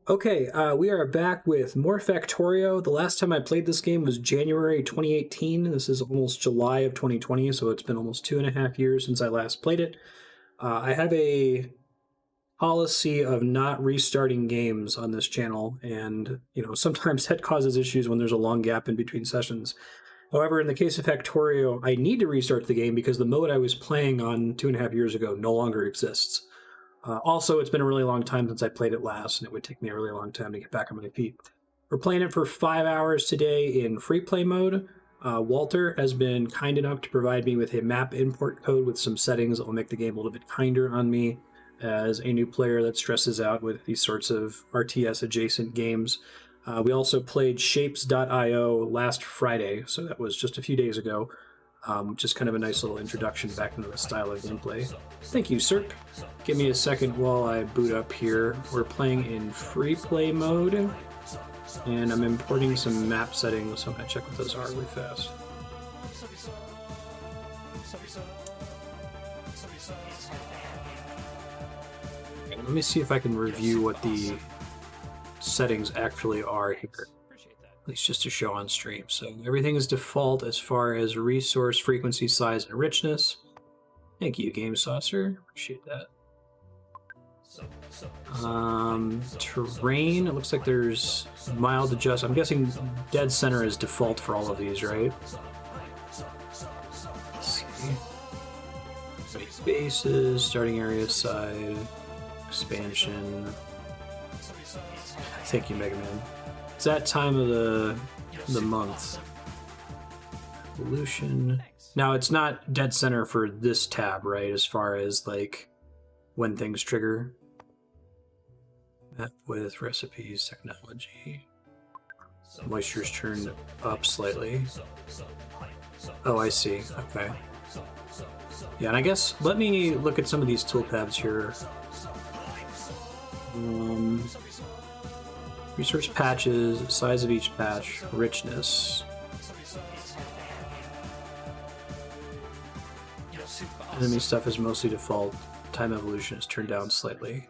Okay, we are back with more Factorio. The last time I played this game was January 2018. This is almost July of 2020, so it's been almost 2.5 years since I last played it. I have a policy of not restarting games on this channel, and sometimes that causes issues when there's a long gap in between sessions. However, in the case of Factorio, I need to restart the game because the mode I was playing on 2.5 years ago no longer exists. Also, it's been a really long time since I played it last, and it would take me a really long time to get back on my feet. We're playing it for 5 hours today in Freeplay mode. Walter has been kind enough to provide me with a map import code with some settings that will make the game a little bit kinder on me as a new player that stresses out with these sorts of RTS-adjacent games. We also played Shapes.io last Friday, so that was just a few days ago. Just kind of a nice little introduction back into the style of gameplay. Thank you, Serp. Give me a second while I boot up here. We're playing in free play mode, and I'm importing some map settings, so I'm going to check what those are really fast. Okay, let me see if I can review what the settings actually are here. At least just to show on stream. So everything is default as far as resource, frequency, size, and richness. Thank you, Game Saucer. Appreciate that. Terrain, it looks like there's mild adjust. I'm guessing dead center is default for all of these, right? Let's see. Bases, starting area size, expansion. Thank you, Mega Man. It's that time of the month. Evolution. Now, it's not dead center for this tab, right? As far as, like, when things trigger. Map with recipes, technology. Moisture's turned up slightly. Oh, I see. Okay. Yeah, and I guess, let me look at some of these toolpaths here. Resource patches, size of each patch, richness. Enemy stuff is mostly default. Time evolution is turned down slightly.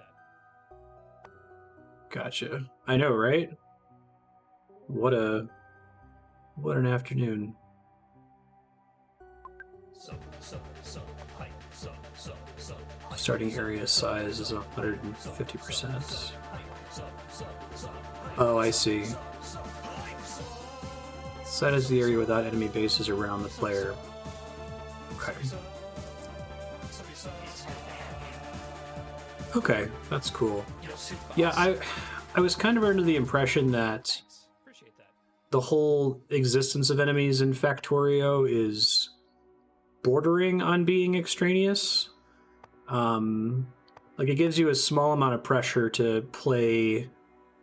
Gotcha. I know, right? What an afternoon. Starting area size is 150%. Oh, I see. Set as the area without enemy bases around the player. Okay. Okay, that's cool. Yeah, I was kind of under the impression that the whole existence of enemies in Factorio is bordering on being extraneous. Like, it gives you a small amount of pressure to play.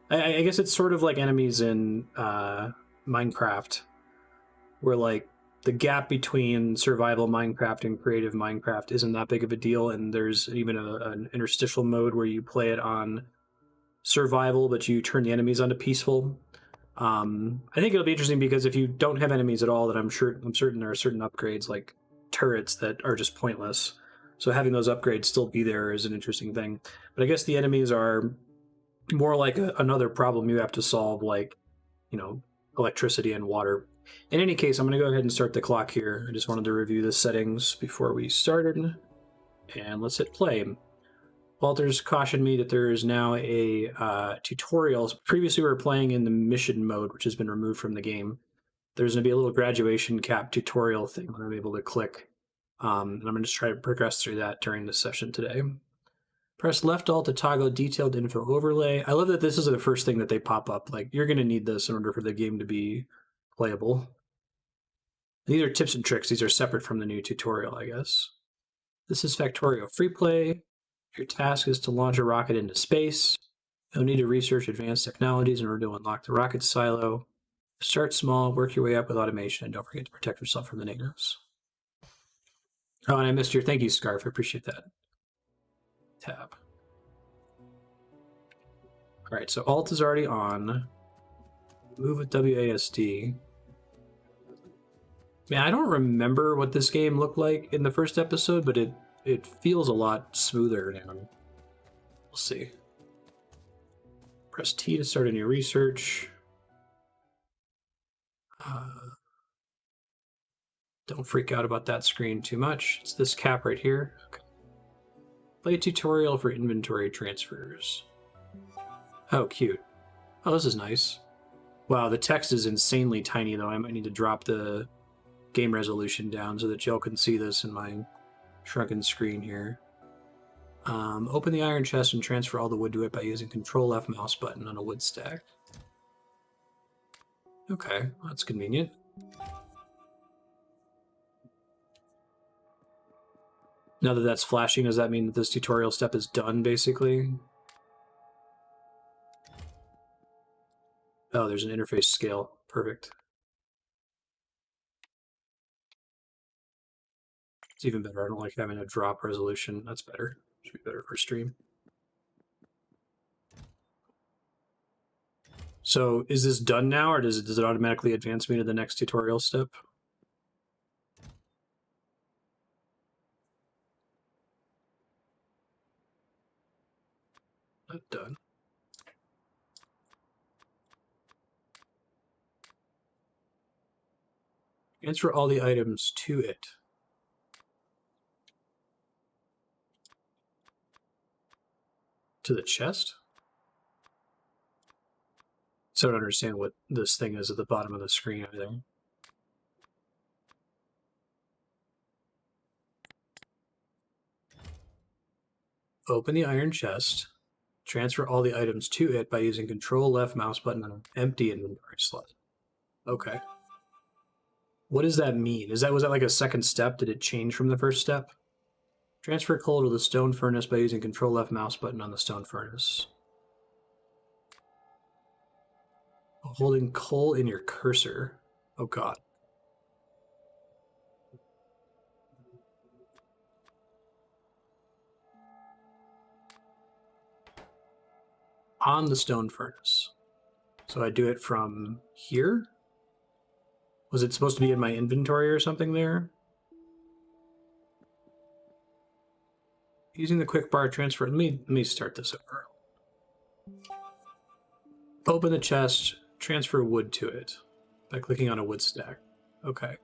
I guess it's sort of like enemies in Minecraft, where, like, the gap between survival Minecraft and creative Minecraft isn't that big of a deal, and there's even an interstitial mode where you play it on survival, but you turn the enemies onto peaceful. I think it'll be interesting because if you don't have enemies at all, then I'm certain there are certain upgrades like turrets that are just pointless. So having those upgrades still be there is an interesting thing. But I guess the enemies are more like another problem you have to solve, like, electricity and water. In any case, I'm going to go ahead and start the clock here. I just wanted to review the settings before we started. And let's hit play. Walter's cautioned me that there is now a tutorial. Previously, we were playing in the mission mode, which has been removed from the game. There's going to be a little graduation cap tutorial thing that I'm able to click. And I'm going to just try to progress through that during the session today. Press left alt to toggle detailed info overlay. I love that this is the first thing that they pop up. Like, you're going to need this in order for the game to be playable. These are tips and tricks. These are separate from the new tutorial, I guess. This is Factorio Freeplay. Your task is to launch a rocket into space. You'll need to research advanced technologies in order to unlock the rocket silo. Start small, work your way up with automation, and don't forget to protect yourself from the natives. Oh, and I missed your thank you, Scarf. I appreciate that. Tab. All right, so Alt is already on. Move with WASD. Man, I don't remember what this game looked like in the first episode, but it feels a lot smoother now. We'll see. Press T to start a new research. Don't freak out about that screen too much. It's this cap right here. Okay. Play a tutorial for inventory transfers. Oh, cute. Oh, this is nice. Wow, the text is insanely tiny, though. I might need to drop the game resolution down so that y'all can see this in my shrunken screen here. Open the iron chest and transfer all the wood to it by using Control left mouse button on a wood stack. Okay, that's convenient. Now that that's flashing, does that mean that this tutorial step is done, basically? Oh, there's an interface scale. Perfect. It's even better. I don't like having a drop resolution. That's better. Should be better for stream. So is this done now, or does it automatically advance me to the next tutorial step? Not done. Transfer all the items to it. To the chest? So I don't understand what this thing is at the bottom of the screen either. Open the iron chest. Transfer all the items to it by using Control left mouse button on an empty inventory slot. Okay. What does that mean? Was that like a second step? Did it change from the first step? Transfer coal to the stone furnace by using Control left mouse button on the stone furnace. Holding coal in your cursor. Oh god. On the stone furnace. So I do it from here? Was it supposed to be in my inventory or something there? Using the quick bar transfer. Let me start this over. Open the chest, transfer wood to it by clicking on a wood stack. Okay.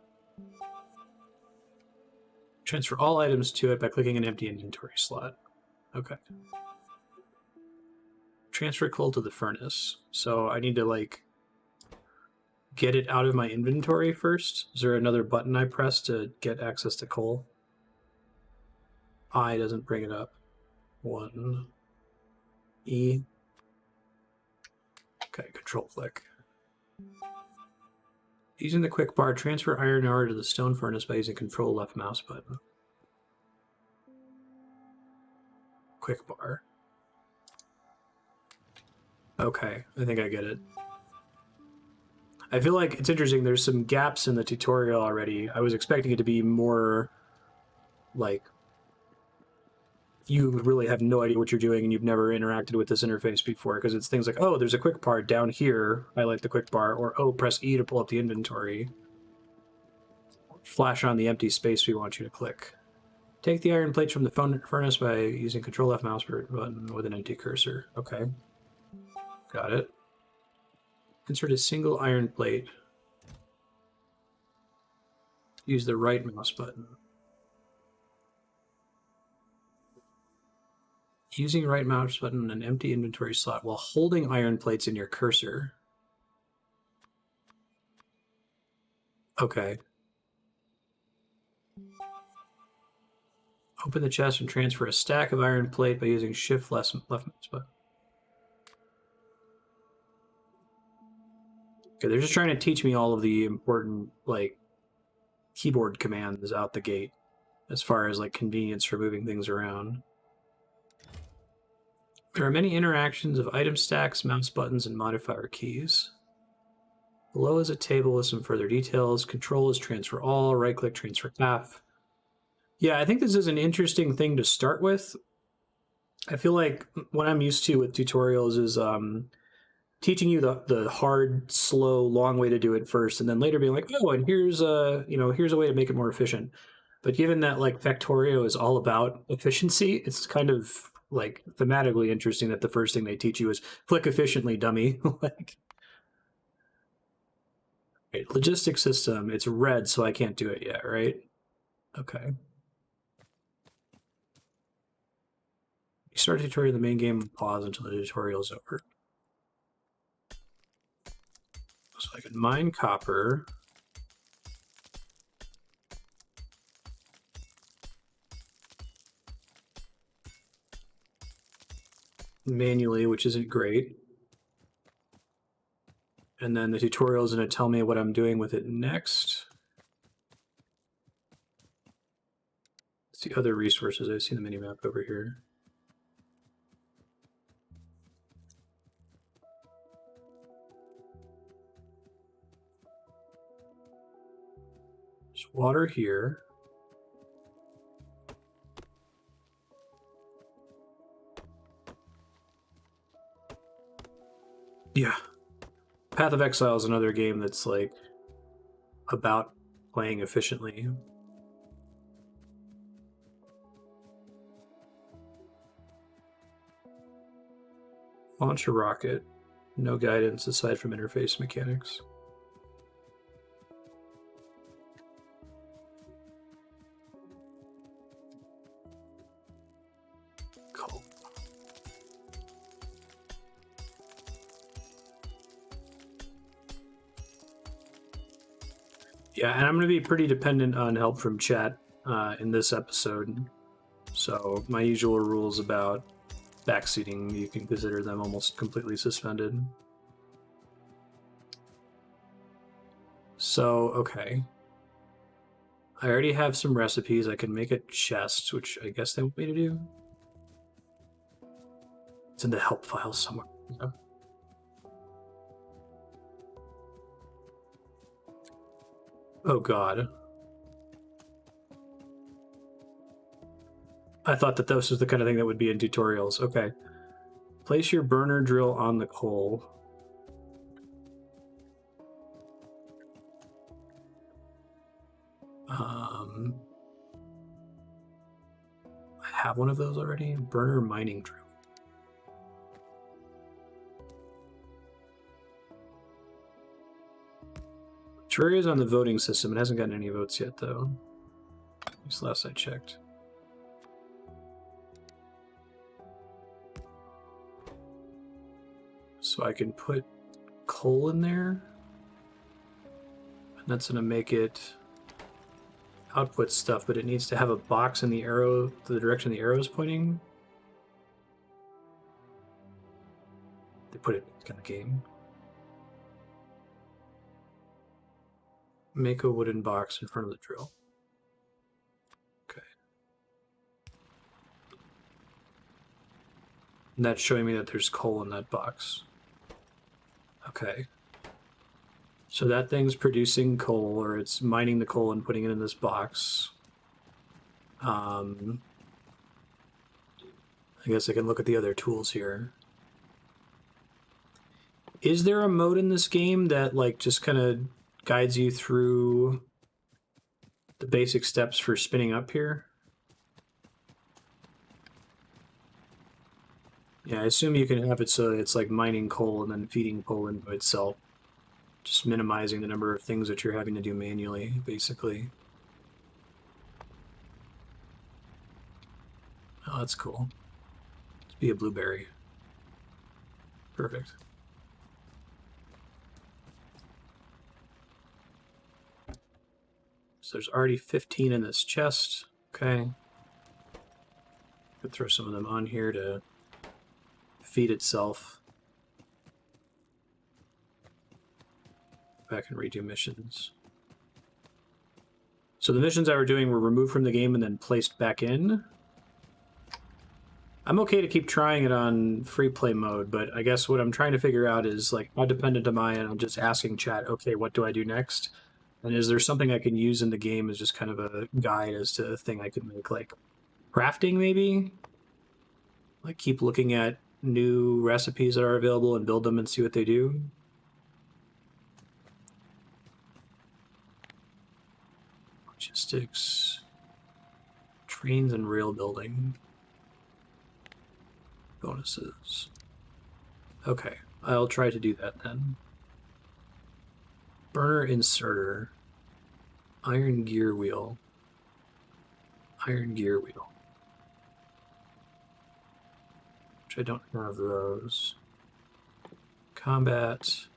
Transfer all items to it by clicking an empty inventory slot. Okay. Transfer coal to the furnace. So I need to, like, get it out of my inventory first? Is there another button I press to get access to coal? I doesn't bring it up. 1. E. Okay, control click. Using the quick bar, transfer iron ore to the stone furnace by using Control left mouse button. Quick bar. Okay, I think I get it. I feel like it's interesting, there's some gaps in the tutorial already. I was expecting it to be more, like, you really have no idea what you're doing and you've never interacted with this interface before, because it's things like, oh, there's a quick bar down here, highlight the quick bar, or oh, press E to pull up the inventory. Flash on the empty space we want you to click. Take the iron plates from the furnace by using Control left mouse button with an empty cursor. Okay. Got it. Insert a single iron plate. Use the right mouse button. Using right mouse button on an empty inventory slot while holding iron plates in your cursor. Okay. Open the chest and transfer a stack of iron plate by using shift left mouse button. Okay, they're just trying to teach me all of the important, like, keyboard commands out the gate, as far as, like, convenience for moving things around. There are many interactions of item stacks, mouse buttons, and modifier keys. Below is a table with some further details. Control is transfer all, right-click transfer half. Yeah, I think this is an interesting thing to start with. I feel like what I'm used to with tutorials is teaching you the hard, slow, long way to do it first, and then later being like, oh, and here's here's a way to make it more efficient. But given that, like, Factorio is all about efficiency, it's kind of like thematically interesting that the first thing they teach you is click efficiently, dummy. Like, right, logistics system, it's red, so I can't do it yet, right? Okay. You start a tutorial in the main game, pause until the tutorial is over. So I can mine copper. Manually, which isn't great. And then the tutorial is going to tell me what I'm doing with it next. Let's see other resources. I see the mini map over here. There's water here. Yeah. Path of Exile is another game that's like about playing efficiently. Launch a rocket. No guidance aside from interface mechanics. Cool. Yeah, and I'm going to be pretty dependent on help from chat in this episode. So my usual rules about backseating, you can consider them almost completely suspended. So, okay. I already have some recipes. I can make a chest, which I guess they want me to do. It's in the help file somewhere. Yeah. Oh god. I thought that this was the kind of thing that would be in tutorials. Okay. Place your burner drill on the coal. I have one of those already. Burner mining drill. Terraria's on the voting system. It hasn't gotten any votes yet, though. At least last I checked. So I can put coal in there. And that's going to make it output stuff, but it needs to have a box in the arrow, the direction the arrow is pointing. They put it in the game. Make a wooden box in front of the drill. Okay. And that's showing me that there's coal in that box. Okay. So that thing's producing coal, or it's mining the coal and putting it in this box. I guess I can look at the other tools here. Is there a mode in this game that like just kind of guides you through the basic steps for spinning up here? Yeah, I assume you can have it so it's like mining coal and then feeding coal into itself. Just minimizing the number of things that you're having to do manually, basically. Oh, that's cool. Let's be a blueberry. Perfect. So there's already 15 in this chest. Okay. Could throw some of them on here to feed itself. Back and redo missions. So the missions I were doing were removed from the game and then placed back in. I'm okay to keep trying it on free play mode, but I guess what I'm trying to figure out is like how dependent am I on just asking chat, okay, what do I do next? And is there something I can use in the game as just kind of a guide as to a thing I could make, like crafting maybe? Like keep looking at new recipes that are available and build them and see what they do? Logistics, trains and rail building. bonuses. Okay, I'll try to do that then. Burner inserter. Iron gear wheel. Iron gear wheel. Which I don't have those. Combat.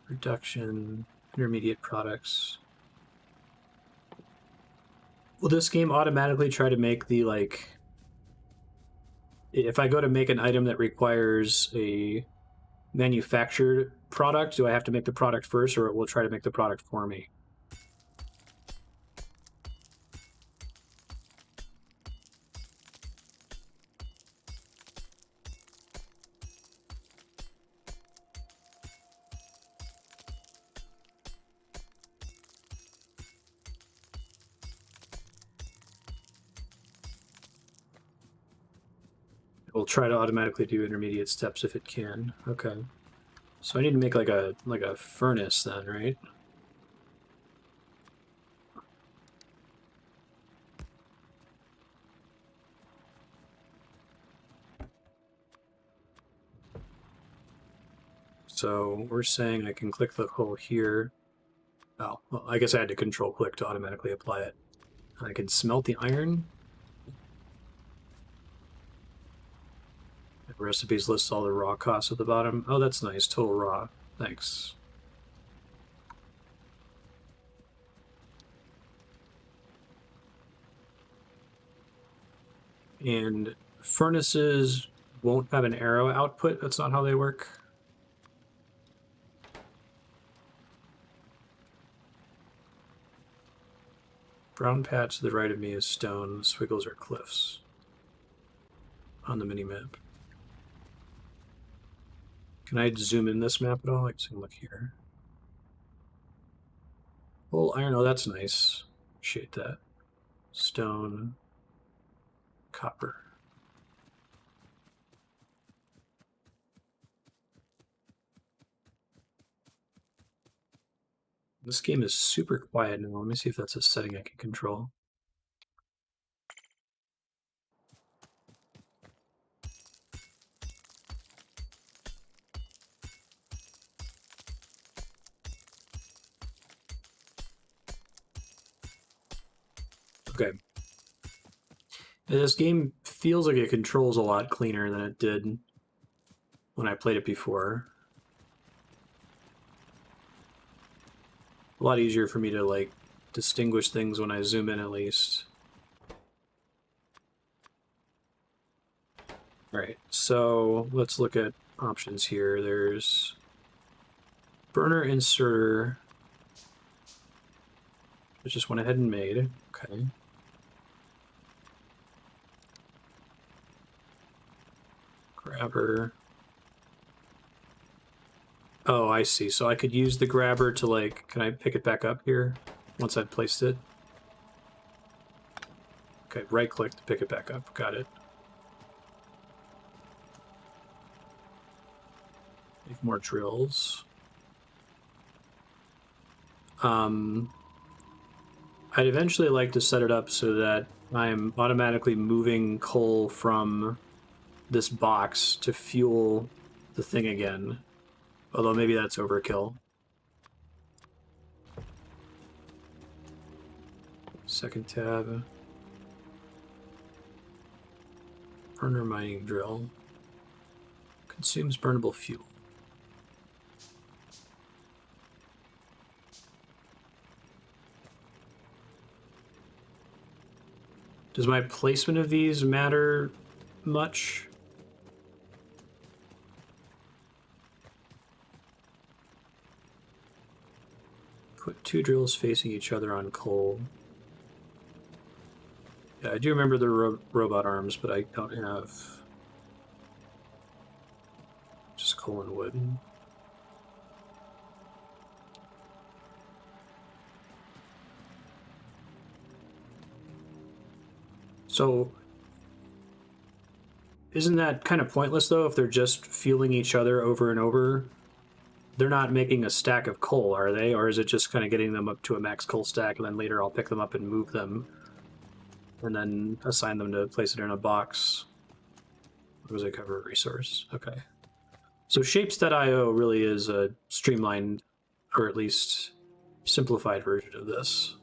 Reduction. Intermediate products. Will this game automatically try to make the, like... If I go to make an item that requires a manufactured product, do I have to make the product first, or it will try to make the product for me? It will try to automatically do intermediate steps if it can. Okay. So I need to make like a furnace then, right? So we're saying I can click the hole here. Oh, well, I guess I had to control click to automatically apply it. I can smelt the iron. Recipes lists all the raw costs at the bottom. Oh, that's nice. Total raw. Thanks. And furnaces won't have an arrow output. That's not how they work. Brown patch to the right of me is stone. The squiggles are cliffs on the mini-map. Can I zoom in this map at all? I can look here. Well, iron. Oh, that's nice. Appreciate that. Stone. Copper. This game is super quiet now. Let me see if that's a setting I can control. Okay. This game feels like it controls a lot cleaner than it did when I played it before. A lot easier for me to, like, distinguish things when I zoom in, at least. Alright, so let's look at options here. There's burner inserter. I just went ahead and made. Okay. Grabber. Oh, I see. So I could use the grabber to, like, can I pick it back up here once I've placed it? Okay, right click to pick it back up. Got it. Make more drills. I'd eventually like to set it up so that I'm automatically moving coal from this box to fuel the thing again. Although maybe that's overkill. Second tab. Burner mining drill. Consumes burnable fuel. Does my placement of these matter much? Put two drills facing each other on coal. Yeah, I do remember the robot arms, but I don't have just coal and wood. So, isn't that kind of pointless, though, if they're just fueling each other over and over? They're not making a stack of coal, are they? Or is it just kind of getting them up to a max coal stack, and then later I'll pick them up and move them, and then assign them to place it in a box? What was I cover? Resource. Okay. So shapes.io really is a streamlined, or at least simplified version of this.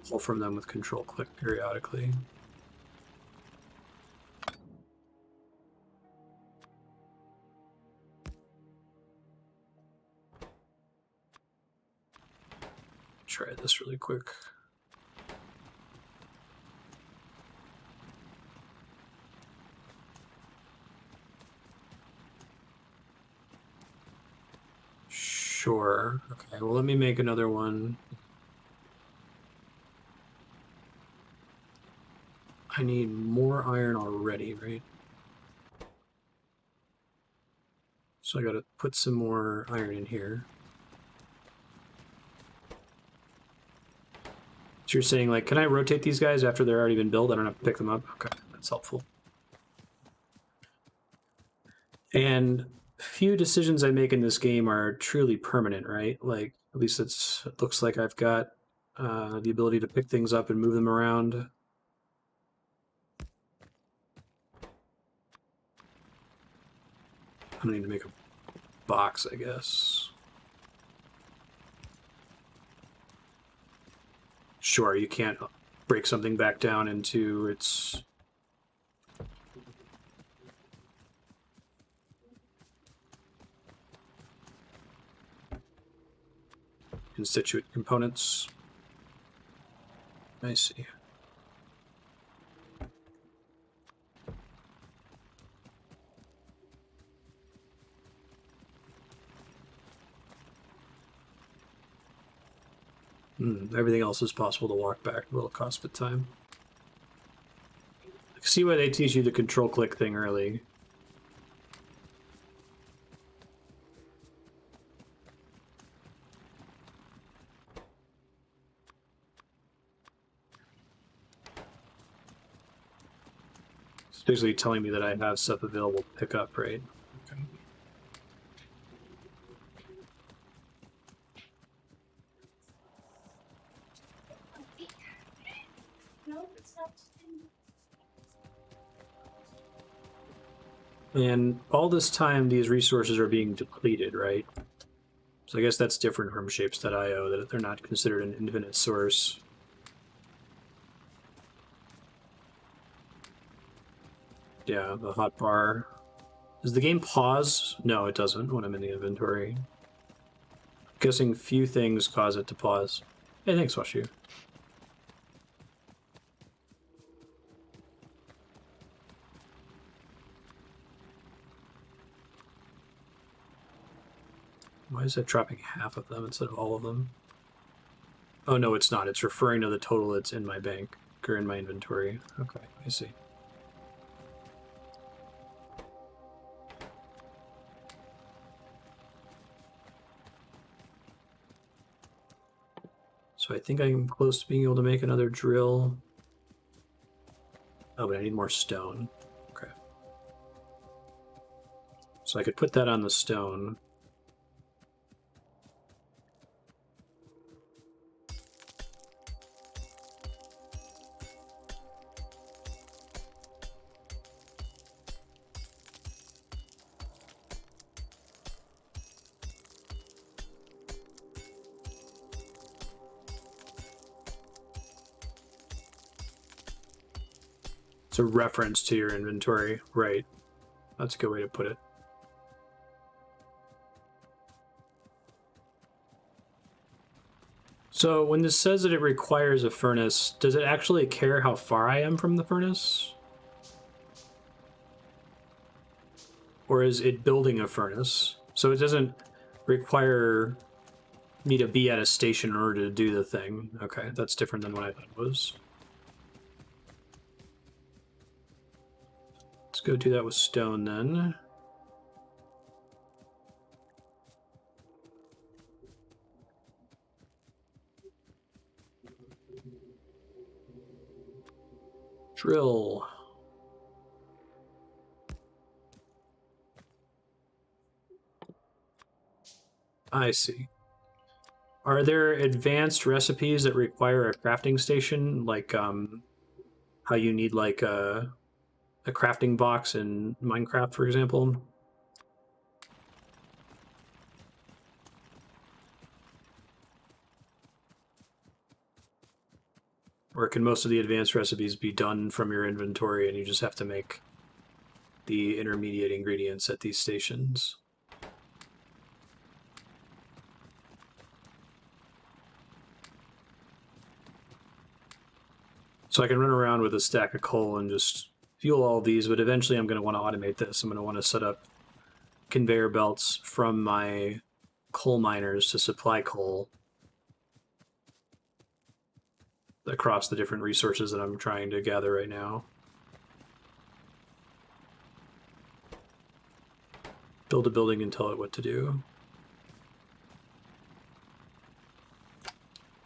Pull from them with control click periodically. Try this really quick. Sure. Okay, well, let me make another one. I need more iron already, right? So I gotta put some more iron in here. So you're saying, like, can I rotate these guys after they're already been built? I don't have to pick them up? Okay, that's helpful. And few decisions I make in this game are truly permanent, right? Like, at least it looks like I've got the ability to pick things up and move them around. I need to make a box, I guess. Sure, you can't break something back down into its constituent components. I see. Everything else is possible to walk back. A little cost of time. See why they teach you the control click thing early. It's basically telling me that I have stuff available to pick up, right? Okay. And all this time, these resources are being depleted, right? So I guess that's different from shapes.io, that they're not considered an infinite source. Yeah, the hotbar. Does the game pause? No, it doesn't when I'm in the inventory. I'm guessing few things cause it to pause. Hey, thanks, Washu. Why is that dropping half of them instead of all of them? Oh, no, it's not. It's referring to the total that's in my bank, or in my inventory. Okay, I see. So I think I'm close to being able to make another drill. Oh, but I need more stone. Okay. So I could put that on the stone. It's a reference to your inventory, right? That's a good way to put it. So when this says that it requires a furnace, does it actually care how far I am from the furnace? Or is it building a furnace? So it doesn't require me to be at a station in order to do the thing. Okay, that's different than what I thought it was. Let's go do that with stone then. Drill. I see. Are there advanced recipes that require a crafting station, like how you need like a crafting box in Minecraft, for example? Or can most of the advanced recipes be done from your inventory and you just have to make the intermediate ingredients at these stations? So I can run around with a stack of coal and just fuel all these, but eventually I'm going to want to automate this. I'm going to want to set up conveyor belts from my coal miners to supply coal across the different resources that I'm trying to gather right now. Build a building and tell it what to do.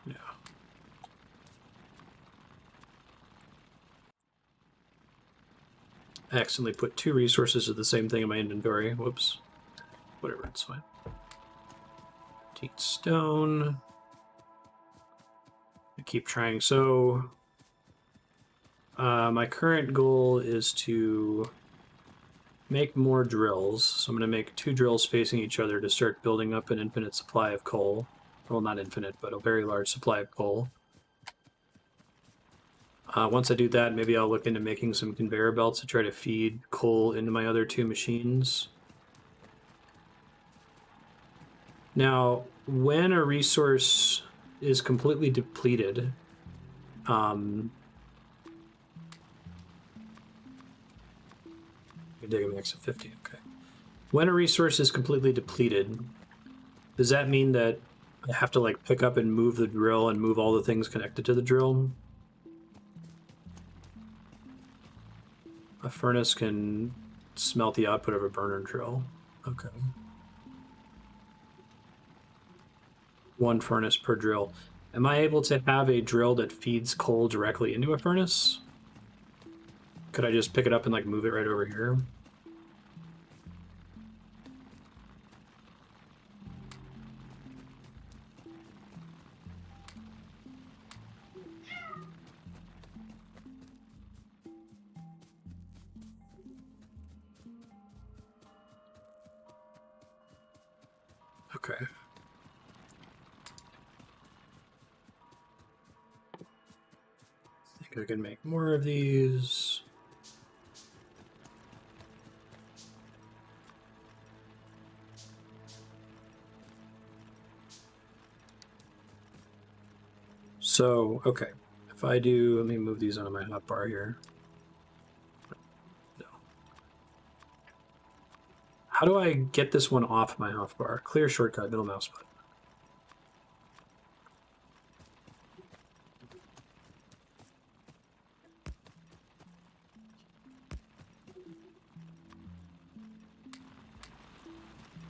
Yeah. I accidentally put 2 resources of the same thing in my inventory. Whoops. Whatever, it's fine. Teat stone. I keep trying. So my current goal is to make more drills. So I'm going to make 2 drills facing each other to start building up an infinite supply of coal. Well, not infinite, but a very large supply of coal. Once I do that, maybe I'll look into making some conveyor belts to try to feed coal into my other 2 machines. Now, when a resource is completely depleted, you dig a max of 50, okay. When a resource is completely depleted, does that mean that I have to like pick up and move the drill and move all the things connected to the drill? A furnace can smelt the output of a burner drill. Okay. 1 furnace per drill. Am I able to have a drill that feeds coal directly into a furnace? Could I just pick it up and like move it right over here? Okay. I think I can make more of these. So, okay. If I do, let me move these on my hotbar here. No. How do I get this one off my hotbar? Clear shortcut, middle mouse button.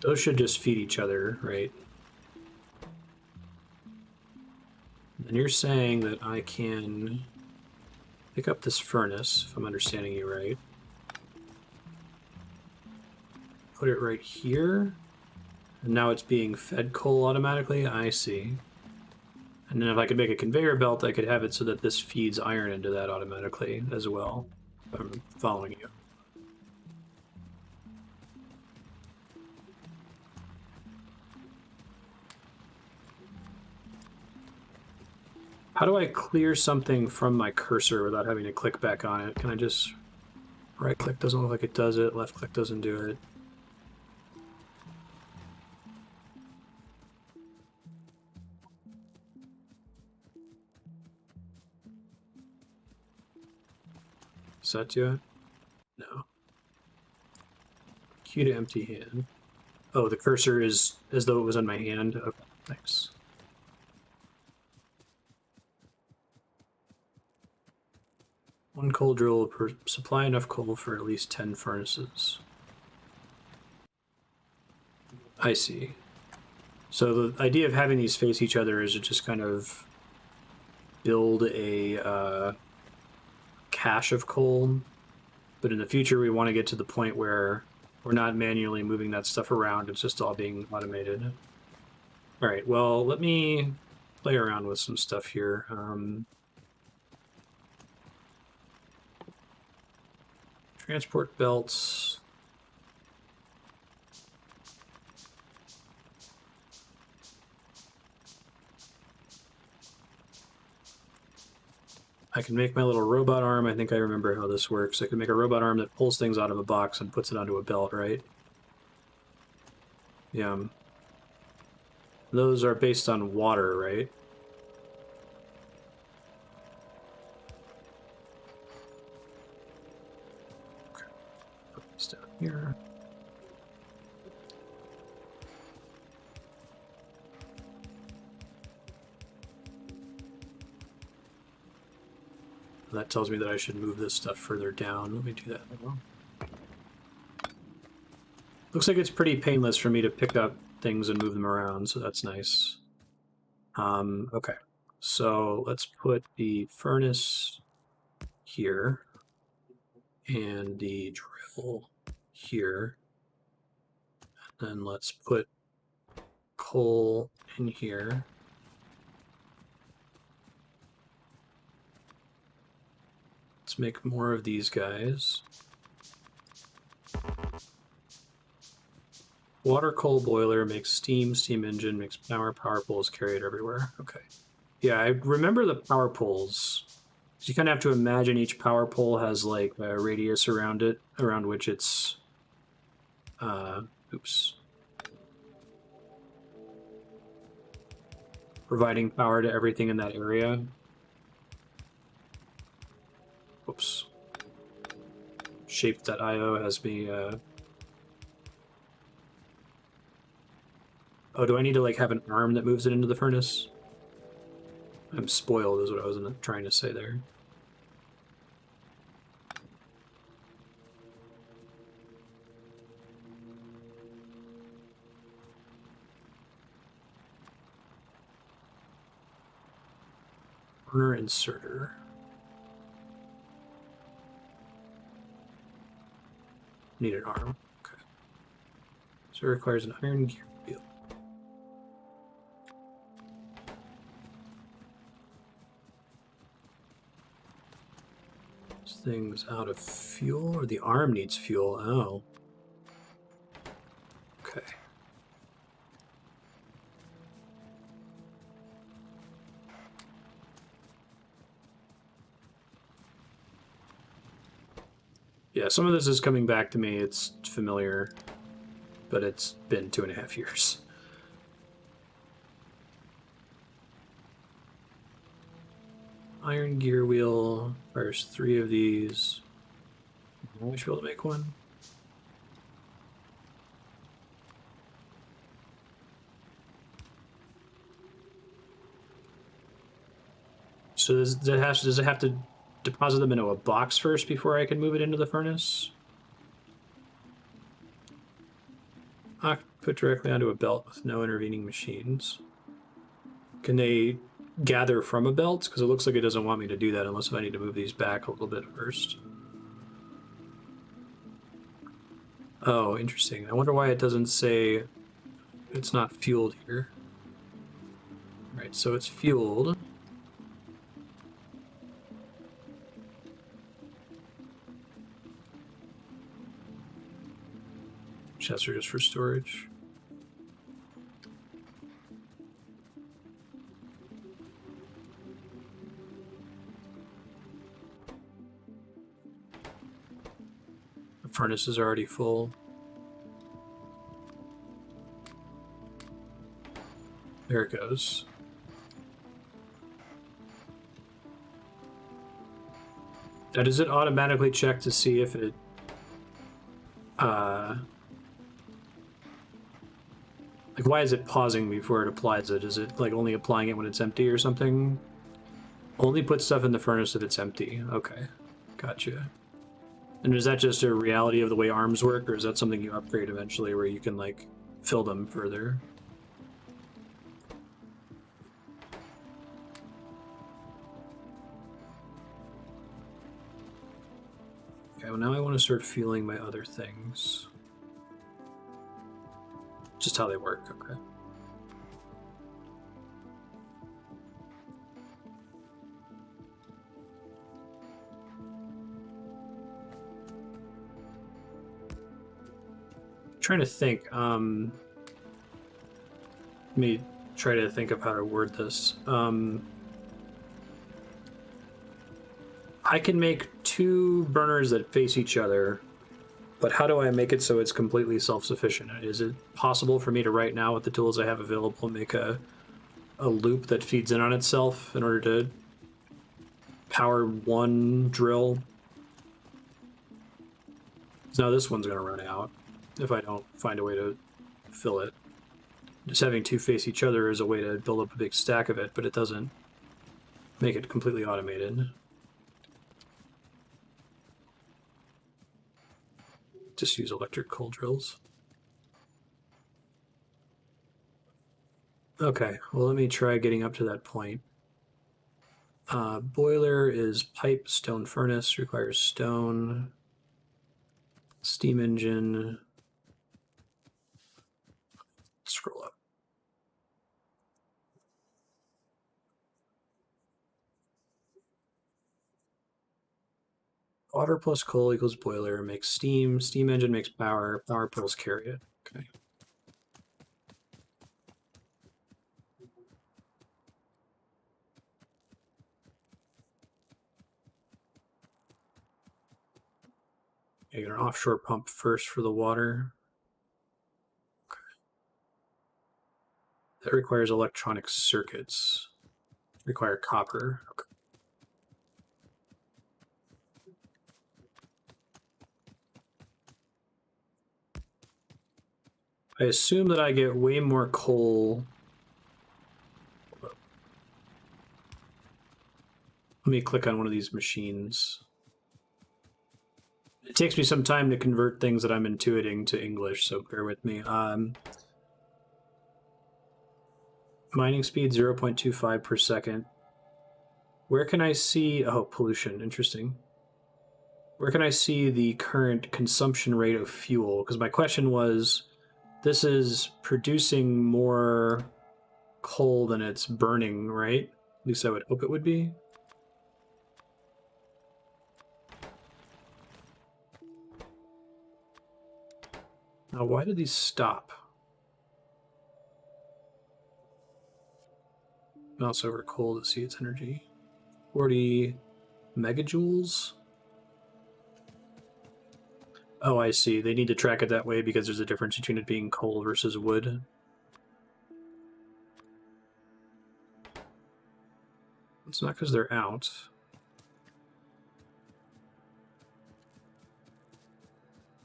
Those should just feed each other, right? And you're saying that I can pick up this furnace, if I'm understanding you right. Put it right here. And now it's being fed coal automatically. I see. And then if I could make a conveyor belt, I could have it so that this feeds iron into that automatically as well. If I'm following you. How do I clear something from my cursor without having to click back on it? Can I just right click? Doesn't look like it does it. Left click doesn't do it. Does that do it? No. Q to empty hand. Oh, the cursor is as though it was on my hand. Okay, thanks. One coal drill will supply enough coal for at least 10 furnaces. I see. So the idea of having these face each other is to just kind of build a cache of coal, but in the future we want to get to the point where we're not manually moving that stuff around, it's just all being automated. All right, well, let me play around with some stuff here. Transport belts. I can make my little robot arm. I think I remember how this works. I can make a robot arm that pulls things out of a box and puts it onto a belt, right? Yeah. Those are based on water, right? Okay. Put this down here. That tells me that I should move this stuff further down. Let me do that now. Looks like it's pretty painless for me to pick up things and move them around, so that's nice. Okay, so let's put the furnace here and the drill here. Then let's put coal in here. Let's make more of these guys. Water coal boiler makes steam, steam engine makes power, power poles carried everywhere. Okay. Yeah, I remember the power poles. So you kind of have to imagine each power pole has like a radius around it, around which it's, oops. Providing power to everything in that area. Whoops. Shape.io has me, Oh, do I need to like have an arm that moves it into the furnace? I'm spoiled is what I was trying to say there. Burner inserter. Need an arm. Okay. So it requires an iron gear wheel. This thing's out of fuel, or the arm needs fuel. Oh. Okay. Yeah, some of this is coming back to me. It's familiar, but it's been 2.5 years. Iron gear wheel requires 3 of these. I should be able to make one. So does it have to deposit them into a box first before I can move it into the furnace? Put directly onto a belt with no intervening machines. Can they gather from a belt? Because it looks like it doesn't want me to do that unless I need to move these back a little bit first. Oh, interesting. I wonder why it doesn't say it's not fueled here. Right, so it's fueled. Chests are just for storage. The furnace is already full. There it goes. Now, does it automatically check to see if it like, why is it pausing before it applies it? Is it like only applying it when it's empty or something? Only put stuff in the furnace if it's empty. Okay, gotcha. And is that just a reality of the way arms work, or is that something you upgrade eventually where you can like fill them further? Okay, well now I want to start feeling my other things. Just how they work, okay. trying to think. Let me try to think of how to word this. I can make two burners that face each other, but how do I make it so it's completely self-sufficient? Is it possible for me to right now, with the tools I have available, make a loop that feeds in on itself in order to power one drill? Now this one's going to run out if I don't find a way to fill it. Just having two face each other is a way to build up a big stack of it, but it doesn't make it completely automated. Just use electric coal drills. Okay, well, let me try getting up to that point. Boiler is pipe, stone furnace, requires stone. Steam engine. Scroll up. Water plus coal equals boiler, makes steam. Steam engine makes power. Power pulls carry it. Okay. You get an offshore pump first for the water. Okay. That requires electronic circuits. Require copper. Okay. I assume that I get way more coal. Let me click on one of these machines. It takes me some time to convert things that I'm intuiting to English, so bear with me. Mining speed 0.25 per second. Where can I see... Oh, pollution. Interesting. Where can I see the current consumption rate of fuel? Because my question was, this is producing more coal than it's burning, right? At least I would hope it would be. Now, why did these stop? Mouse over coal to see its energy. 40 megajoules? Oh, I see. They need to track it that way because there's a difference between it being coal versus wood. It's not because they're out.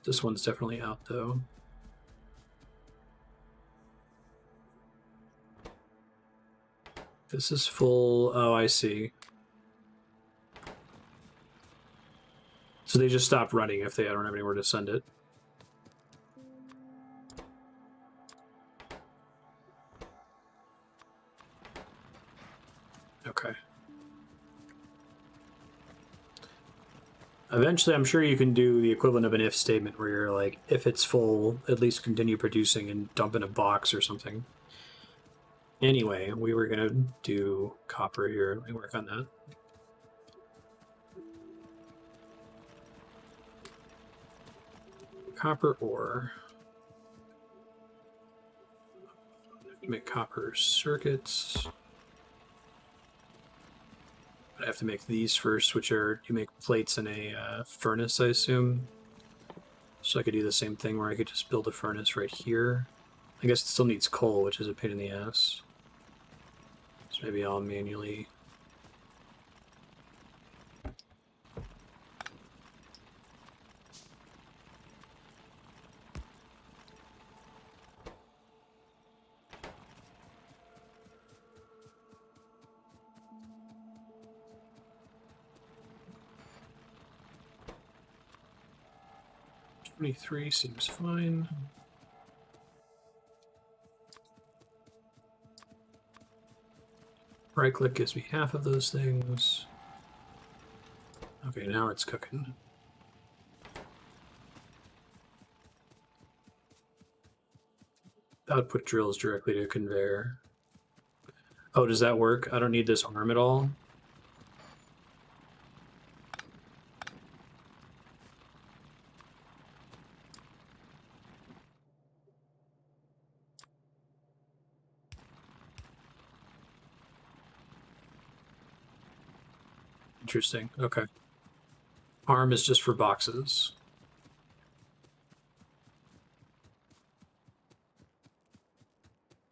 This one's definitely out, though. This is full. Oh, I see. So they just stopped running if they don't have anywhere to send it. Okay. Eventually, I'm sure you can do the equivalent of an if statement where you're like, if it's full, at least continue producing and dump in a box or something. Anyway, we were going to do copper here. Let me work on that. Copper ore. Make copper circuits. I have to make these first, which are, you make plates in a furnace, I assume. So I could do the same thing where I could just build a furnace right here. I guess it still needs coal, which is a pain in the ass. So maybe I'll manually... $23 seems fine. Right click gives me half of those things. Okay, now it's cooking. Output drills directly to conveyor. Oh, does that work? I don't need this arm at all. Interesting. Okay. Arm is just for boxes.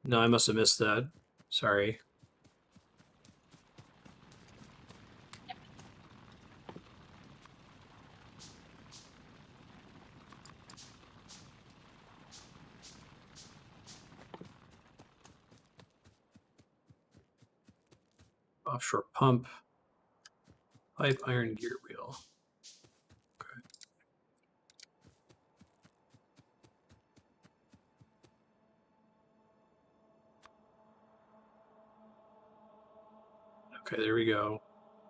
No, I must have missed that. Sorry. Offshore pump. Pipe, iron, gear wheel. Okay. Okay, there we go.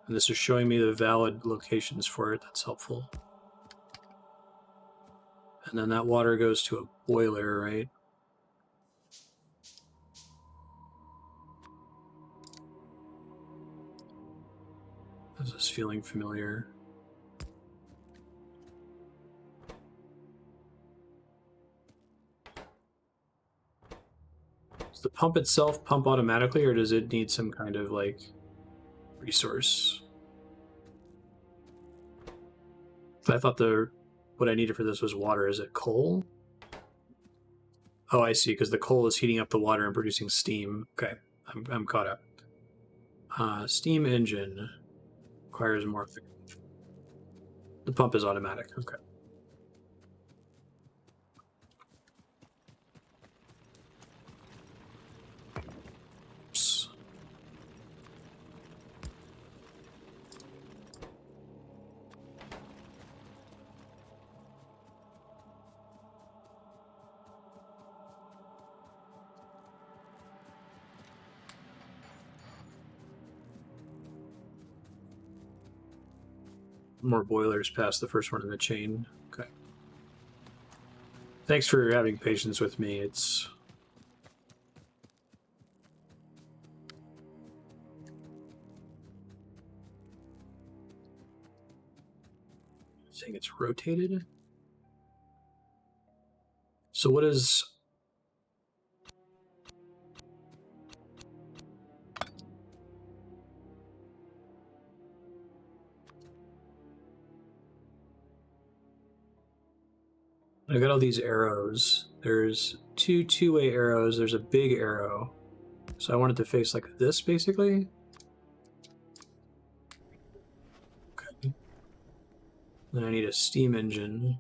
And this is showing me the valid locations for it. That's helpful. And then that water goes to a boiler, right? Is this feeling familiar? Does the pump itself pump automatically, or does it need some kind of like resource? I thought what I needed for this was water. Is it coal? Oh, I see, because the coal is heating up the water and producing steam. Okay, I'm caught up. Steam engine requires more. The pump is automatic. Okay. Oops. More boilers past the first one in the chain. Okay. Thanks for having patience with me. It's saying it's rotated. So what is... I got all these arrows. There's two-way arrows. There's a big arrow. So I want it to face like this, basically. Okay. Then I need a steam engine.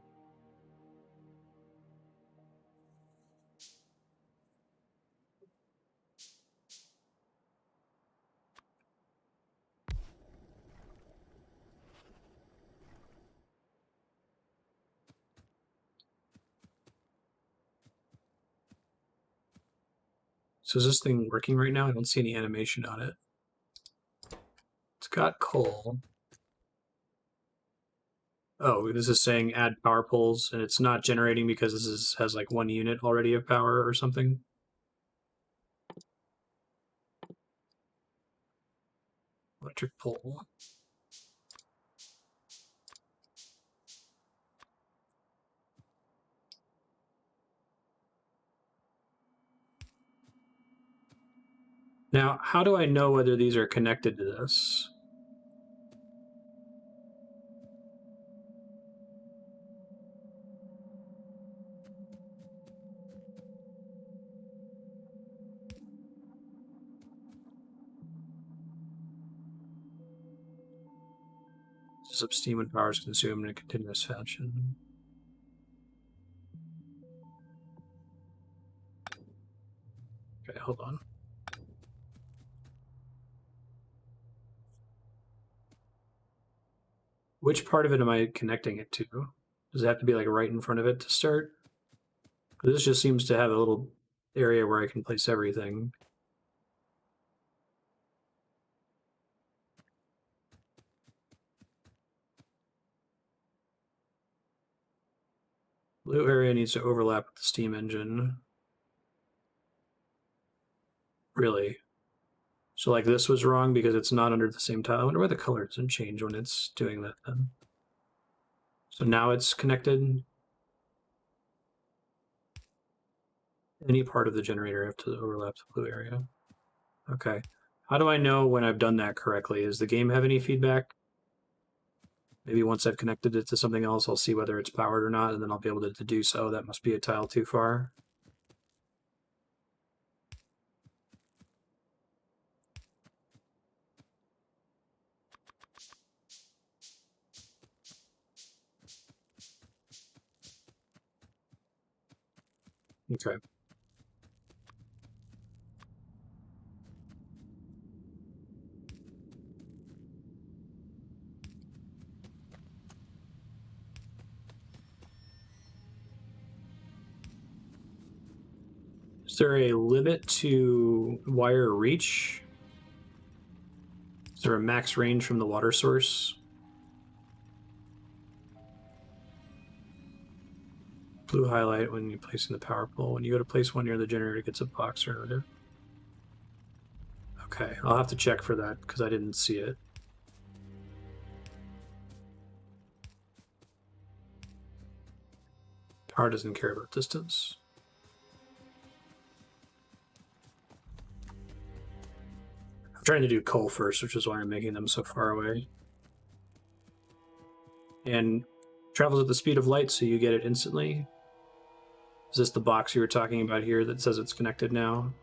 So is this thing working right now? I don't see any animation on it. It's got coal. Oh, this is saying add power poles, and it's not generating because has like 1 unit already of power or something. Electric pole. Now, how do I know whether these are connected to this? Up steam when power is consumed in a continuous fashion. Okay, hold on. Which part of it am I connecting it to? Does it have to be like right in front of it to start? This just seems to have a little area where I can place everything. Blue area needs to overlap with the steam engine. Really? So like this was wrong because it's not under the same tile. I wonder why the color doesn't change when it's doing that then. So now it's connected. Any part of the generator have to overlap the blue area. Okay. How do I know when I've done that correctly? Does the game have any feedback? Maybe once I've connected it to something else, I'll see whether it's powered or not, and then I'll be able to deduce, oh, that must be a tile too far. Okay. Is there a limit to wire reach? Is there a max range from the water source? Blue highlight when you place in the power pole. When you go to place one near the generator, it gets a box or another. Okay, I'll have to check for that because I didn't see it. Power doesn't care about distance. I'm trying to do coal first, which is why I'm making them so far away. And travels at the speed of light, so you get it instantly. Is this the box you were talking about here that says it's connected now?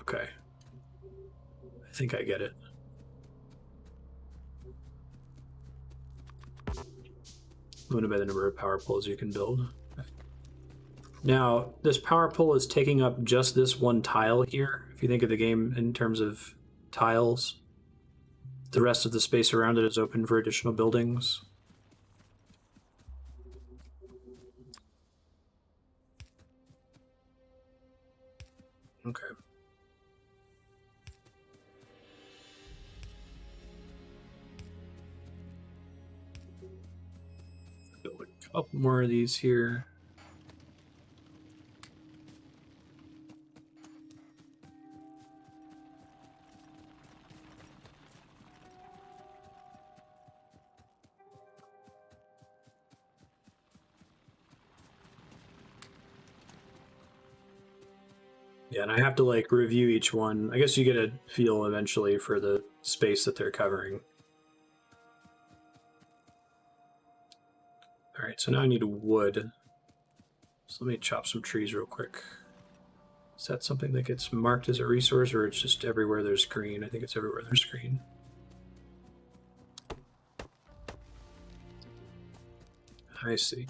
Okay. I think I get it. Limited by the number of power poles you can build. Now, this power pole is taking up just this one tile here. If you think of the game in terms of tiles, the rest of the space around it is open for additional buildings. Okay. Build a couple more of these here. Yeah, and I have to like review each one. I guess you get a feel eventually for the space that they're covering. All right, so now I need wood. So let me chop some trees real quick. Is that something that gets marked as a resource, or it's just everywhere there's green? I think it's everywhere there's green. I see.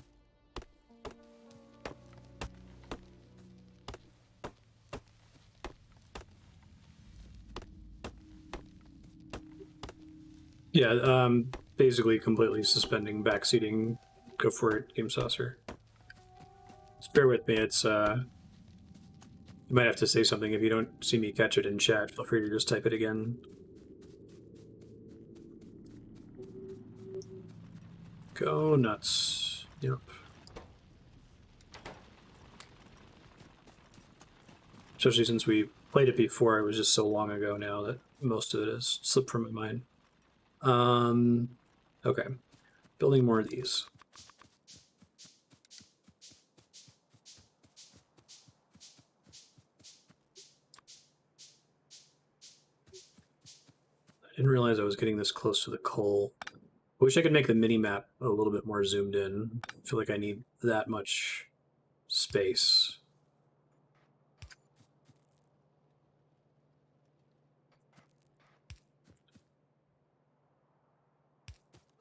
Yeah, basically completely suspending backseating. Go for it, Game Saucer. Just bear with me. It's you might have to say something if you don't see me catch it in chat. Feel free to just type it again. Go nuts. Yep. Especially since we played it before, it was just so long ago now that most of it has slipped from my mind. Okay. Building more of these. I didn't realize I was getting this close to the coal. I wish I could make the mini-map a little bit more zoomed in. I feel like I need that much space.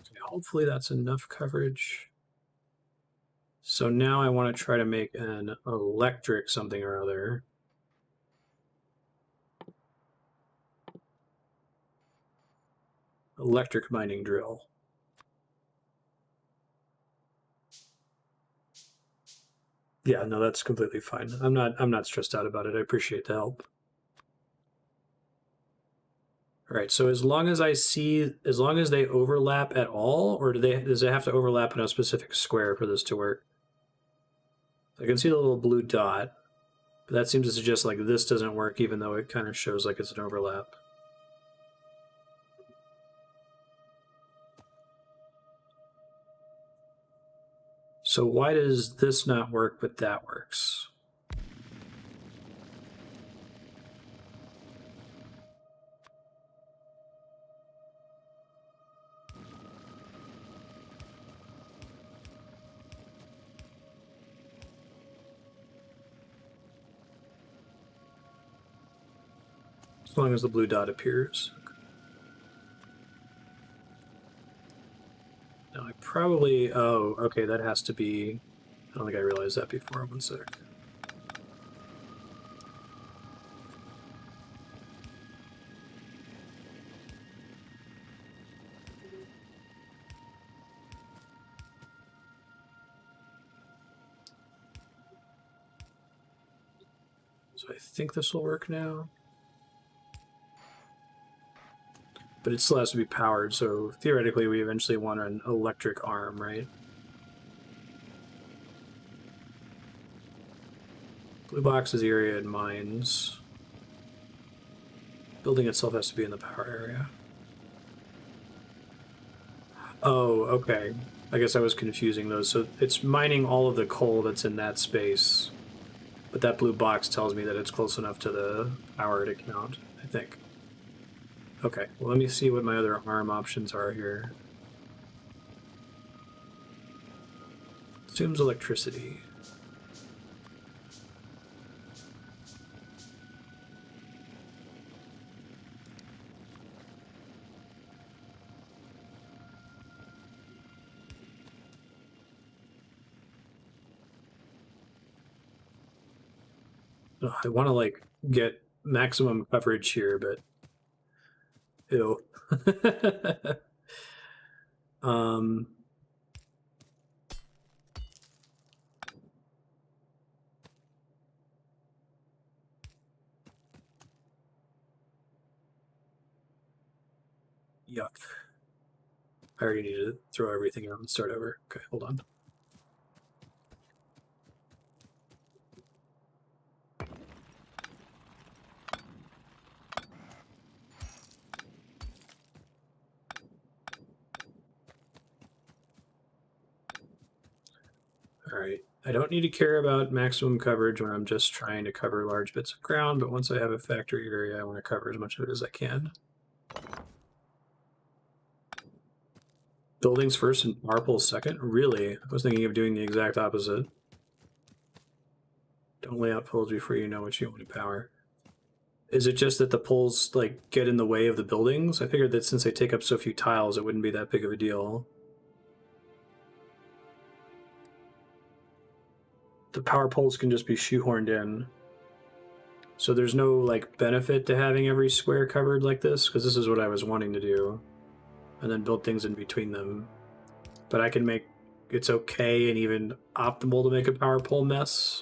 Okay, hopefully that's enough coverage. So now I want to try to make an electric something or other. Electric mining drill. Yeah, no, that's completely fine. I'm not stressed out about it. I appreciate the help. All right, so as long as they overlap at all, or does it have to overlap in a specific square for this to work? I can see the little blue dot, but that seems to suggest like this doesn't work, even though it kind of shows like it's an overlap. So why does this not work, but that works? As long as the blue dot appears. Now I probably... Oh, okay, that has to be... I don't think I realized that before. 1 sec. So I think this will work now. But it still has to be powered, so theoretically we eventually want an electric arm, right? Blue box is area and mines. Building itself has to be in the power area. Oh, okay. I guess I was confusing those. So it's mining all of the coal that's in that space. But that blue box tells me that it's close enough to the power to count, I think. Okay, well, let me see what my other arm options are here. Assumes electricity. Ugh, I want to, like, get maximum coverage here, but... Ew. um... Yuck. I already need to throw everything out and start over. Okay, hold on. Alright, I don't need to care about maximum coverage when I'm just trying to cover large bits of ground, but once I have a factory area, I want to cover as much of it as I can. Buildings first and power poles second? Really? I was thinking of doing the exact opposite. Don't lay out poles before you know what you want to power. Is it just that the poles, like, get in the way of the buildings? I figured that since they take up so few tiles, it wouldn't be that big of a deal. The power poles can just be shoehorned in. So there's no, like, benefit to having every square covered like this, because this is what I was wanting to do. And then build things in between them. But I can make... It's okay and even optimal to make a power pole mess.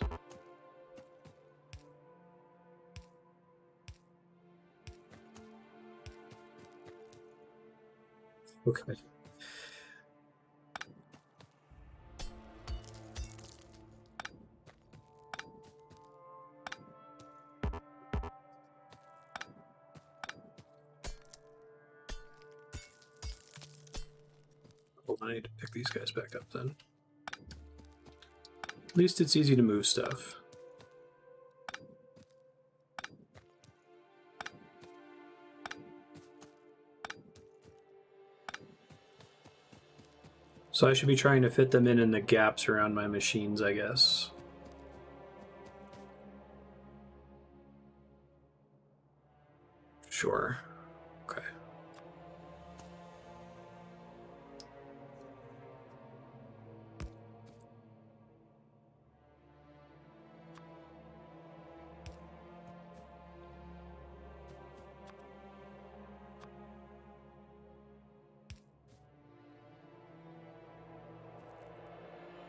Okay. Hold on, I need to pick these guys back up then. At least it's easy to move stuff. So I should be trying to fit them in the gaps around my machines, I guess. Sure. Okay.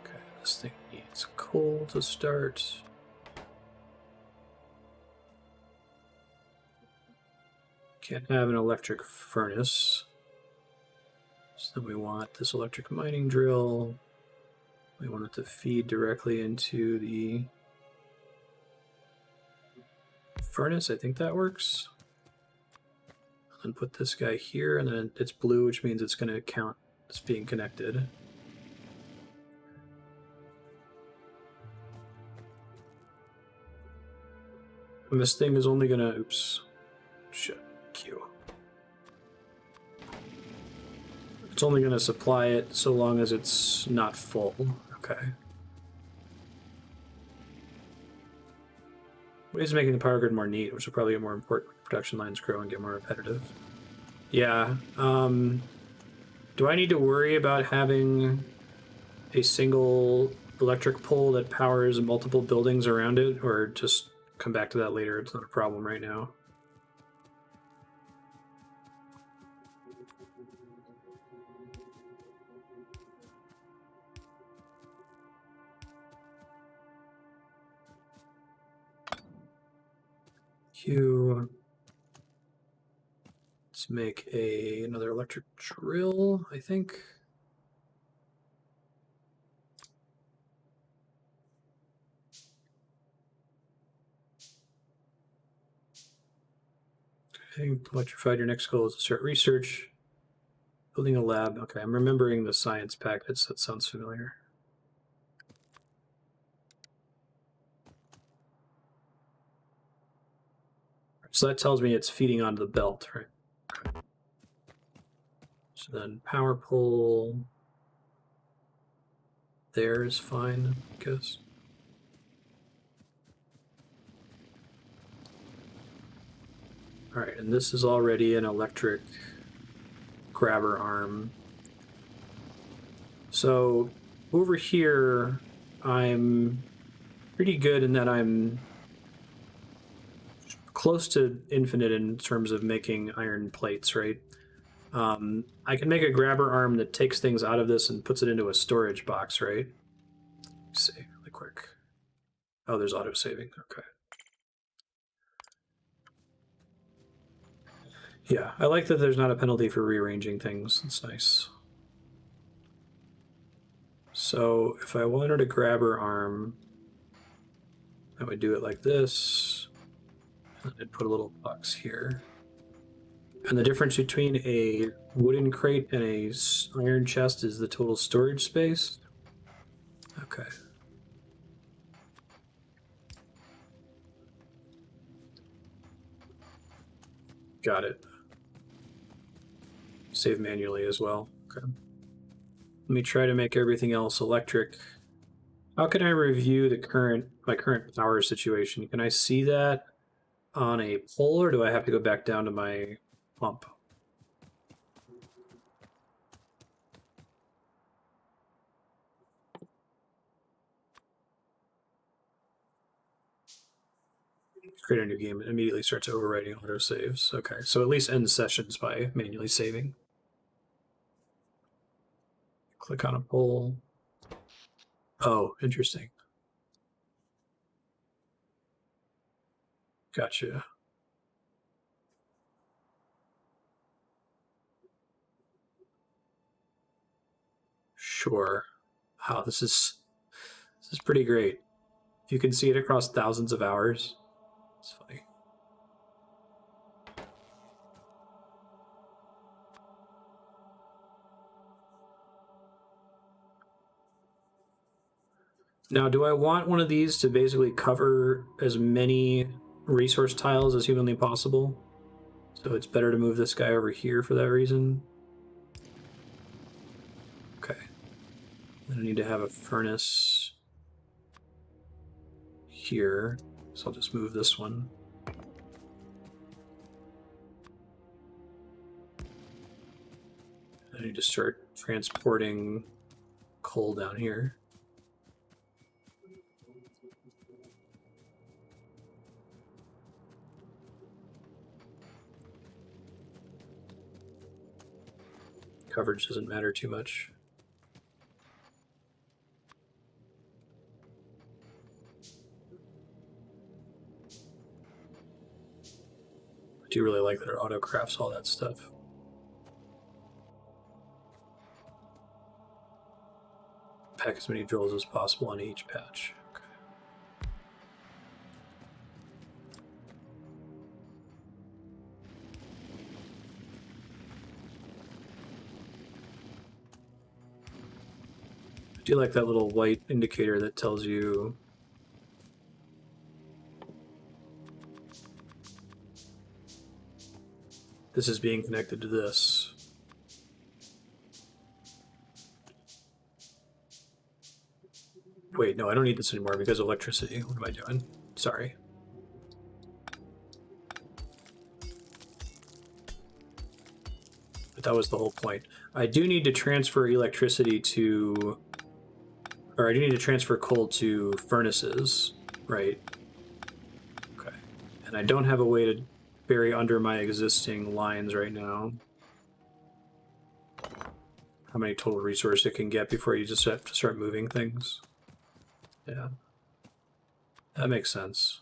Okay, this thing needs coal to start. Can't have an electric furnace. So then we want this electric mining drill. We want it to feed directly into the furnace. I think that works. And put this guy here, and then it's blue, which means it's going to count as being connected. And this thing is only going to... Oops. Shit. Q. It's only going to supply it so long as it's not full. Okay. Ways of making the power grid more neat, which will probably get more important when production lines grow and get more repetitive. Yeah. Do I need to worry about having a single electric pole that powers multiple buildings around it, or just come back to that later? It's not a problem right now. Let's make another electric drill, I think. Okay, electrified. Your next goal is to start research. Building a lab. Okay, I'm remembering the science packets. That sounds familiar. So that tells me it's feeding onto the belt, right? So then power pole there is fine, I guess. All right, and this is already an electric grabber arm. So over here, I'm pretty good in that I'm close to infinite in terms of making iron plates, right? I can make a grabber arm that takes things out of this and puts it into a storage box, right? Let's see, really quick. Oh, there's auto saving. Okay. Yeah, I like that there's not a penalty for rearranging things. It's nice. So if I wanted a grabber arm, I would do it like this. And I'd put a little box here. And the difference between a wooden crate and a iron chest is the total storage space. Okay. Got it. Save manually as well. Okay. Let me try to make everything else electric. How can I review my current power situation? Can I see that on a pole, or do I have to go back down to my pump? Create a new game. It immediately starts overwriting autosaves. Okay, so at least end sessions by manually saving. Click on a pole. Oh, interesting. Gotcha. Sure. Wow, this is pretty great. If you can see it across thousands of hours, it's funny. Now, do I want one of these to basically cover as many resource tiles as humanly possible? So it's better to move this guy over here for that reason. Okay. Then I need to have a furnace here. So I'll just move this one. I need to start transporting coal down here. Coverage doesn't matter too much. I do really like that it auto crafts all that stuff. Pack as many drills as possible on each patch. Okay. I do like that little white indicator that tells you this is being connected to this. Wait, no, I don't need this anymore because of electricity. What am I doing? Sorry. But that was the whole point. I do need to transfer electricity to... Or I do need to transfer coal to furnaces, right? Okay. And I don't have a way to bury under my existing lines right now. How many total resources it can get before you just have to start moving things. Yeah. That makes sense.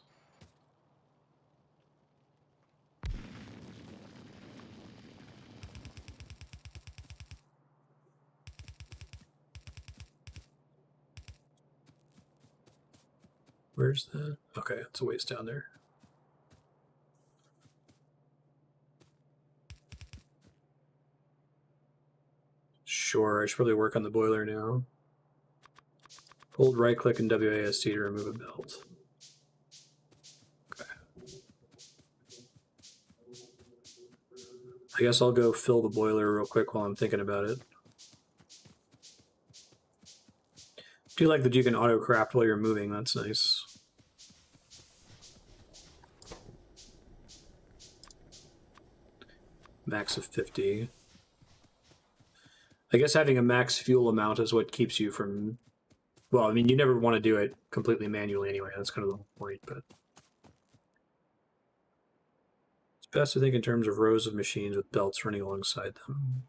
Where's that? Okay, it's a ways down there. Sure, I should probably work on the boiler now. Hold right click and WASD to remove a belt. Okay. I guess I'll go fill the boiler real quick while I'm thinking about it. I do like that you can auto craft while you're moving, that's nice. Max of 50. I guess having a max fuel amount is what keeps you from... Well, I mean, you never want to do it completely manually anyway. That's kind of the whole point, but... It's best to think in terms of rows of machines with belts running alongside them.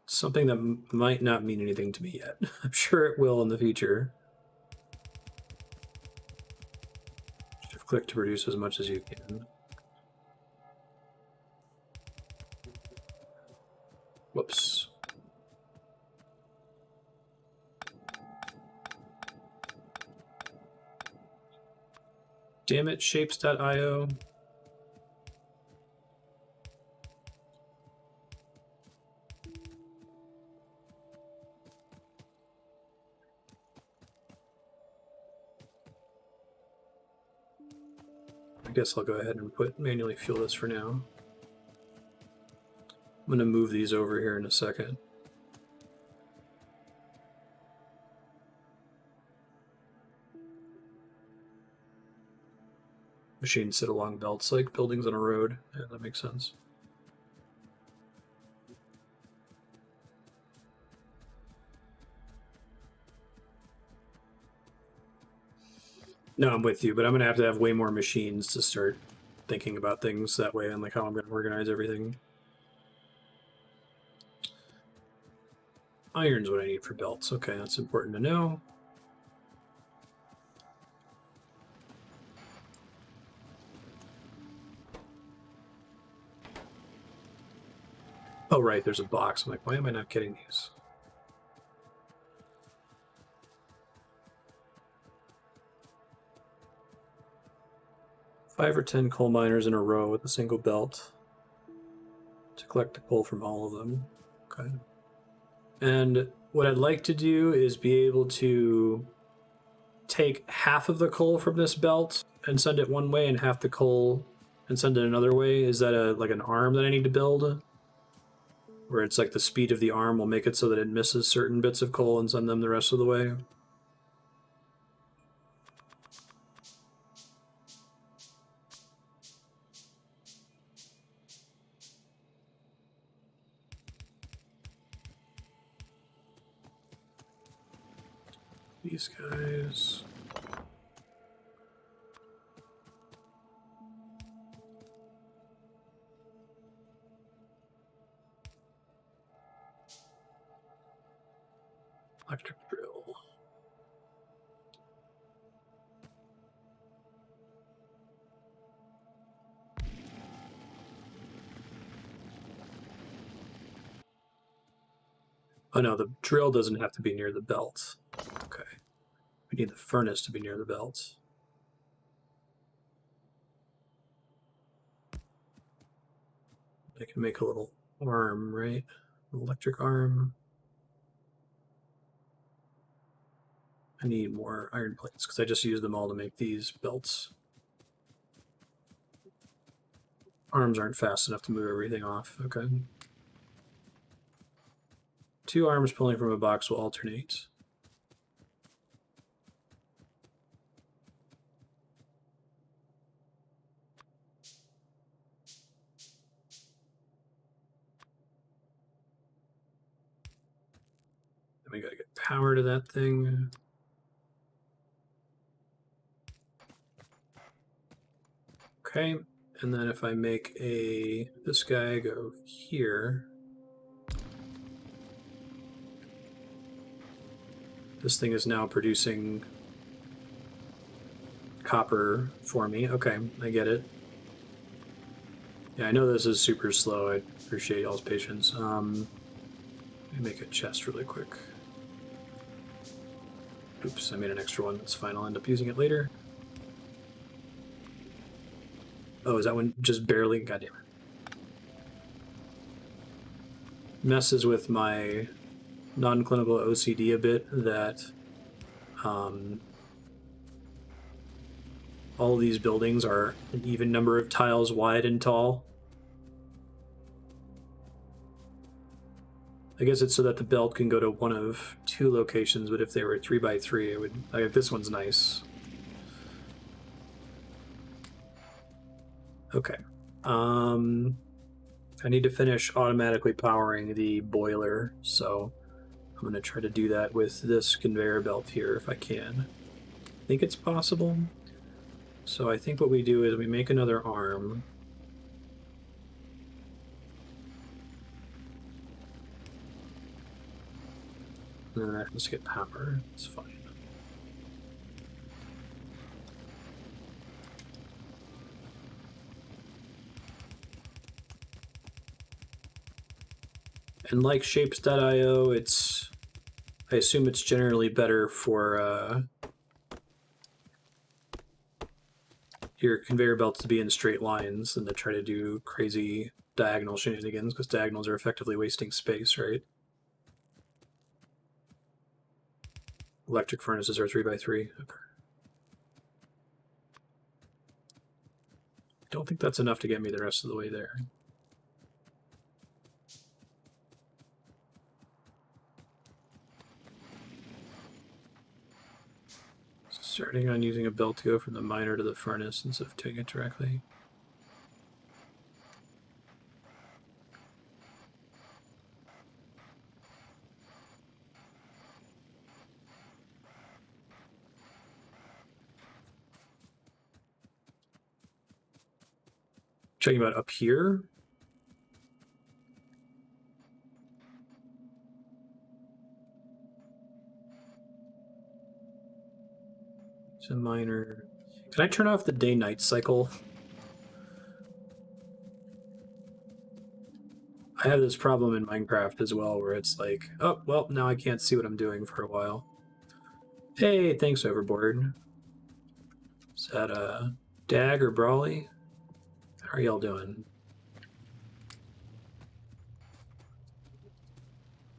Something that might not mean anything to me yet. I'm sure it will in the future. Shift click to produce as much as you can. Whoops. Damn it, shapes.io. I guess I'll go ahead and manually fuel this for now. I'm going to move these over here in a second. Machines sit along belts like buildings on a road. Yeah, that makes sense. No, I'm with you, but I'm going to have way more machines to start thinking about things that way and like how I'm going to organize everything. Iron's what I need for belts. Okay, that's important to know. Oh, right, there's a box. I'm like, why am I not getting these? Five or 10 coal miners in a row with a single belt to collect the coal from all of them. Okay. And what I'd like to do is be able to take half of the coal from this belt and send it one way and half the coal and send it another way. Is that like an arm that I need to build? Where it's like the speed of the arm will make it so that it misses certain bits of coal and send them the rest of the way? These guys. Electric drill. Oh no, the drill doesn't have to be near the belt. Okay. We need the furnace to be near the belt. I can make a little arm, right? An electric arm. I need more iron plates because I just used them all to make these belts. Arms aren't fast enough to move everything off. Okay. 2 arms pulling from a box will alternate. we gotta get power to that thing. Okay, and then if I make this guy go here, this thing is now producing copper for me. Okay, I get it. Yeah, I know this is super slow. I appreciate y'all's patience. Let me make a chest really quick. Oops, I made an extra one. That's fine. I'll end up using it later. Oh, is that one just barely? God damn it. Messes with my non-clinical OCD a bit that all of these buildings are an even number of tiles wide and tall. I guess it's so that the belt can go to one of two locations, but if they were 3x3, it would. Like, this one's nice. Okay. I need to finish automatically powering the boiler, so I'm going to try to do that with this conveyor belt here if I can. I think it's possible. So I think what we do is we make another arm. And then I just get power. It's fine. And like shapes.io, I assume it's generally better for your conveyor belts to be in straight lines than to try to do crazy diagonal shenanigans, because diagonals are effectively wasting space, right? Electric furnaces are 3x3. Okay. Don't think that's enough to get me the rest of the way there. Starting on using a belt to go from the miner to the furnace instead of doing it directly. Checking about up here. It's a miner. Can I turn off the day-night cycle? I have this problem in Minecraft as well, where it's like, oh, well, now I can't see what I'm doing for a while. Hey, thanks, Overboard. Is that Dag or Brawley? How are y'all doing?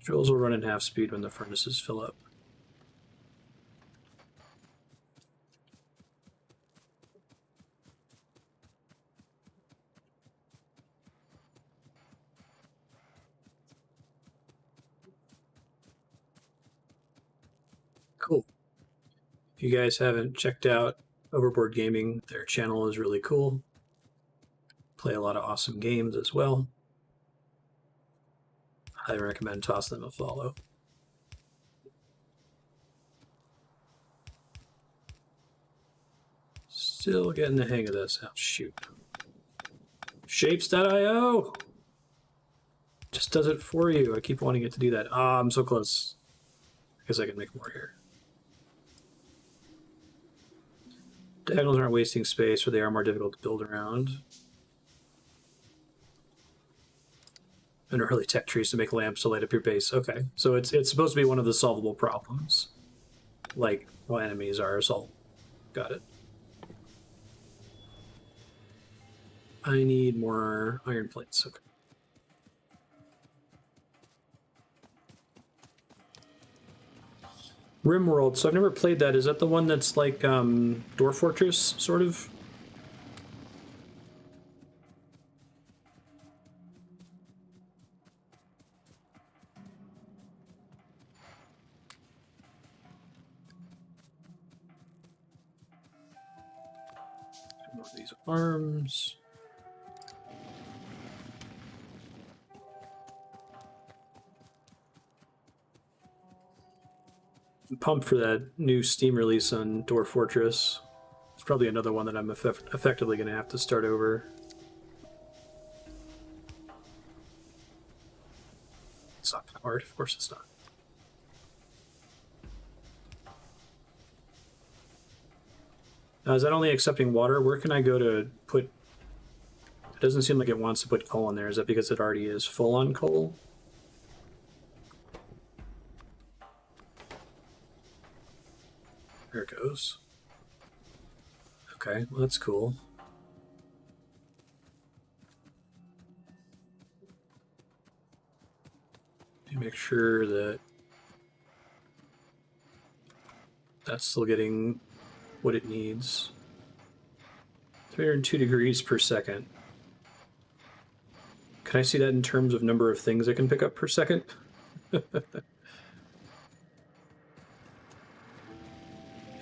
Drills will run in half speed when the furnaces fill up. Cool. If you guys haven't checked out Overboard Gaming, their channel is really cool. Play a lot of awesome games as well. Highly recommend tossing them a follow. Still getting the hang of this. Oh, shoot. Shapes.io just does it for you. I keep wanting it to do that. Ah, I'm so close. I guess I can make more here. Diagonals aren't wasting space, or they are more difficult to build around. And early tech trees to make lamps to light up your base. Okay, so it's supposed to be one of the solvable problems. Like, well, enemies are solved. Got it. I need more iron plates. Okay. Rimworld. So I've never played that. Is that the one that's like Dwarf Fortress, sort of? More of these arms. I'm pumped for that new Steam release on Dwarf Fortress. It's probably another one that I'm effectively going to have to start over. It's not powered, of course it's not. Now, is that only accepting water? Where can I go to put... It doesn't seem like it wants to put coal in there. Is that because it already is full on coal? There it goes. Okay, well, that's cool. Make sure that that's still getting what it needs. 302 degrees per second. Can I see that in terms of number of things I can pick up per second?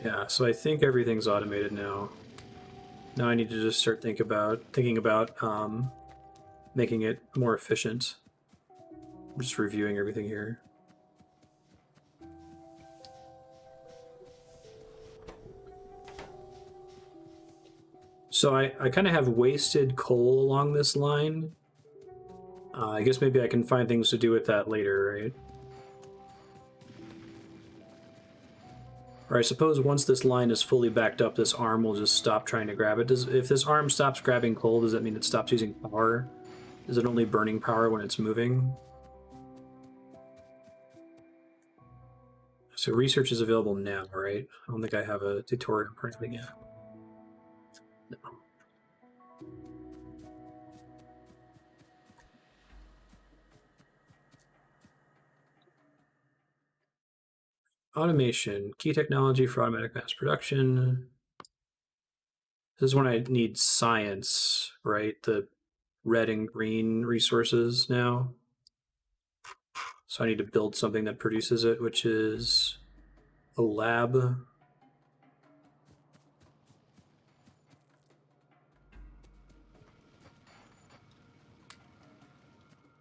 Yeah, so I think everything's automated now. Now I need to just start thinking about making it more efficient. I'm just reviewing everything here. So I kind of have wasted coal along this line. I guess maybe I can find things to do with that later, right? Or I suppose once this line is fully backed up, this arm will just stop trying to grab it. If this arm stops grabbing coal, does that mean it stops using power? Is it only burning power when it's moving? So research is available now, right? I don't think I have a tutorial or anything yet. No. Automation, key technology for automatic mass production. This is when I need science, right? The red and green resources now. So I need to build something that produces it, which is a lab.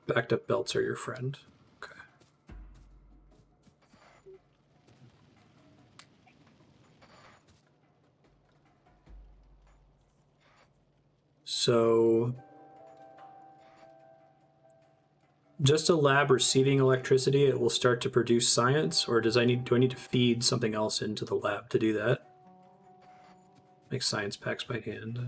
Backed up belts are your friend. Okay. So just a lab receiving electricity, it will start to produce science, or do I need to feed something else into the lab to do that? Make science packs by hand.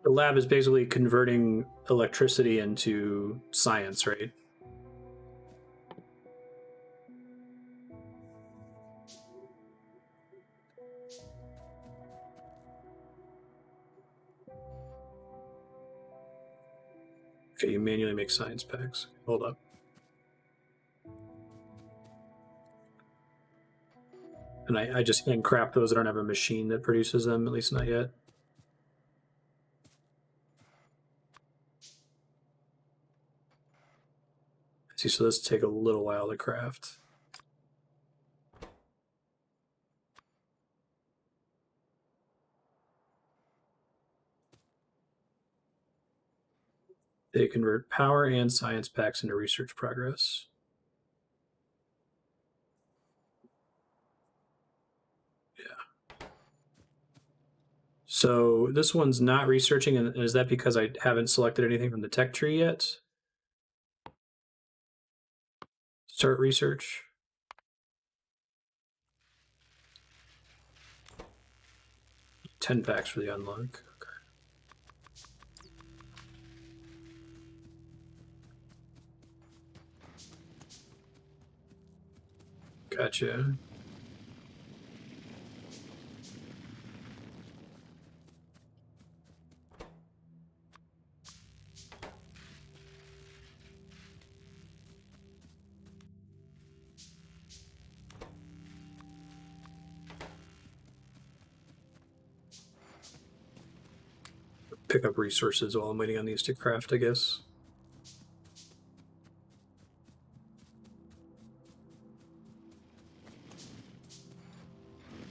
The lab is basically converting electricity into science, right? Okay, you manually make science packs. Hold up. And I just handcraft those. I don't have a machine that produces them, at least not yet. See, so this take a little while to craft. They convert power and science packs into research progress. Yeah. So this one's not researching, and is that because I haven't selected anything from the tech tree yet? Start research. $10 packs for the unlock. Okay. Gotcha. Pick up resources while I'm waiting on these to craft, I guess.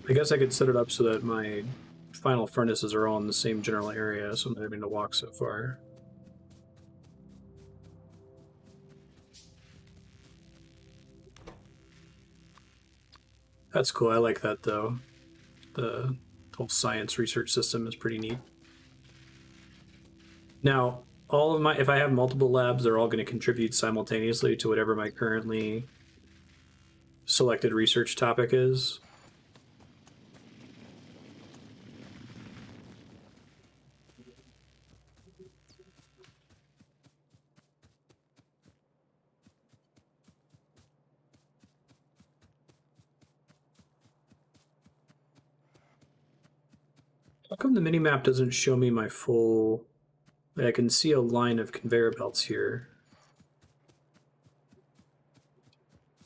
I guess I could set it up so that my final furnaces are all in the same general area, so I'm not having to walk so far. That's cool. I like that, though. The whole science research system is pretty neat. Now, all of my, if I have multiple labs, they're all going to contribute simultaneously to whatever my currently selected research topic is. How come the minimap doesn't show me my full... Like, I can see a line of conveyor belts here,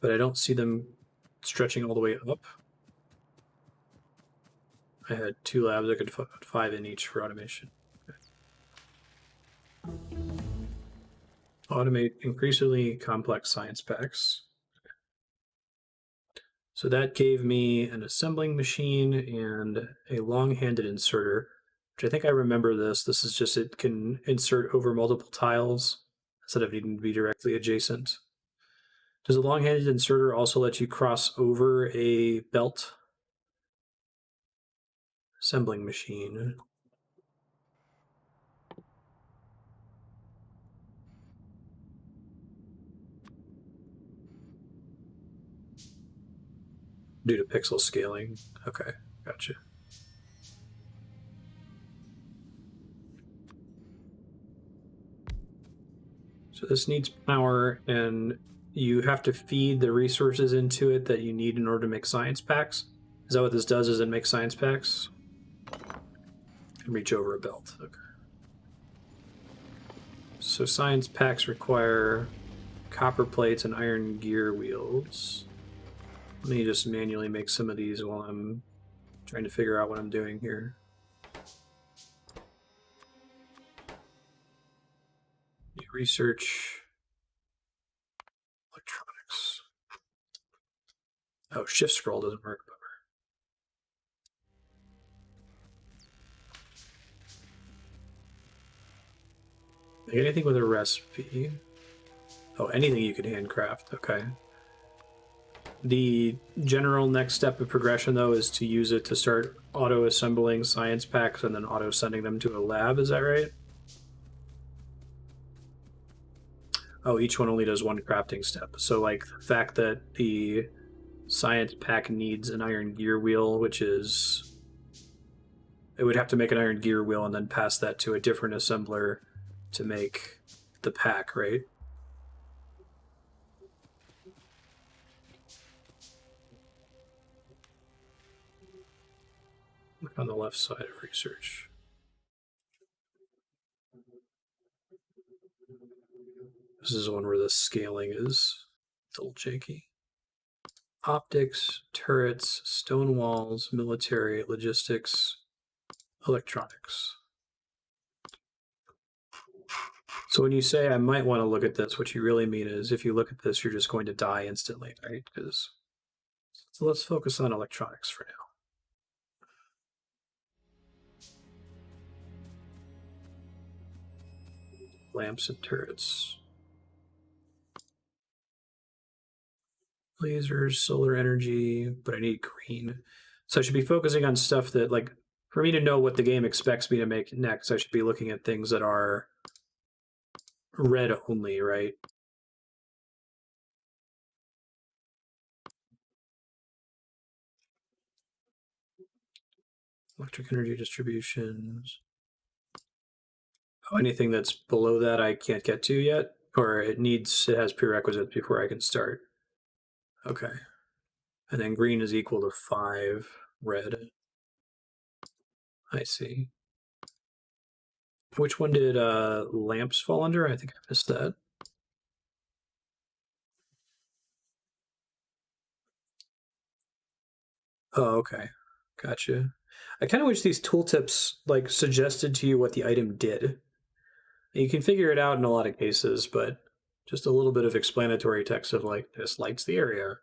but I don't see them stretching all the way up. I had 2 labs, I could put 5 in each for automation. Okay. Automate increasingly complex science packs. So that gave me an assembling machine and a long-handed inserter, which I think I remember this. This is just, it can insert over multiple tiles instead of needing to be directly adjacent. Does a long-handed inserter also let you cross over a belt? Assembling machine. Due to pixel scaling. Okay, gotcha. So this needs power, and you have to feed the resources into it that you need in order to make science packs. Is that what this does? Is it make science packs? And reach over a belt. Okay. So science packs require copper plates and iron gear wheels. Let me just manually make some of these while I'm trying to figure out what I'm doing here. Research electronics. Oh, shift scroll doesn't work. Make anything with a recipe. Oh, anything you could handcraft. Okay. The general next step of progression, though, is to use it to start auto-assembling science packs and then auto-sending them to a lab. Is that right? Oh, each one only does one crafting step. So, like, the fact that the science pack needs an iron gear wheel, which is... It would have to make an iron gear wheel and then pass that to a different assembler to make the pack, right? Look on the left side of research. This is the one where the scaling is a little janky. Optics, turrets, stone walls, military, logistics, electronics. So when you say I might want to look at this, what you really mean is if you look at this, you're just going to die instantly, right? Because so let's focus on electronics for now. Lamps and turrets. Lasers, solar energy, but I need green. So I should be focusing on stuff that, like, for me to know what the game expects me to make next, I should be looking at things that are red only, right? Electric energy distributions. Oh, anything that's below that I can't get to yet? Or it has prerequisites before I can start. Okay. And then green is equal to 5 red. I see. Which one did lamps fall under? I think I missed that. Oh, okay. Gotcha. I kind of wish these tooltips like suggested to you what the item did. You can figure it out in a lot of cases, but just a little bit of explanatory text of like, this lights the area.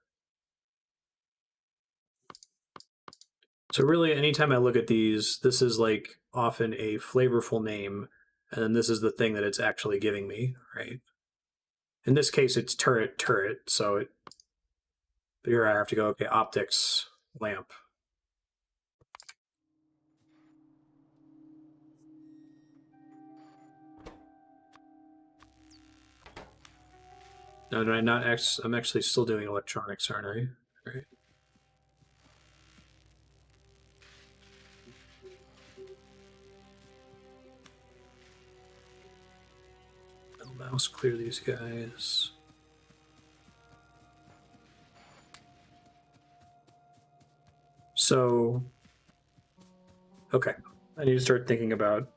So really, anytime I look at these, this is like often a flavorful name, and then this is the thing that it's actually giving me, right? In this case, it's turret, so here I have to go, okay, optics, lamp. No, did I not? I'm actually still doing electronics, aren't I? Right. Mouse clear these guys. So, okay, I need to start thinking about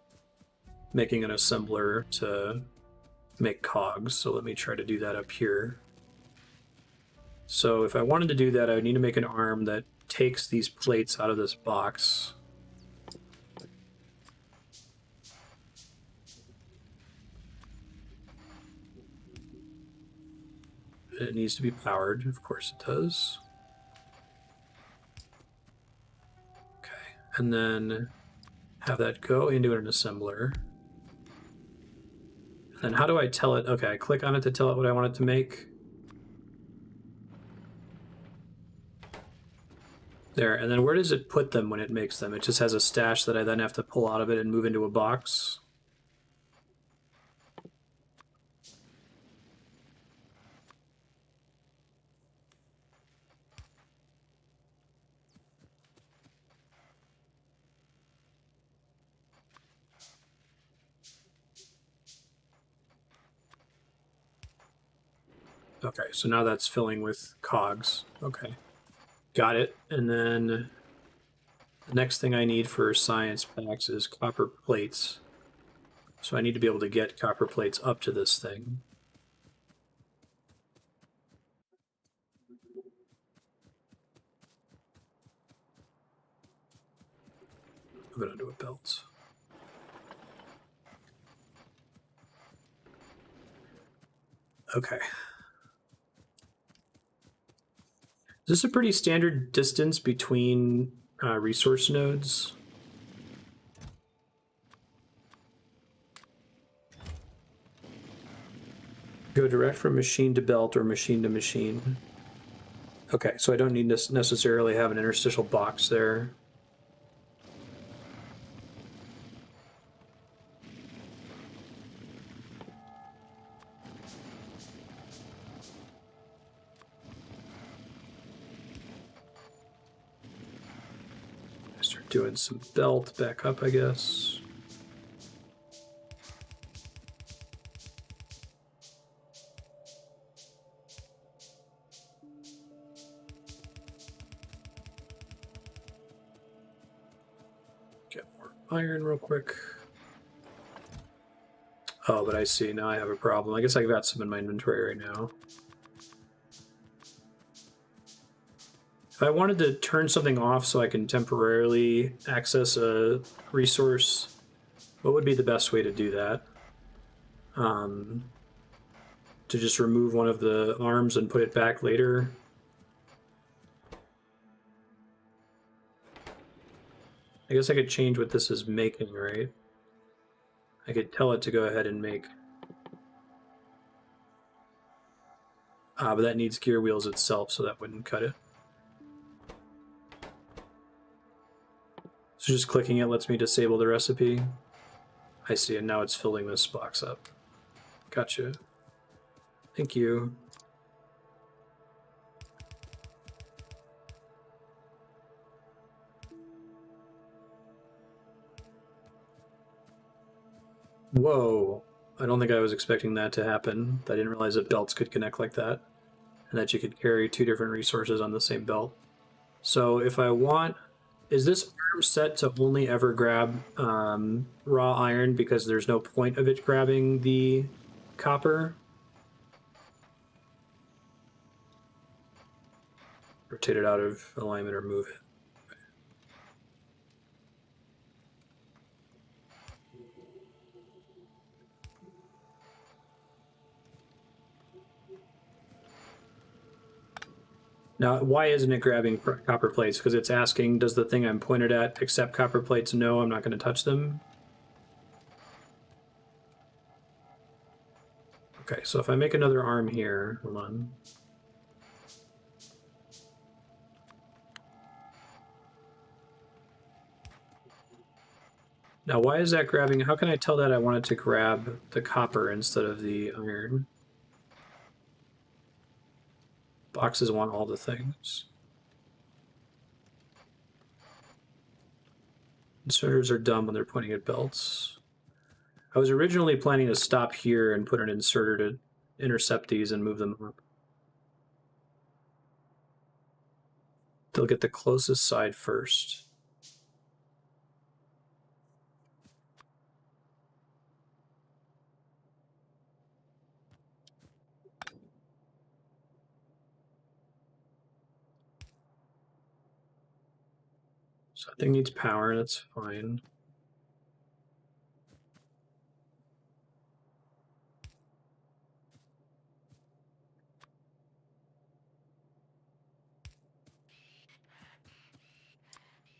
making an assembler to make cogs. So let me try to do that up here. So if I wanted to do that, I would need to make an arm that takes these plates out of this box. It needs to be powered, of course it does. Okay, and then have that go into an assembler. And then how do I tell it? Okay, I click on it to tell it what I want it to make. There, and then where does it put them when it makes them? It just has a stash that I then have to pull out of it and move into a box. Okay, so now that's filling with cogs. Okay, got it. And then the next thing I need for science packs is copper plates. So I need to be able to get copper plates up to this thing. Move it onto a belt. Okay. Is this a pretty standard distance between resource nodes? Go direct from machine to belt or machine to machine. Okay, so I don't need to necessarily have an interstitial box there. Start doing some belt back up, I guess. Get more iron real quick. Oh, but I see, now I have a problem. I guess I've got some in my inventory right now. If I wanted to turn something off so I can temporarily access a resource, what would be the best way to do that? To just remove one of the arms and put it back later? I guess I could change what this is making, right? I could tell it to go ahead and make. But that needs gear wheels itself, so that wouldn't cut it. So just clicking it lets me disable the recipe. I see, and now it's filling this box up. Gotcha. Thank you. Whoa. I don't think I was expecting that to happen. I didn't realize that belts could connect like that, and that you could carry two different resources on the same belt. So if I want, is this arm set to only ever grab raw iron because there's no point of it grabbing the copper? Rotate it out of alignment or move it. Now, why isn't it grabbing copper plates? Because it's asking, does the thing I'm pointed at accept copper plates? No, I'm not going to touch them. Okay, so if I make another arm here, hold on. Now, why is that grabbing? How can I tell that I want it to grab the copper instead of the iron? Boxes want all the things. Inserters are dumb when they're pointing at belts. I was originally planning to stop here and put an inserter to intercept these and move them up. They'll get the closest side first. So that thing needs power, that's fine.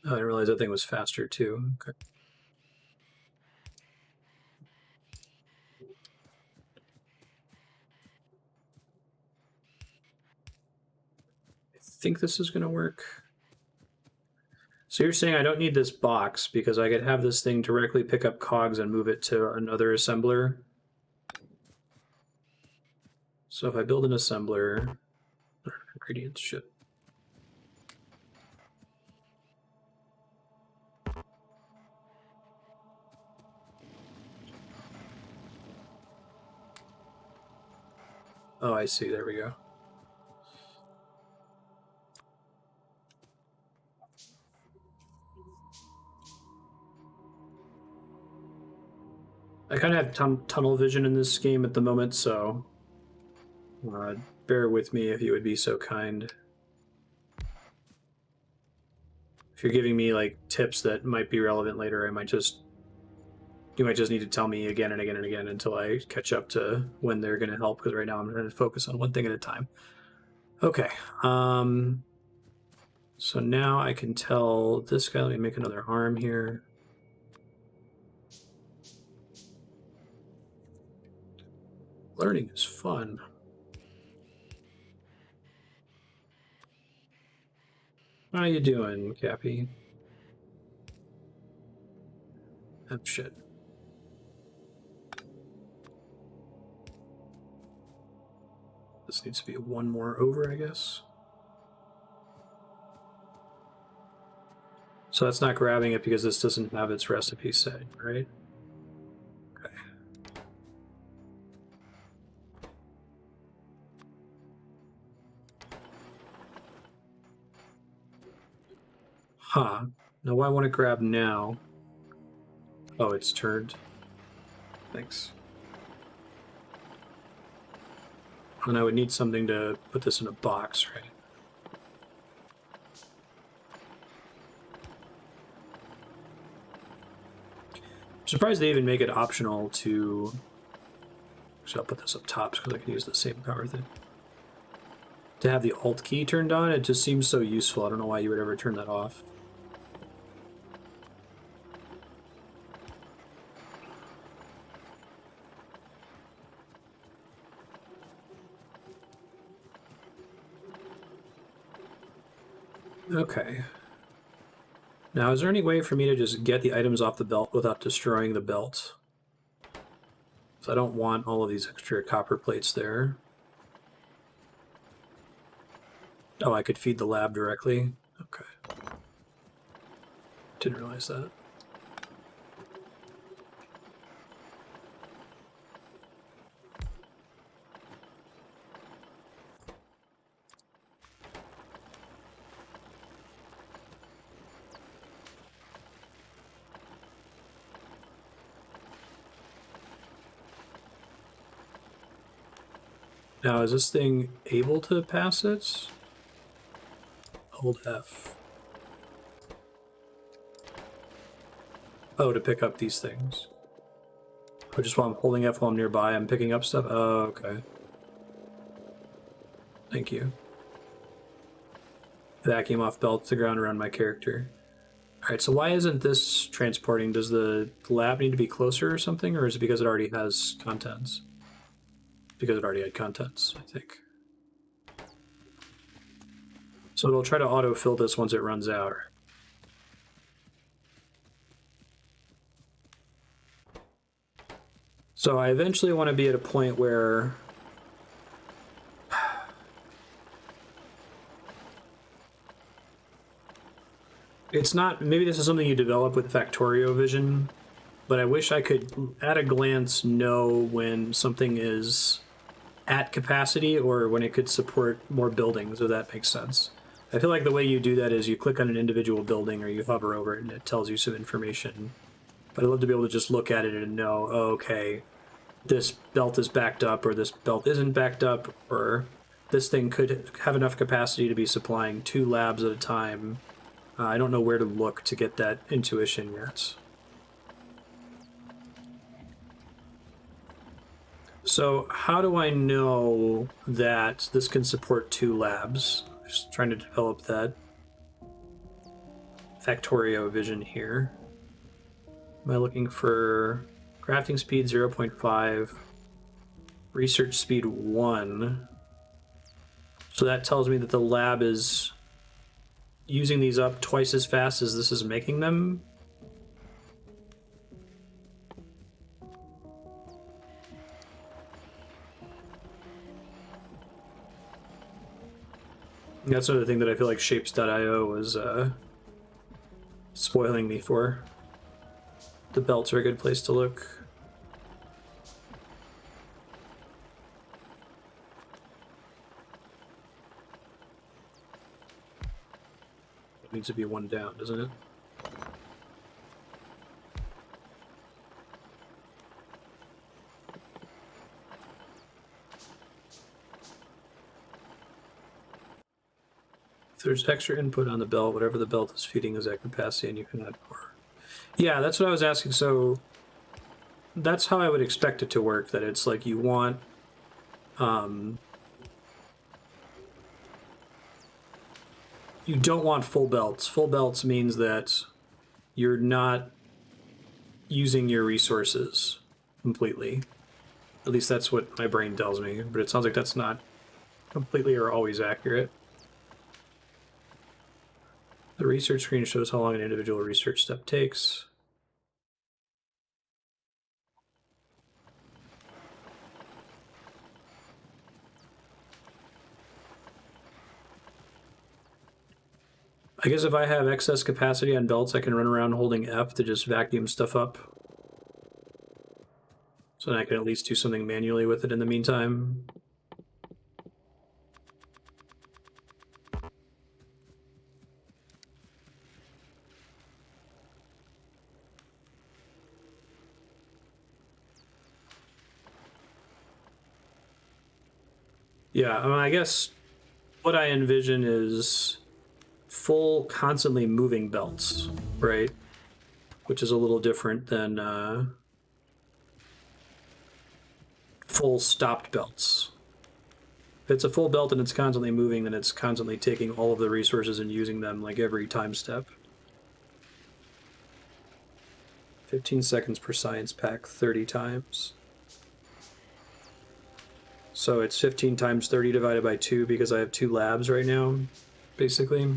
Oh, I didn't realize that thing was faster too. Okay. I think this is going to work. So you're saying I don't need this box because I could have this thing directly pick up cogs and move it to another assembler. So if I build an assembler, ingredients should. Oh, I see. There we go. I kind of have tunnel vision in this game at the moment, so bear with me if you would be so kind. If you're giving me like tips that might be relevant later, you might just need to tell me again and again and again until I catch up to when they're going to help, because right now I'm going to focus on one thing at a time. Okay. So now I can tell this guy, let me make another arm here. Learning is fun. How you doing, Cappy? Oh, shit. This needs to be one more over, I guess. So that's not grabbing it because this doesn't have its recipe set, right? Okay. Huh. Now what I want to grab now. Oh, it's turned. Thanks. And I would need something to put this in a box, right? I'm surprised they even make it optional to... So I'll put this up top because I can use the same power thing. To have the Alt key turned on, it just seems so useful. I don't know why you would ever turn that off. Okay. Now, is there any way for me to just get the items off the belt without destroying the belt? So I don't want all of these extra copper plates there. Oh, I could feed the lab directly? Okay. Didn't realize that. Now, is this thing able to pass it? Hold F. Oh, to pick up these things. Or just while I'm holding F while I'm nearby, I'm picking up stuff? Oh, okay. Thank you. vacuum off belt to the ground around my character. All right, so why isn't this transporting? Does the lab need to be closer or something, or is it because it already has contents? Because it already had contents, I think. So it'll try to autofill this once it runs out. So I eventually want to be at a point where it's not, maybe this is something you develop with Factorio vision, but I wish I could, at a glance, know when something is at capacity or when it could support more buildings, if that makes sense. I feel like the way you do that is you click on an individual building or you hover over it and it tells you some information. But I'd love to be able to just look at it and know, oh, okay, this belt is backed up or this belt isn't backed up, or this thing could have enough capacity to be supplying 2 labs at a time. I don't know where to look to get that intuition yet. So how do I know that this can support 2 labs? Just trying to develop that Factorio vision here. Am I looking for crafting speed 0.5, research speed 1? So that tells me that the lab is using these up twice as fast as this is making them. That's another thing that I feel like shapes.io was spoiling me for. The belts are a good place to look. It needs to be 1 down, doesn't it? If there's extra input on the belt, whatever the belt is feeding is at capacity and you can add more. Yeah, that's what I was asking. So that's how I would expect it to work, that it's like you want you don't want full belts. Full belts means that you're not using your resources completely. At least that's what my brain tells me, but it sounds like that's not completely or always accurate. The research screen shows how long an individual research step takes. I guess if I have excess capacity on belts, I can run around holding F to just vacuum stuff up. So then I can at least do something manually with it in the meantime. Yeah, I mean, I guess what I envision is full, constantly moving belts, right? Which is a little different than full stopped belts. If it's a full belt and it's constantly moving, then it's constantly taking all of the resources and using them like every time step. 15 seconds per science pack, 30 times. So it's 15 times 30 divided by 2 because I have 2 labs right now, basically.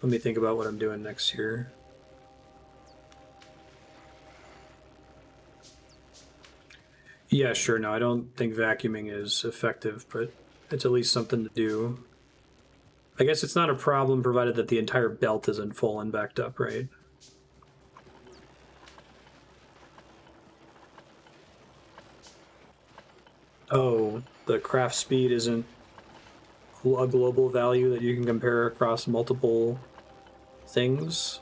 Let me think about what I'm doing next here. Yeah, sure. No, I don't think vacuuming is effective, but it's at least something to do. I guess it's not a problem provided that the entire belt isn't full and backed up, right? Oh, the craft speed isn't a global value that you can compare across multiple things.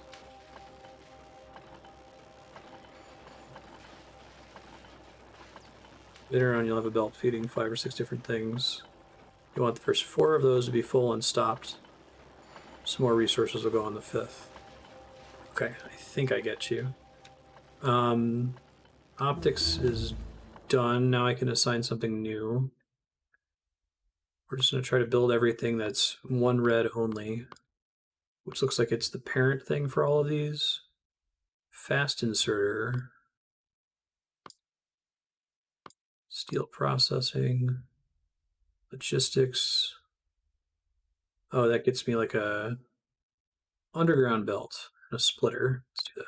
Later on, you'll have a belt feeding 5 or 6 different things. You want the first 4 of those to be full and stopped. Some more resources will go on the 5th. Okay, I think I get you. Optics is done. Now I can assign something new. We're just going to try to build everything that's one red only, which looks like it's the parent thing for all of these. Fast inserter. Steel processing. Logistics. Oh, that gets me like a underground belt and a splitter. Let's do that.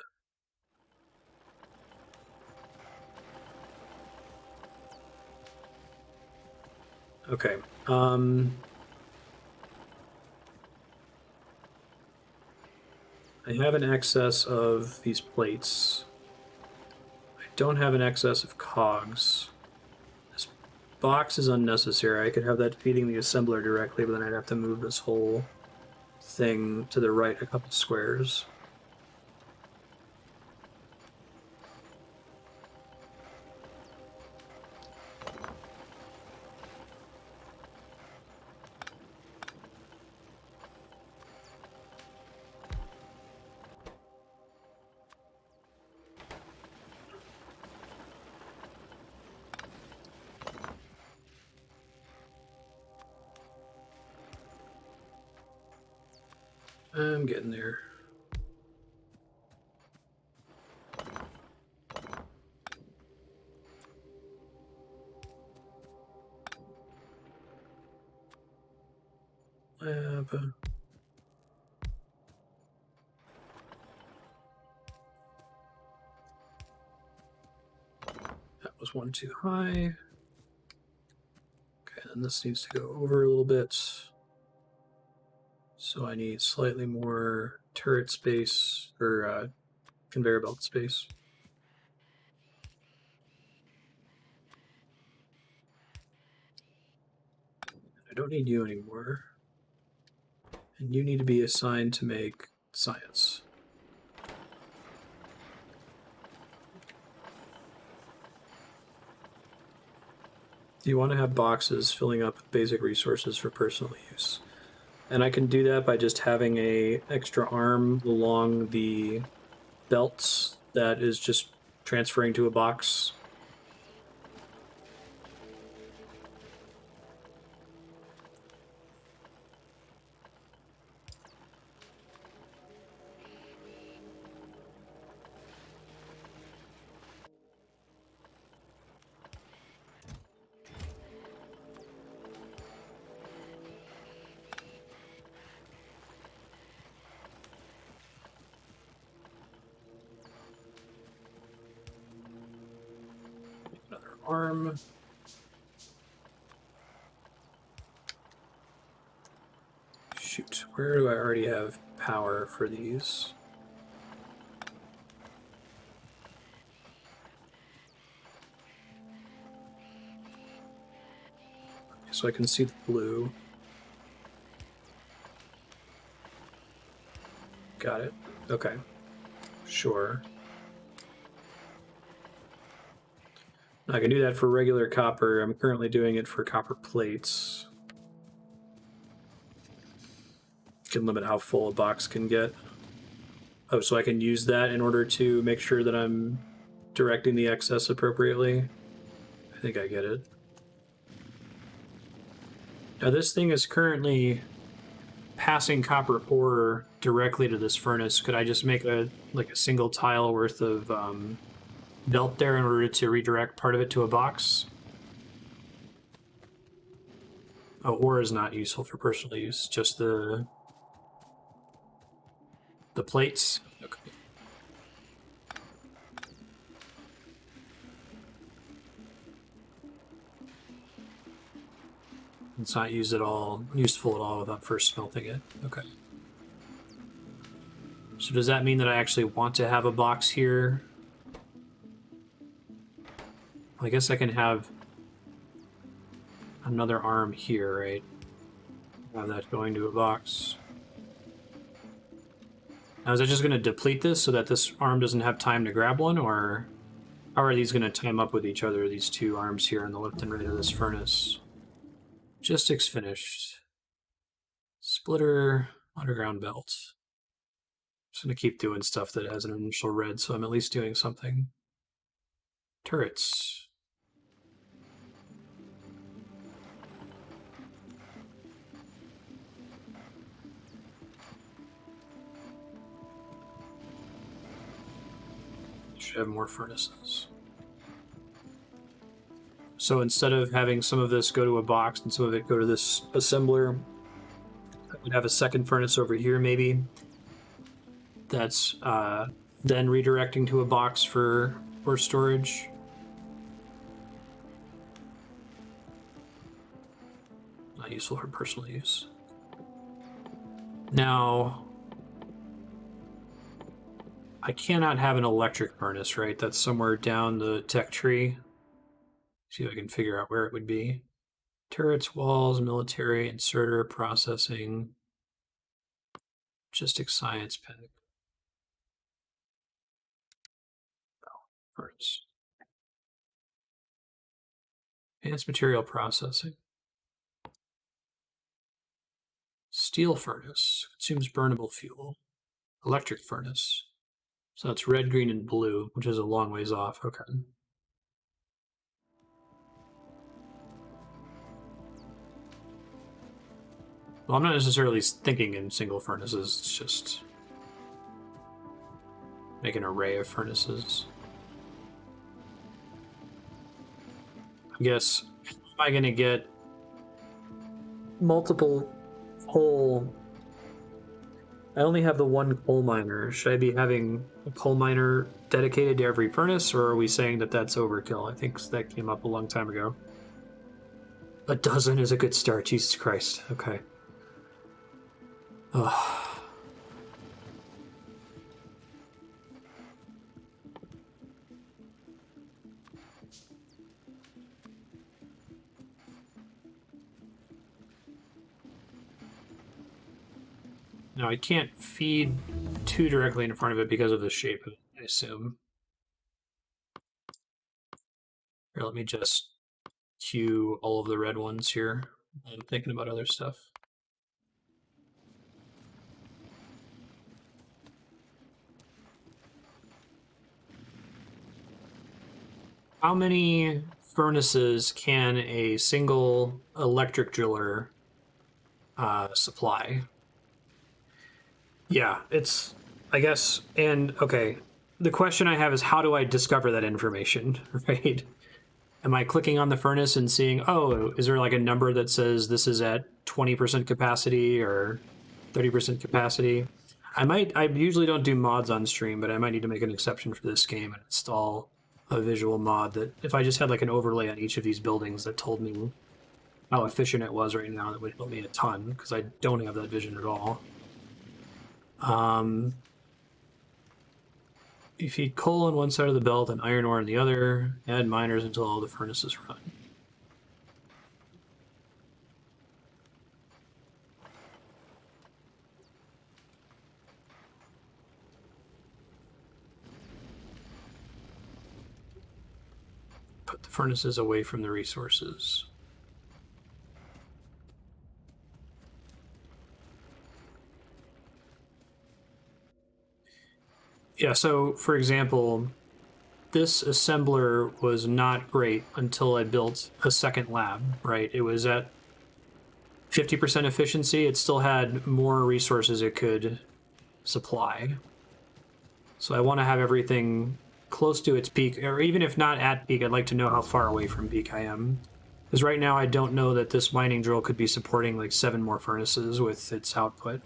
Okay. I have an excess of these plates. I don't have an excess of cogs. This box is unnecessary. I could have that feeding the assembler directly, but then I'd have to move this whole thing to the right a couple squares. I'm getting there. Lab. That was one too high. Okay, and this needs to go over a little bit. So I need slightly more turret space, or conveyor belt space. I don't need you anymore. And you need to be assigned to make science. You want to have boxes filling up with basic resources for personal use. And I can do that by just having a extra arm along the belts that is just transferring to a box. Another arm. Shoot, where do I already have power for these? So I can see the blue. Got it. Okay. Sure. I can do that for regular copper. I'm currently doing it for copper plates. Can limit how full a box can get. Oh, so I can use that in order to make sure that I'm directing the excess appropriately? I think I get it. Now this thing is currently passing copper ore directly to this furnace. Could I just make a single tile worth of belt there in order to redirect part of it to a box? Oh, ore is not useful for personal use, just the plates. Okay. It's not useful at all without first smelting it. Okay. So does that mean that I actually want to have a box here? I guess I can have another arm here, right? Have that going to a box. Now, is it just going to deplete this so that this arm doesn't have time to grab one, or how are these going to time up with each other, these two arms here on the left and right of this furnace? Logistics finished. Splitter, underground belt. Just going to keep doing stuff that has an initial red, so I'm at least doing something. Turrets. Should have more furnaces. So instead of having some of this go to a box and some of it go to this assembler, I would have a second furnace over here maybe. That's then redirecting to a box for storage. Not useful for personal use. Now, I cannot have an electric furnace, right? That's somewhere down the tech tree. See if I can figure out where it would be. Turrets, walls, military, inserter, processing, logistics, science, pen. Oh, furnace. Advanced material processing. Steel furnace. Consumes burnable fuel. Electric furnace. So that's red, green, and blue, which is a long ways off. Okay. Well, I'm not necessarily thinking in single furnaces. It's just make an array of furnaces. I guess, am I going to get multiple coal? I only have the one coal miner. Should I be having a coal miner dedicated to every furnace, or are we saying that that's overkill? I think that came up a long time ago. A dozen is a good start. Jesus Christ. Okay. Ugh. Now, I can't feed too directly in front of it because of the shape, I assume. Here, let me just queue all of the red ones here. I'm thinking about other stuff. How many furnaces can a single electric driller supply? Yeah, it's, I guess, and okay, the question I have is how do I discover that information, right? Am I clicking on the furnace and seeing, oh, is there like a number that says this is at 20% capacity or 30% capacity? I usually don't do mods on stream, but I might need to make an exception for this game and install a visual mod that if I just had like an overlay on each of these buildings that told me how efficient it was right now, that would help me a ton, because I don't have that vision at all. You feed coal on one side of the belt and iron ore on the other. Add miners until all the furnaces run. Put the furnaces away from the resources. Yeah, so for example, this assembler was not great until I built a second lab, right? It was at 50% efficiency. It still had more resources it could supply. So I want to have everything close to its peak, or even if not at peak, I'd like to know how far away from peak I am. Because right now I don't know that this mining drill could be supporting like 7 more furnaces with its output.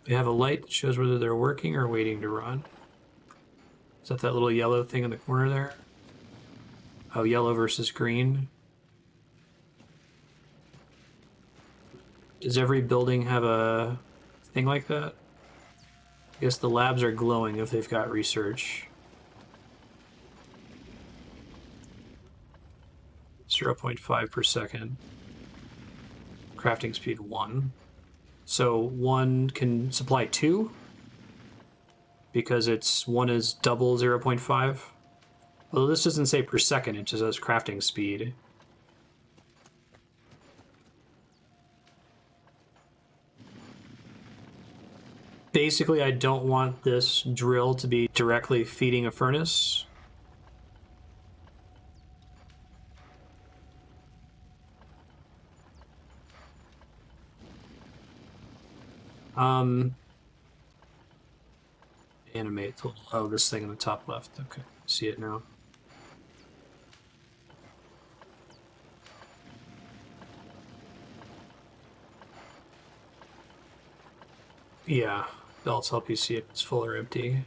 They have a light that shows whether they're working or waiting to run. Is that little yellow thing in the corner there? Oh, yellow versus green. Does every building have a thing like that? I guess the labs are glowing if they've got research. 0.5 per second. Crafting speed 1. So 1 can supply 2? Because it's 1 is double 0.5? Well, this doesn't say per second, it just says crafting speed. Basically, I don't want this drill to be directly feeding a furnace. Animate. Oh, this thing in the top left. Okay, see it now. Yeah, belts help you see if it's full or empty.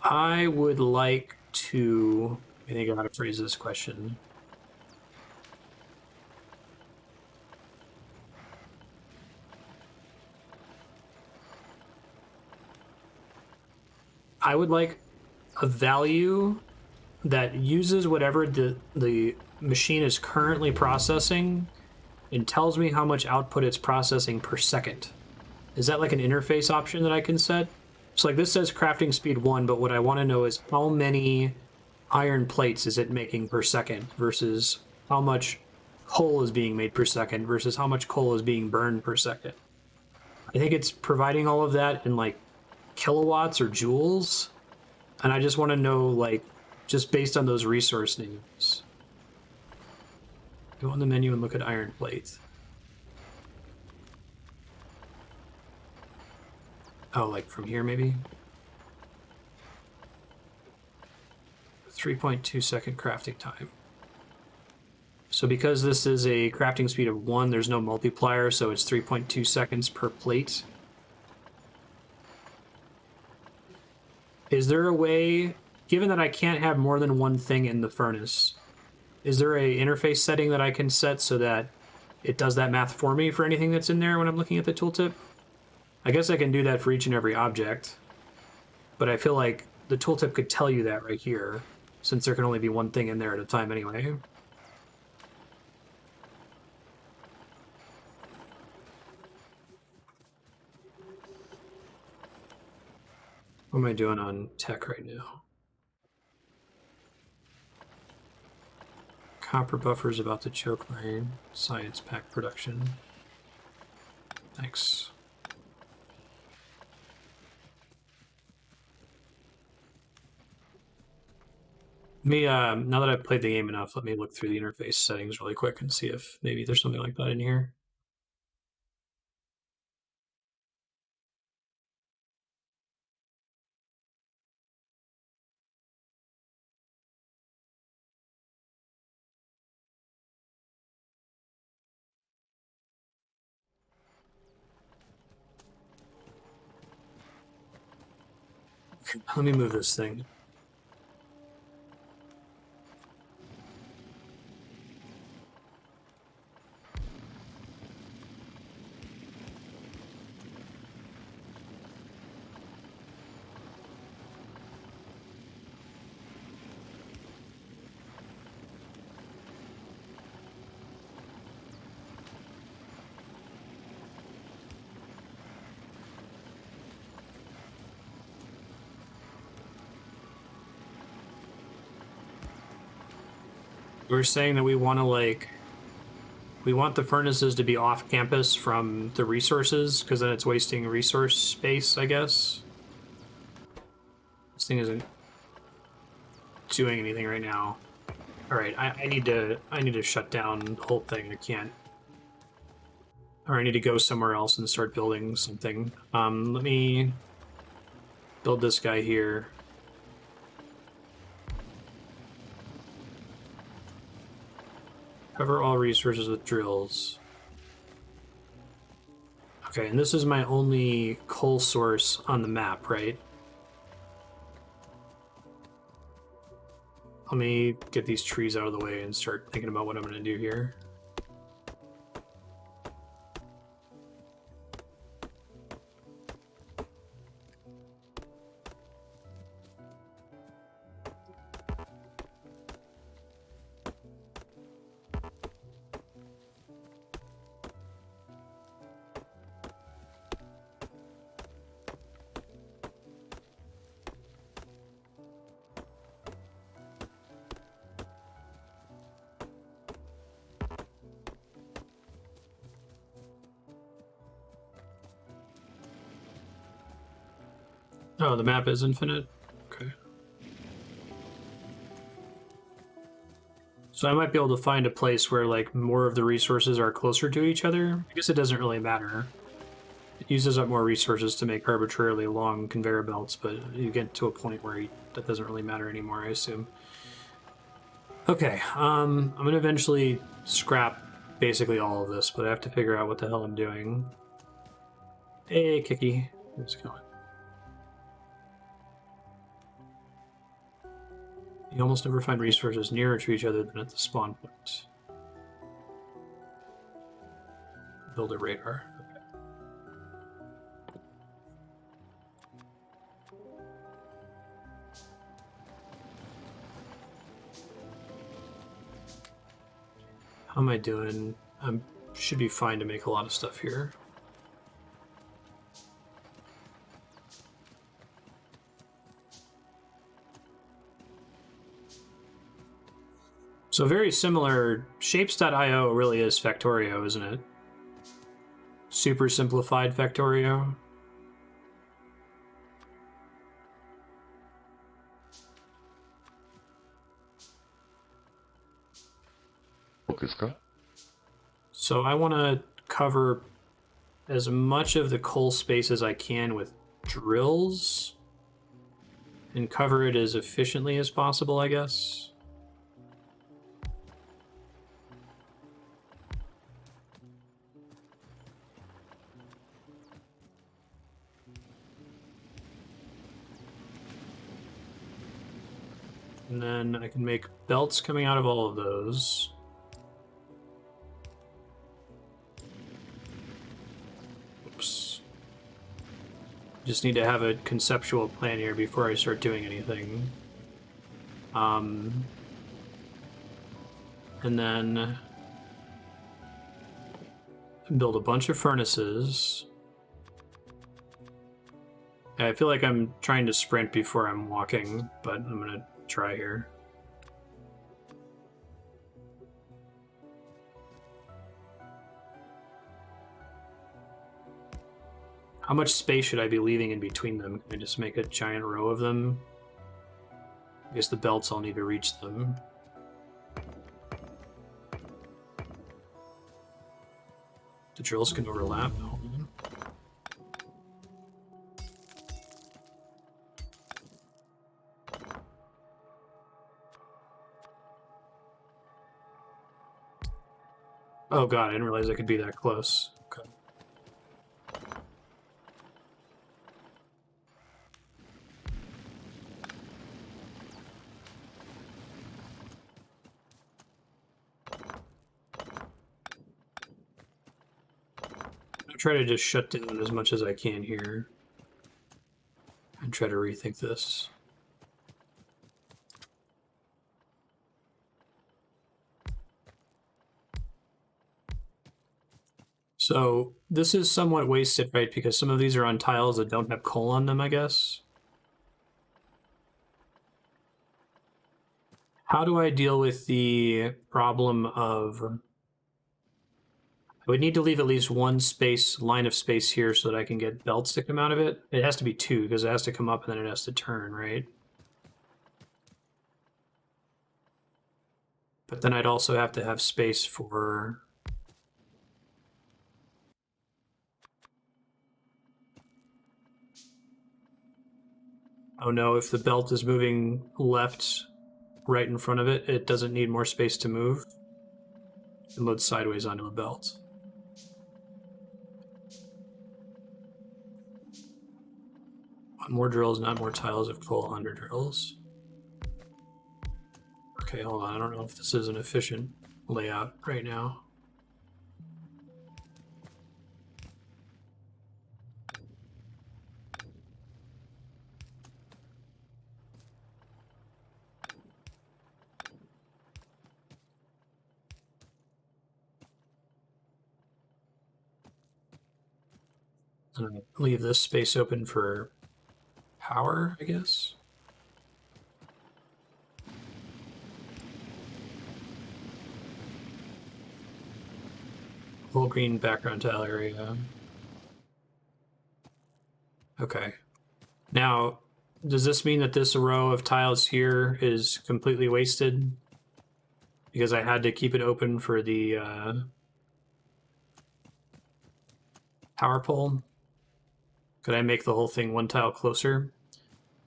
I would like to... I think I gotta phrase this question. I would like a value that uses whatever the machine is currently processing and tells me how much output it's processing per second. Is that like an interface option that I can set? So like this says crafting speed 1, but what I want to know is how many iron plates is it making per second versus how much coal is being made per second versus how much coal is being burned per second. I think it's providing all of that in like kilowatts or joules. And I just want to know, like, just based on those resource names. Go on the menu and look at iron plates. Oh, like from here maybe? 3.2 second crafting time. So because this is a crafting speed of 1, there's no multiplier, so it's 3.2 seconds per plate. Is there a way, given that I can't have more than one thing in the furnace, is there a interface setting that I can set so that it does that math for me for anything that's in there when I'm looking at the tooltip? I guess I can do that for each and every object, but I feel like the tooltip could tell you that right here, since there can only be one thing in there at a time anyway. What am I doing on tech right now? Copper buffers about to choke lane. Science pack production. Thanks. Me, now that I've played the game enough, let me look through the interface settings really quick and see if maybe there's something like that in here. Let me move this thing. We're saying that we want to we want the furnaces to be off campus from the resources because then it's wasting resource space, I guess. This thing isn't doing anything right now. All right, I need to shut down the whole thing. I can't, or I need to go somewhere else and start building something. Let me build this guy here. Cover all resources with drills. Okay, and this is my only coal source on the map, right? Let me get these trees out of the way and start thinking about what I'm going to do here. Oh, the map is infinite? Okay. So I might be able to find a place where like more of the resources are closer to each other. I guess it doesn't really matter. It uses up more resources to make arbitrarily long conveyor belts, but you get to a point where that doesn't really matter anymore, I assume. Okay, I'm gonna eventually scrap basically all of this, but I have to figure out what the hell I'm doing. Hey, Kiki. How's it going? You almost never find resources nearer to each other than at the spawn point. Build a radar. Okay. How am I doing? I should be fine to make a lot of stuff here. So very similar. Shapes.io really is Factorio, isn't it? Super simplified Factorio. So I want to cover as much of the coal space as I can with drills and cover it as efficiently as possible, I guess. And then I can make belts coming out of all of those. Oops. Just need to have a conceptual plan here before I start doing anything. And then build a bunch of furnaces. I feel like I'm trying to sprint before I'm walking, but I'm gonna try here. How much space should I be leaving in between them? Can I just make a giant row of them? I guess the belts all need to reach them. The drills can overlap. Hold on. Oh god, I didn't realize I could be that close. Okay. I'll try to just shut down as much as I can here and try to rethink this. So this is somewhat wasted, right? Because some of these are on tiles that don't have coal on them, I guess. How do I deal with the problem of... I would need to leave at least one line of space here so that I can get belts to come out of it. It has to be two, because it has to come up and then it has to turn, right? But then I'd also have to have space for... Oh no, if the belt is moving left, right in front of it, it doesn't need more space to move. It loads sideways onto a belt. More drills, not more tiles of coal under drills. Okay, hold on. I don't know if this is an efficient layout right now. And leave this space open for power, I guess. Full green background tile area. Okay. Now, does this mean that this row of tiles here is completely wasted? Because I had to keep it open for the power pole? Could I make the whole thing one tile closer?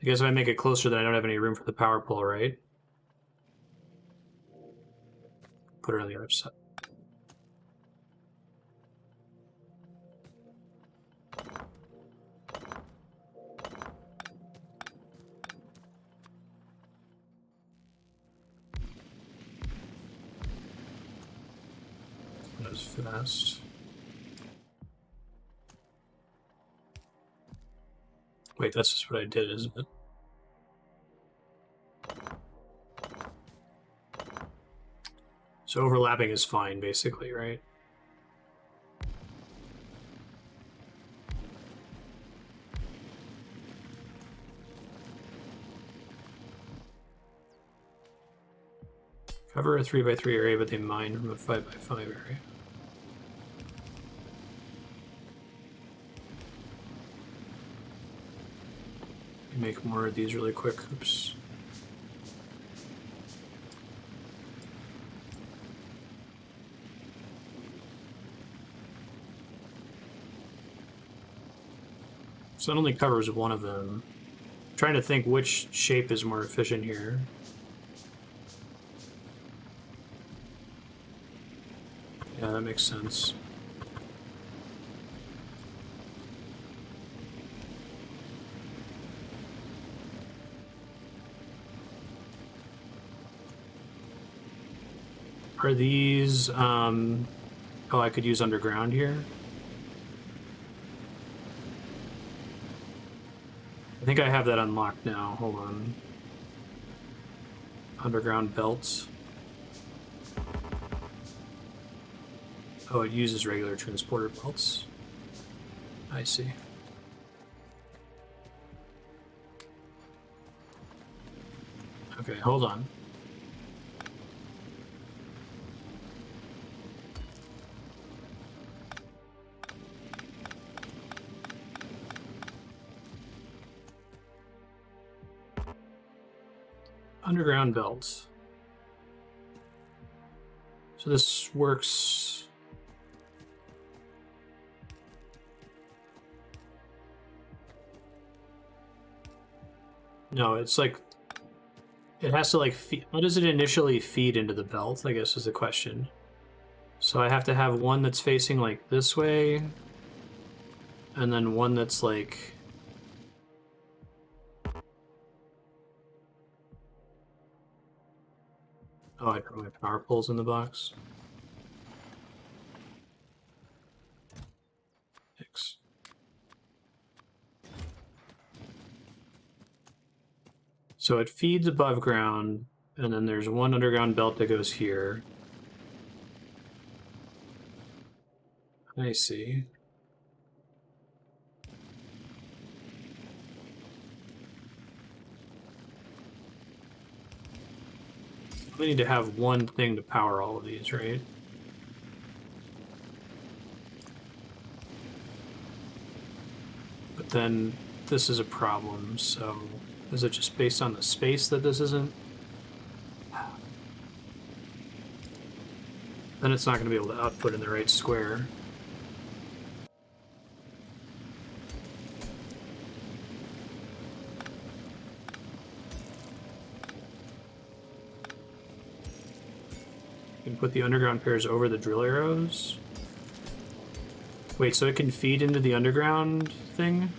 Because if I make it closer, then I don't have any room for the power pole, right? Put it on the other side. That was fast. Wait, that's just what I did, isn't it? So overlapping is fine, basically, right? Cover a 3x3 area, but they mine from a 5x5 area. Make more of these really quick. Oops. So it only covers one of them. I'm trying to think which shape is more efficient here. Yeah, that makes sense. Are these, oh, I could use underground here? I think I have that unlocked now. Hold on. Underground belts. Oh, it uses regular transporter belts. I see. Okay, hold on. Underground belts. So this works. No, it's like it has to like feed. How does it initially feed into the belt? I guess is the question. So I have to have one that's facing like this way, and then one that's like. Oh, I put my power poles in the box. Thanks. So it feeds above ground, and then there's one underground belt that goes here. I see. We need to have one thing to power all of these, right? But then this is a problem, so is it just based on the space that this isn't? Then it's not going to be able to output in the right square. You can put the underground pairs over the drill arrows. Wait, so it can feed into the underground thing?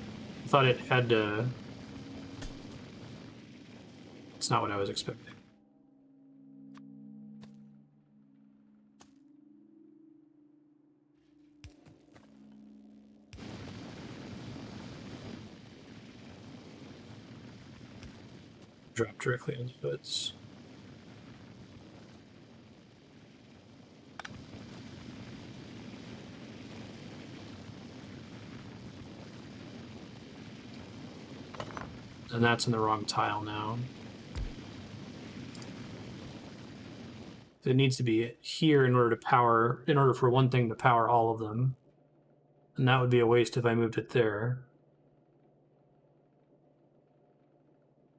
I thought it had to... It's not what I was expecting. Drop directly on the foots. And that's in the wrong tile now. It needs to be here in order to power, in order for one thing to power all of them. And that would be a waste if I moved it there.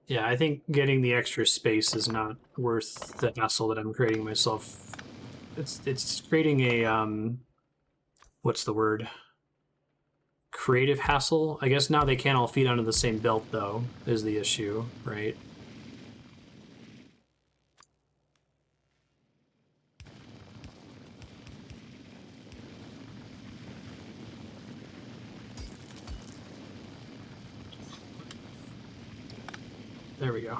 Yeah, I think getting the extra space is not worth the hassle that I'm creating myself. It's creating a what's the word? Creative hassle. I guess now they can't all feed onto the same belt though, is the issue, right? There we go.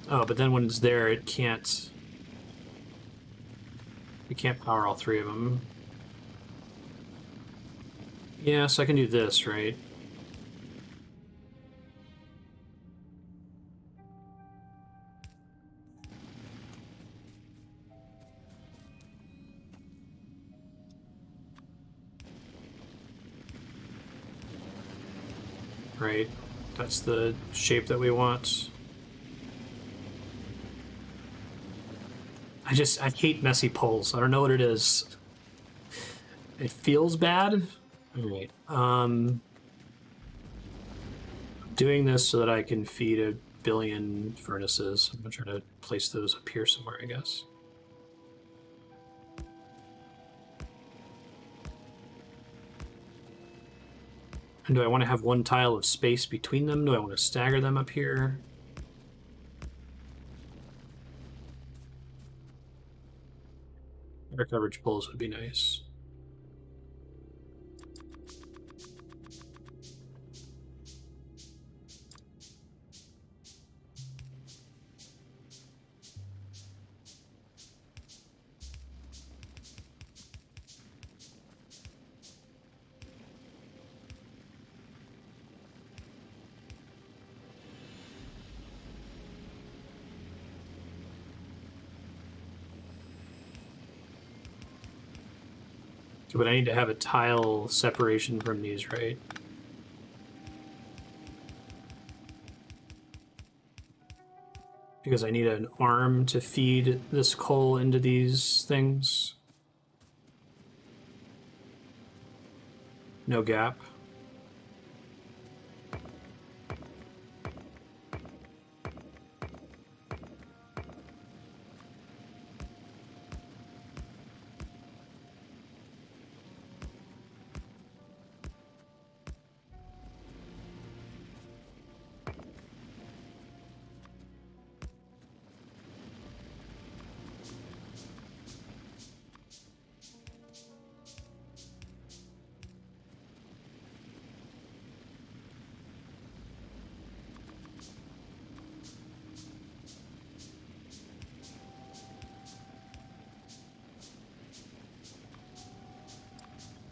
Oh, but then when it's there, it can't... We can't power all three of them. Yeah, so I can do this, right? Right. That's the shape that we want. I hate messy poles. I don't know what it is. It feels bad. All right. Doing this so that I can feed 1 billion furnaces. I'm gonna try to place those up here somewhere, I guess. And do I want to have one tile of space between them? Do I want to stagger them up here? Air coverage poles would be nice. But I need to have a tile separation from these, right? Because I need an arm to feed this coal into these things. No gap.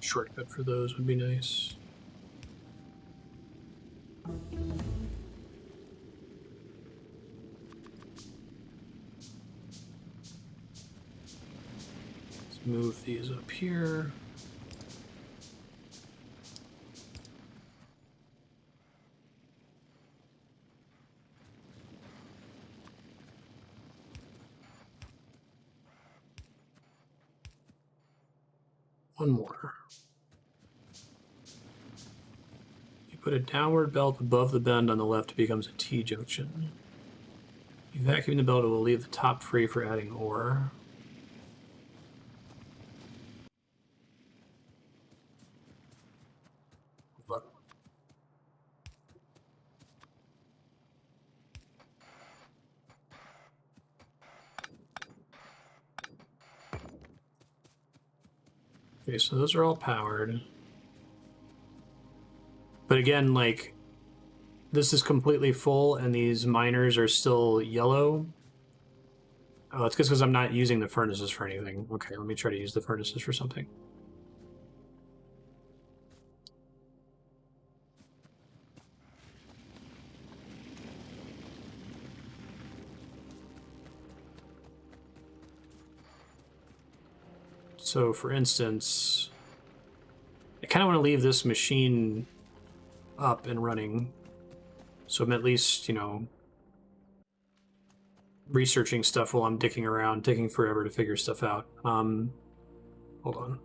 Shortcut for those would be nice. Let's move these up here. One more. You put a downward belt above the bend on the left, it becomes a T-junction. You vacuum the belt, it will leave the top free for adding ore. Okay, so those are all powered. But again, like, this is completely full and these miners are still yellow. Oh, it's just because I'm not using the furnaces for anything. Okay, let me try to use the furnaces for something. So, for instance, I kind of want to leave this machine up and running. So I'm at least, you know, researching stuff while I'm dicking around, taking forever to figure stuff out. Hold on.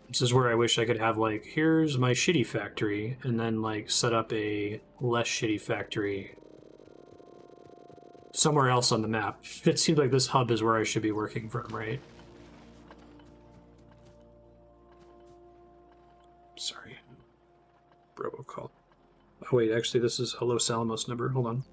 This is where I wish I could have, like, here's my shitty factory, and then, like, set up a less shitty factory somewhere else on the map. It seems like this hub is where I should be working from, right? Sorry. Robocall. Oh, wait, actually, this is Hello Salamos number. Hold on.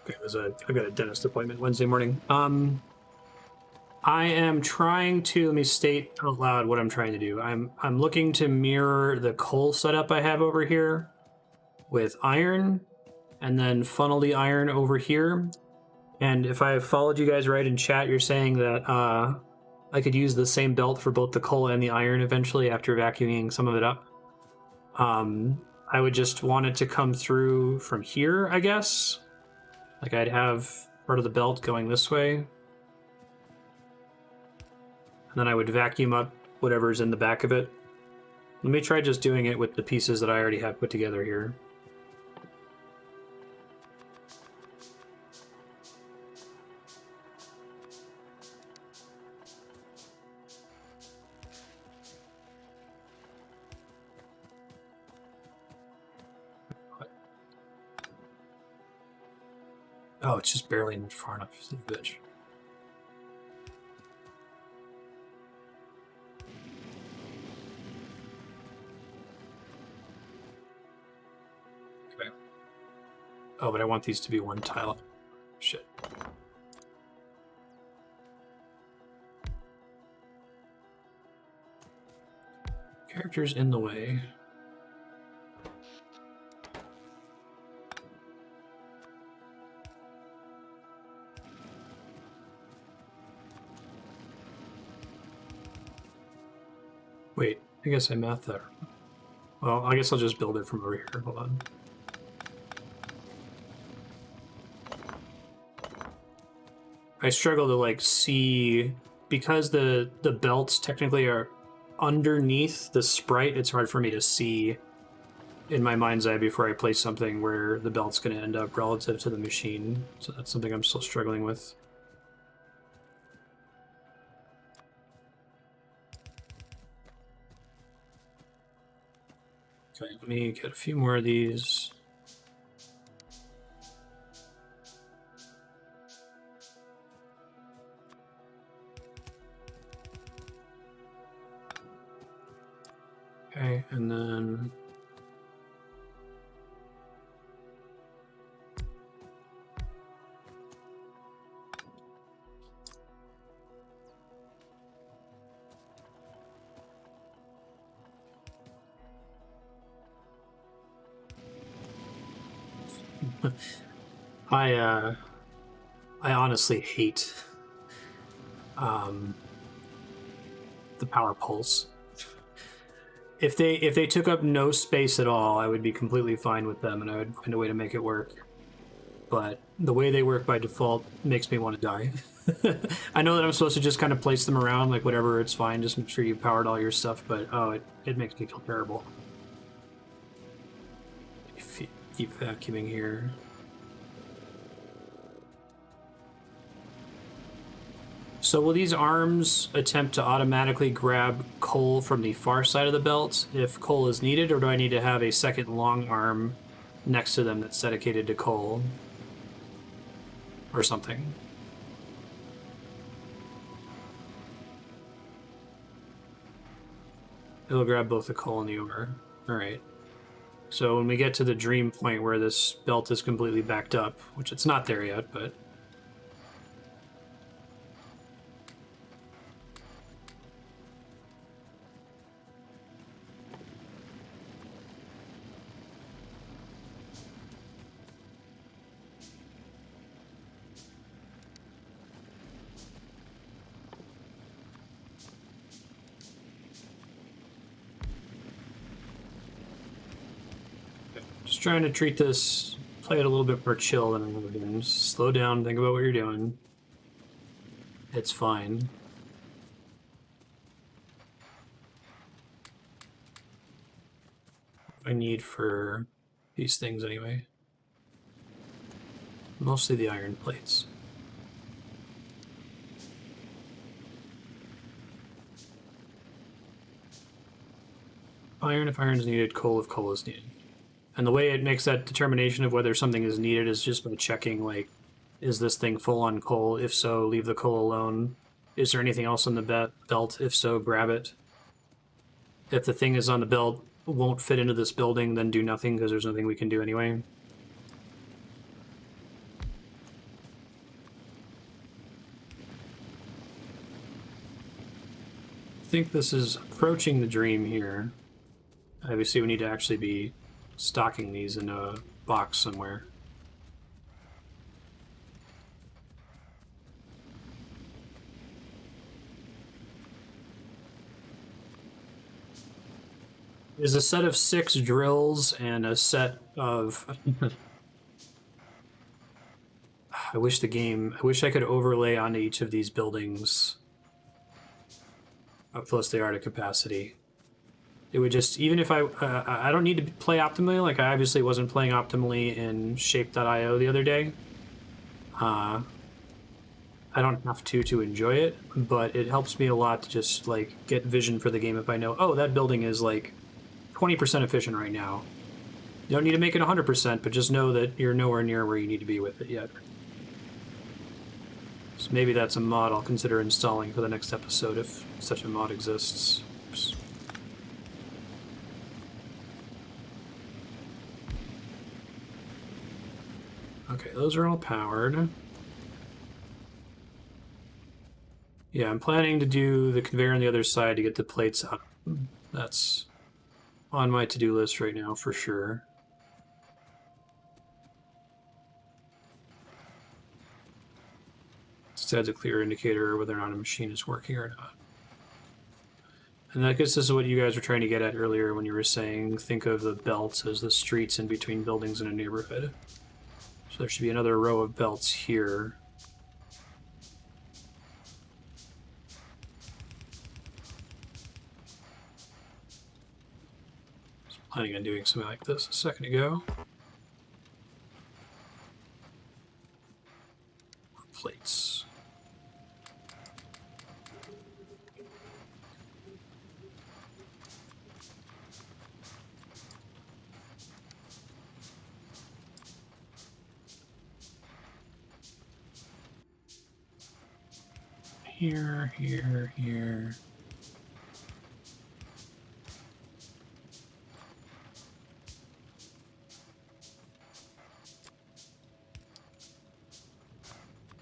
Okay, I've got a dentist appointment Wednesday morning. I am trying to, let me state out loud what I'm trying to do. I'm looking to mirror the coal setup I have over here with iron, and then funnel the iron over here. And if I have followed you guys right in chat, you're saying that I could use the same belt for both the coal and the iron eventually after vacuuming some of it up. I would just want it to come through from here, I guess. Like I'd have part of the belt going this way. And then I would vacuum up whatever's in the back of it. Let me try just doing it with the pieces that I already have put together here. Oh, it's just barely far enough, bitch. Okay. Oh, but I want these to be one tile. Shit. Characters in the way. Wait, I guess I mathed that. Well, I guess I'll just build it from over here. Hold on. I struggle to like see, because the belts technically are underneath the sprite, it's hard for me to see in my mind's eye before I place something where the belt's going to end up relative to the machine. So that's something I'm still struggling with. Okay, let me get a few more of these. Okay, and then I honestly hate the power pulse. If they took up no space at all, I would be completely fine with them, and I would find a way to make it work. But the way they work by default makes me want to die. I know that I'm supposed to just kind of place them around, like whatever, it's fine. Just make sure you powered all your stuff, but oh, it makes me feel terrible. Keep vacuuming here. So will these arms attempt to automatically grab coal from the far side of the belt if coal is needed, or do I need to have a second long arm next to them that's dedicated to coal or something? It'll grab both the coal and the ore. All right. So when we get to the dream point where this belt is completely backed up, which it's not there yet, but... Just trying to treat this, play it a little bit more chill than other games. Slow down, think about what you're doing. It's fine. I need for these things anyway. Mostly the iron plates. Iron if iron is needed, coal if coal is needed. And the way it makes that determination of whether something is needed is just by checking, like, is this thing full on coal? If so, leave the coal alone. Is there anything else on the belt? If so, grab it. If the thing is on the belt won't fit into this building, then do nothing because there's nothing we can do anyway. I think this is approaching the dream here. Obviously, we need to actually be stocking these in a box somewhere. There's a set of 6 drills and a set of... I wish I could overlay onto each of these buildings how close they are to capacity. It would just, even if I don't need to play optimally, like I obviously wasn't playing optimally in shape.io the other day. I don't have to enjoy it, but it helps me a lot to just like get vision for the game if I know, oh, that building is like 20% efficient right now. You don't need to make it 100%, but just know that you're nowhere near where you need to be with it yet. So maybe that's a mod I'll consider installing for the next episode if such a mod exists. Oops. Okay, those are all powered. Yeah, I'm planning to do the conveyor on the other side to get the plates out. That's on my to-do list right now for sure. Just adds a clear indicator whether or not a machine is working or not. And I guess this is what you guys were trying to get at earlier when you were saying think of the belts as the streets in between buildings in a neighborhood. So there should be another row of belts here. I was planning on doing something like this a second ago. Plates. Here, here, here.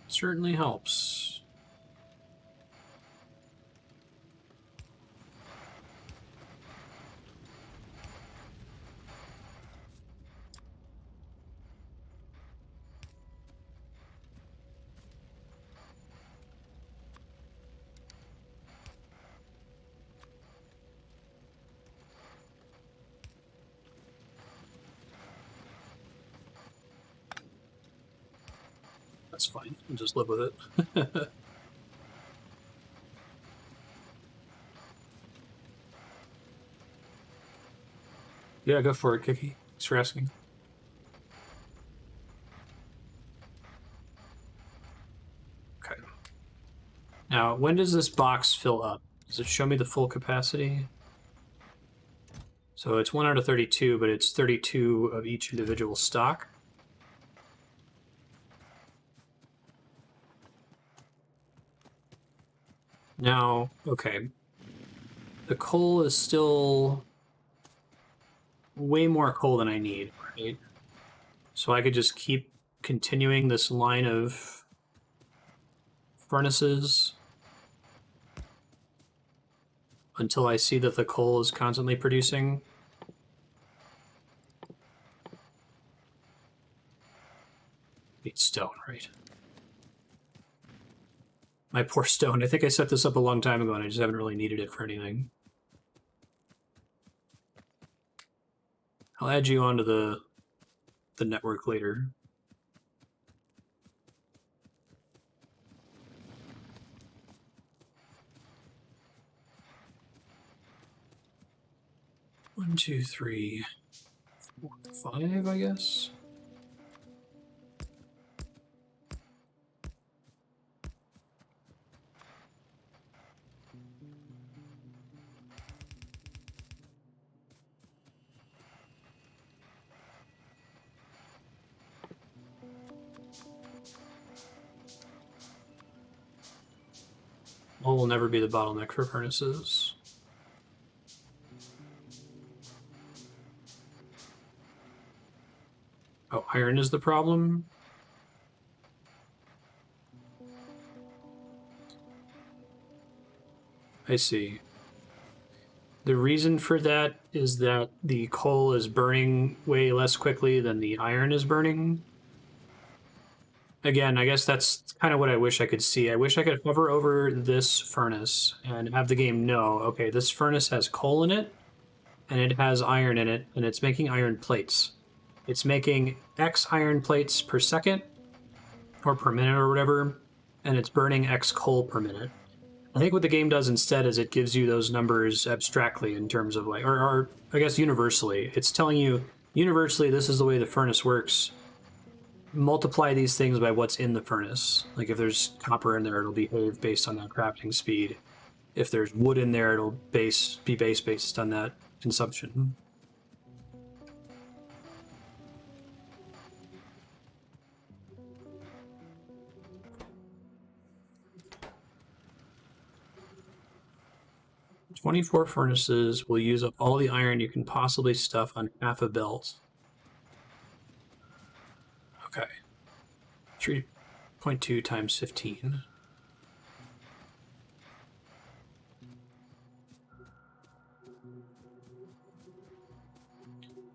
Certainly helps. That's fine. I'll just live with it. Yeah, go for it, Kiki. Thanks for asking. Okay. Now, when does this box fill up? Does it show me the full capacity? So it's 1 out of 32, but it's 32 of each individual stock. Now, okay. The coal is still way more coal than I need, right? So I could just keep continuing this line of furnaces until I see that the coal is constantly producing. Need stone, right? My poor stone. I think I set this up a long time ago and I just haven't really needed it for anything. I'll add you onto the network later. One, two, three, four, 5, I guess. Coal will never be the bottleneck for furnaces. Oh, iron is the problem? I see. The reason for that is that the coal is burning way less quickly than the iron is burning. Again, I guess that's kind of what I wish I could see. I wish I could hover over this furnace and have the game know, okay, this furnace has coal in it, and it has iron in it, and it's making iron plates. It's making X iron plates per second, or per minute, or whatever, and it's burning X coal per minute. I think what the game does instead is it gives you those numbers abstractly in terms of like, or I guess universally. It's telling you, universally, this is the way the furnace works. Multiply these things by what's in the furnace. Like if there's copper in there, it'll behave based on that crafting speed. If there's wood in there, it'll be based on that consumption. "24 furnaces will use up all the iron you can possibly stuff on half a belt." Okay. 3.2 times 15.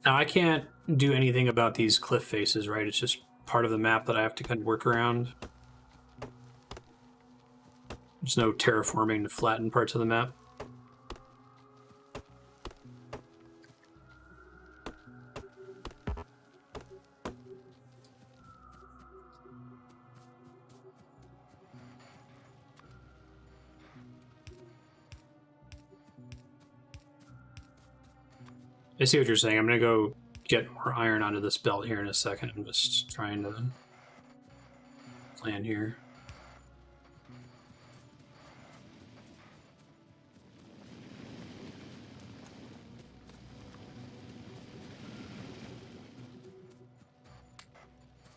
Now, I can't do anything about these cliff faces, right? It's just part of the map that I have to kind of work around. There's no terraforming to flatten parts of the map. I see what you're saying. I'm going to go get more iron onto this belt here in a second. I'm just trying to plan here.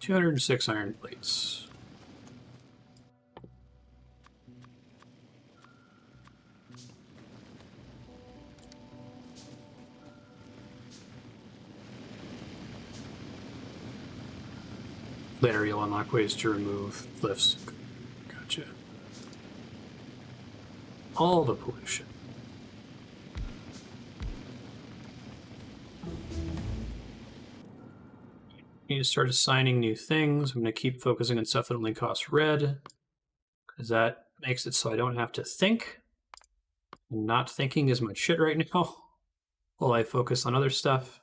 "206 iron plates." Later, you'll unlock ways to remove cliffs. Gotcha. All the pollution. Need to start assigning new things. I'm going to keep focusing on stuff that only costs red, because that makes it so I don't have to think. Not thinking is my shit right now while I focus on other stuff.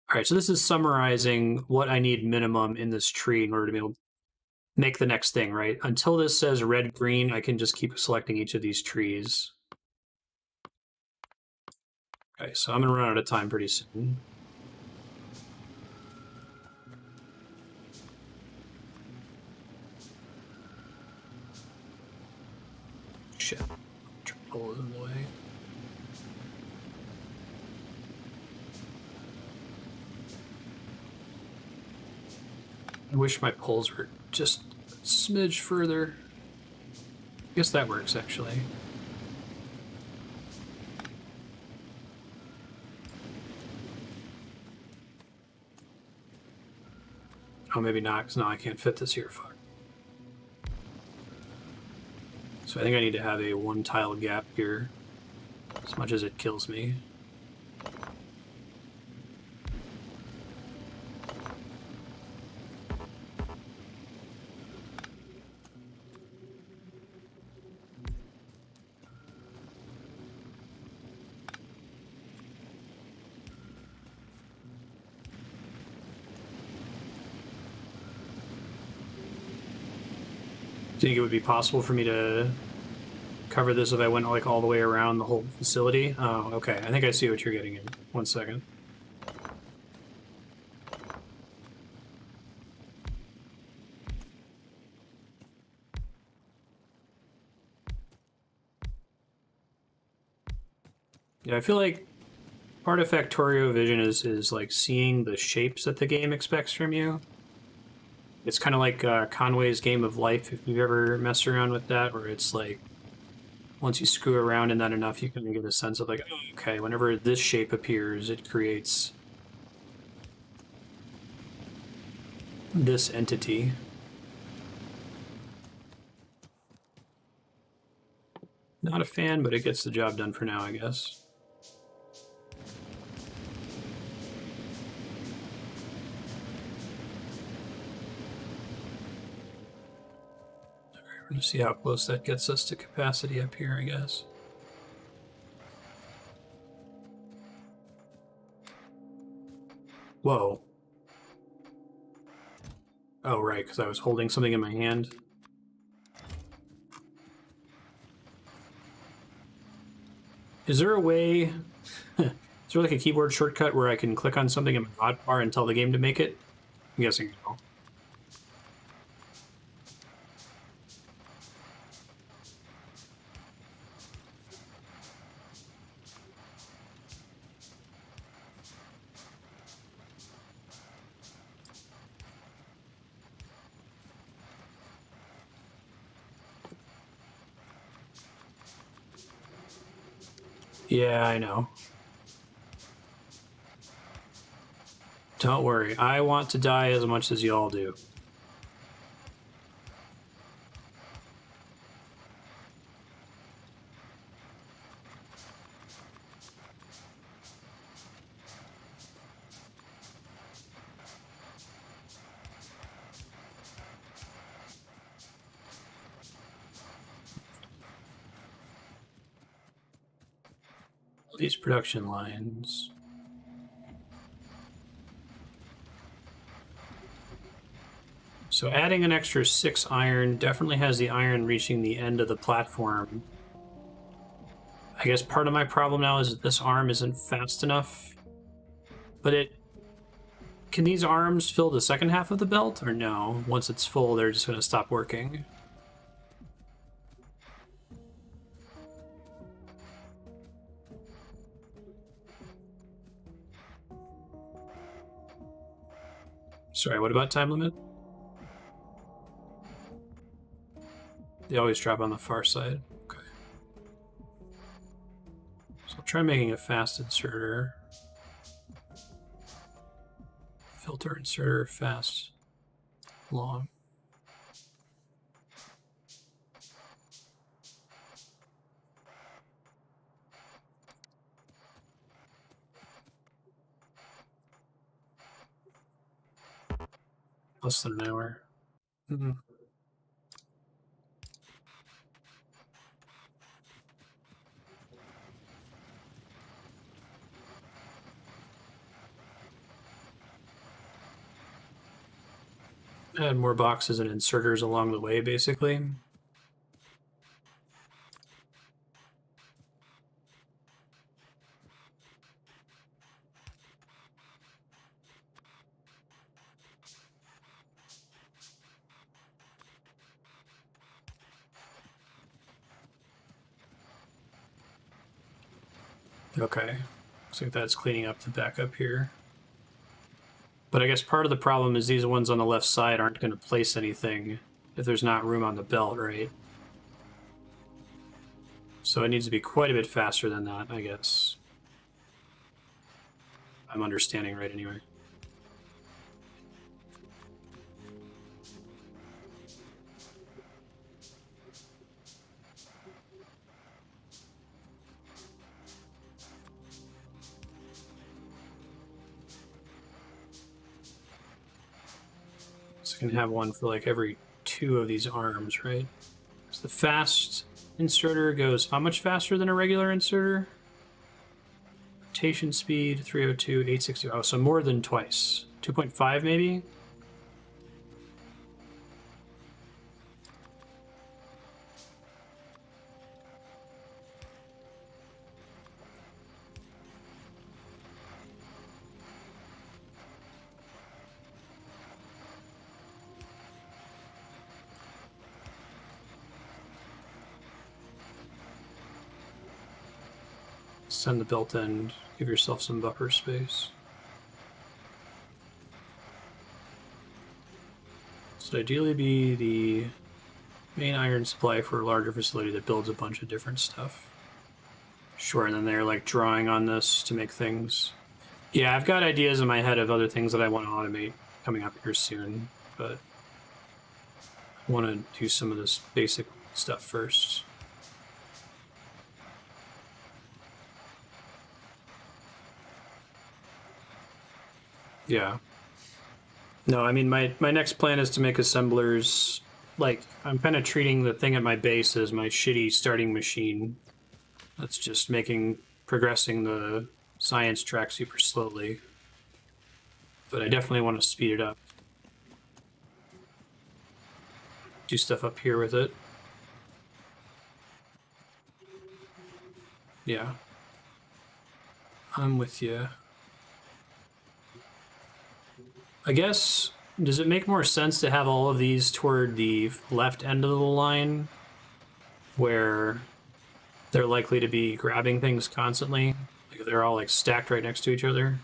All right, so this is summarizing what I need minimum in this tree in order to be able to make the next thing, right? Until this says red, green, I can just keep selecting each of these trees. Okay, so I'm going to run out of time pretty soon. Shit. Pull it in the way. I wish my poles were just a smidge further. I guess that works, actually. Oh, maybe not, because now I can't fit this here. Fuck. So I think I need to have a one-tile gap here, as much as it kills me. Do you think it would be possible for me to cover this if I went like all the way around the whole facility? Oh, okay. I think I see what you're getting in. 1 second. Yeah, I feel like part of Factorio vision is like seeing the shapes that the game expects from you. It's kind of like Conway's Game of Life, if you've ever messed around with that, where it's like, once you screw around in that enough, you can get a sense of like, oh, okay, whenever this shape appears, it creates this entity. Not a fan, but it gets the job done for now, I guess. We're going to see how close that gets us to capacity up here, I guess. Whoa. Oh, right, because I was holding something in my hand. Is there a way... is there like a keyboard shortcut where I can click on something in my hotbar and tell the game to make it? I'm guessing no. Yeah, I know. Don't worry, I want to die as much as y'all do. These production lines. So adding an extra 6 iron definitely has the iron reaching the end of the platform. I guess part of my problem now is that this arm isn't fast enough. But it... Can these arms fill the second half of the belt, or no? Once it's full, they're just going to stop working. Sorry, what about time limit? They always drop on the far side. Okay. So I'll try making a fast inserter. Filter inserter, fast, long. Less than an hour. Mm-hmm. Add more boxes and inserters along the way, basically. Okay. Looks like that's cleaning up the backup here. But I guess part of the problem is these ones on the left side aren't going to place anything if there's not room on the belt, right? So it needs to be quite a bit faster than that, I guess. I'm understanding right anyway. So I can have one for like every 2 of these arms, right? So the fast inserter goes how much faster than a regular inserter? Rotation speed 302, 860. Oh, so more than twice. 2.5 maybe? Send the belt end, give yourself some buffer space. So ideally be the main iron supply for a larger facility that builds a bunch of different stuff. Sure, and then they're like drawing on this to make things. Yeah, I've got ideas in my head of other things that I want to automate coming up here soon, but I want to do some of this basic stuff first. Yeah. No, I mean, my next plan is to make assemblers. Like, I'm kind of treating the thing at my base as my shitty starting machine. That's just progressing the science track super slowly. But I definitely want to speed it up. Do stuff up here with it. Yeah. I'm with you. I guess, does it make more sense to have all of these toward the left end of the line where they're likely to be grabbing things constantly? Like they're all like stacked right next to each other.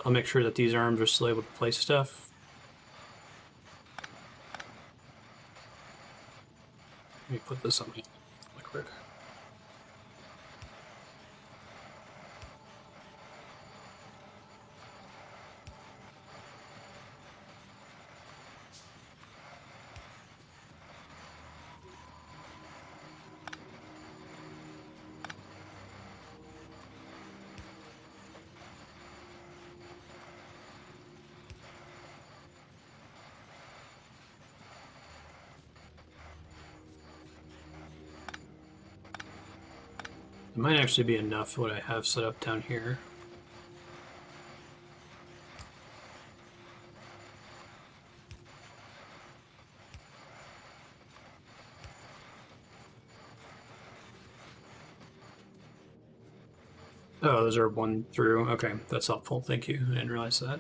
I'll make sure that these arms are still able to place stuff. Let me put this on me really quick. It might actually be enough what I have set up down here. Oh, those are 1 through. Okay, that's helpful. Thank you. I didn't realize that.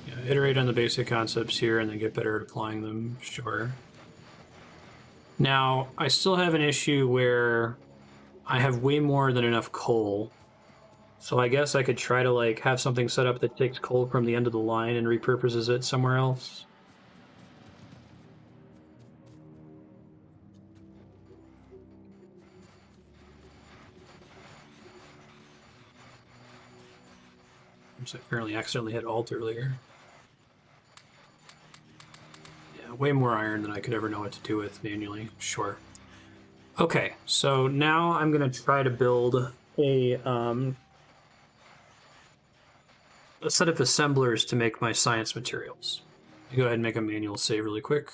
Yeah, iterate on the basic concepts here and then get better at applying them. Sure. Now, I still have an issue where I have way more than enough coal. So I guess I could try to like have something set up that takes coal from the end of the line and repurposes it somewhere else. I apparently accidentally hit Alt earlier. Yeah, way more iron than I could ever know what to do with manually. Sure. Okay, so now I'm gonna try to build a set of assemblers to make my science materials. Go ahead and make a manual save really quick.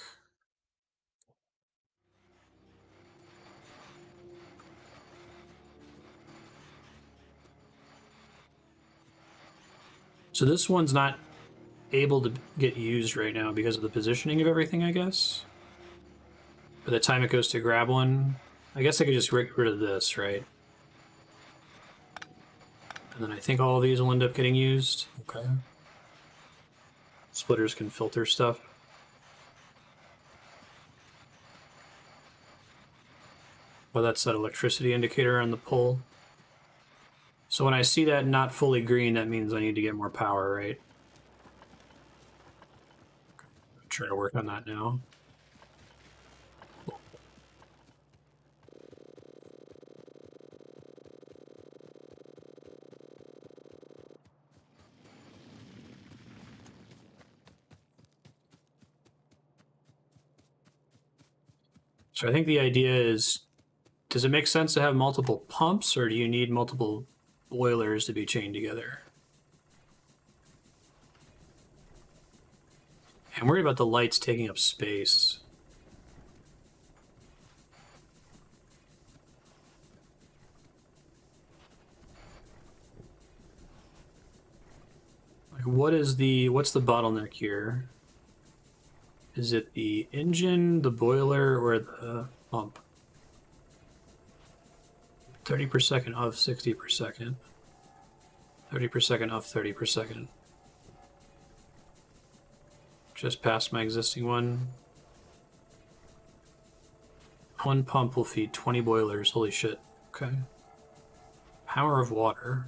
So this one's not able to get used right now because of the positioning of everything, I guess. By the time it goes to grab one, I guess I could just get rid of this, right? And then I think all of these will end up getting used. Okay. Splitters can filter stuff. Well, that's that electricity indicator on the pole. So when I see that not fully green, that means I need to get more power, right? Try to work on that now. So I think the idea is, does it make sense to have multiple pumps, or do you need multiple boilers to be chained together? I'm worried about the lights taking up space. Like, what's the bottleneck here? Is it the engine, the boiler, or the pump? 30 per second of 60 per second. 30 per second of 30 per second. Just past my existing one. One pump will feed 20 boilers. Holy shit. Okay. Power of water.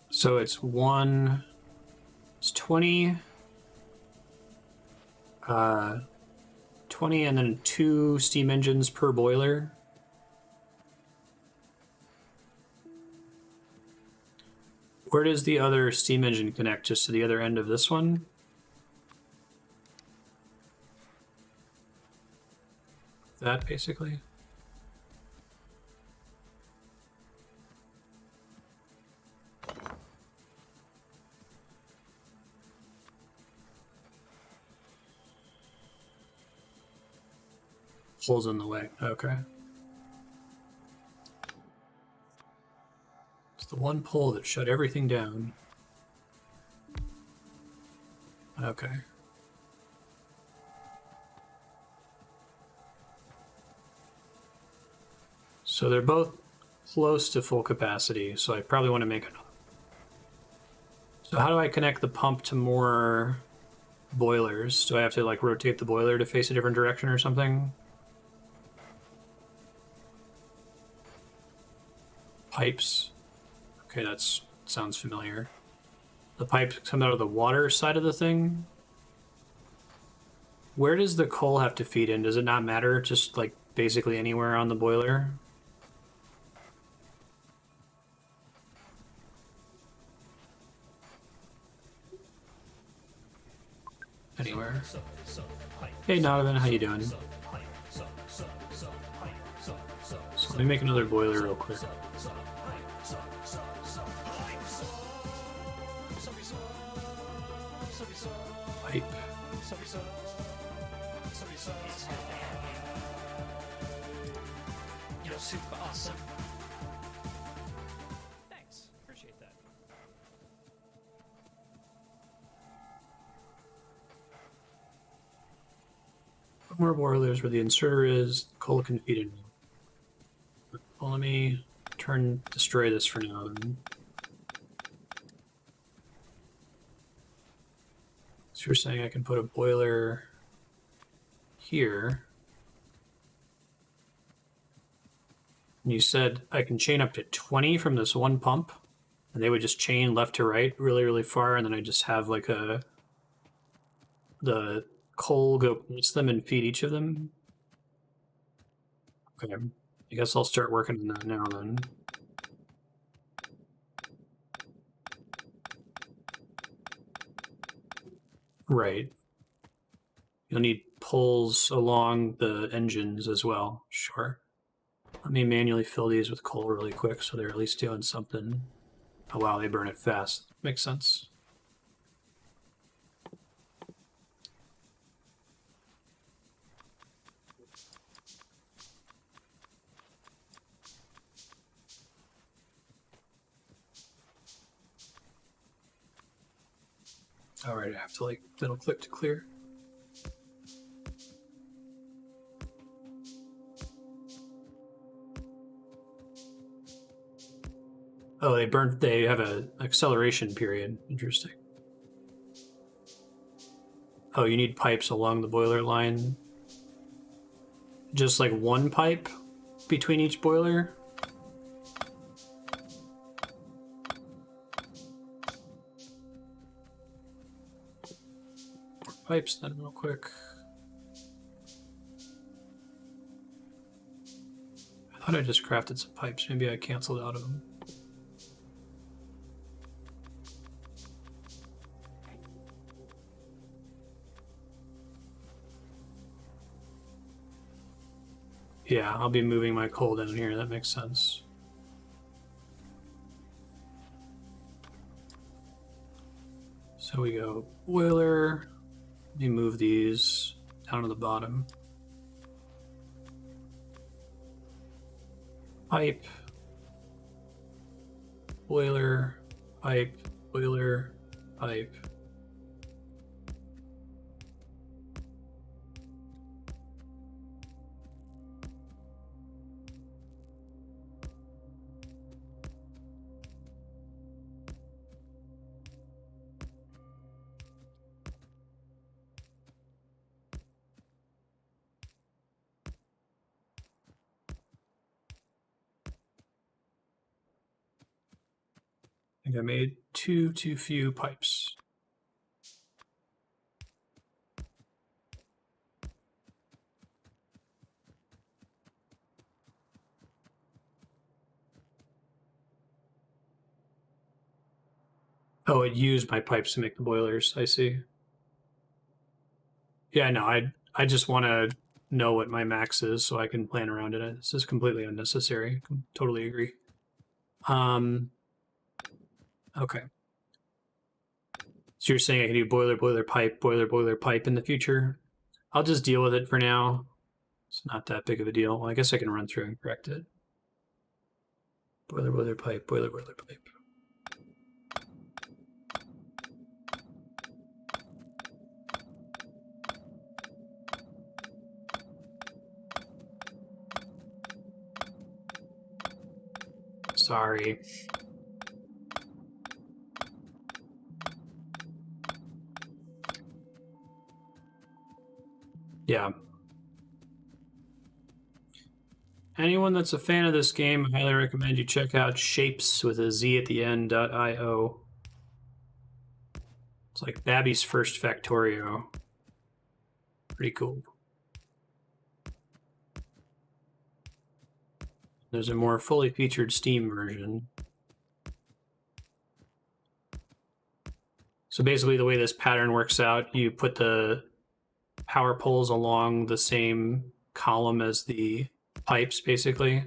So it's 20, 20 and then 2 steam engines per boiler. Where does the other steam engine connect? Just to the other end of this one? That basically? Holes in the way. Okay. It's the one pole that shut everything down. Okay. So they're both close to full capacity, so I probably want to make another. So how do I connect the pump to more boilers? Do I have to like rotate the boiler to face a different direction or something? Pipes. Okay, that sounds familiar. The pipes come out of the water side of the thing. Where does the coal have to feed in? Does it not matter? Just like basically anywhere on the boiler? Anywhere. Hey Donovan, how you doing? So let me make another boiler real quick. Pipe. You're super awesome. Thanks. Appreciate that. More boilers where the inserter is. Coal can feed in. Well, let me destroy this for now then. So you're saying I can put a boiler here. And you said I can chain up to 20 from this one pump, and they would just chain left to right really, really far, and then I just have like the coal go past them and feed each of them. Okay, I guess I'll start working on that now then. Right. You'll need pulls along the engines as well. Sure. Let me manually fill these with coal really quick so they're at least doing something. Oh wow, they burn it fast. Makes sense. Alright, I have to like middle click to clear. Oh, they have a acceleration period. Interesting. Oh, you need pipes along the boiler line. Just like one pipe between each boiler? Pipes then real quick. I thought I just crafted some pipes. Maybe I canceled out of them. Yeah, I'll be moving my coal down here. That makes sense. So we go boiler. Let me move these down to the bottom. Pipe. Boiler. Pipe. Boiler. Pipe. I think I made too few pipes. Oh, it used my pipes to make the boilers. I see. Yeah, no, I just want to know what my max is so I can plan around it. This is completely unnecessary. Totally agree. Okay. So you're saying I can do boiler, pipe, boiler, pipe in the future? I'll just deal with it for now. It's not that big of a deal. Well, I guess I can run through and correct it. Boiler, pipe, boiler, pipe. Sorry. Yeah. Anyone that's a fan of this game, I highly recommend you check out Shapes with a Z at the end.io. It's like Babby's first Factorio. Pretty cool. There's a more fully featured Steam version. So basically the way this pattern works out, you put the power poles along the same column as the pipes, basically.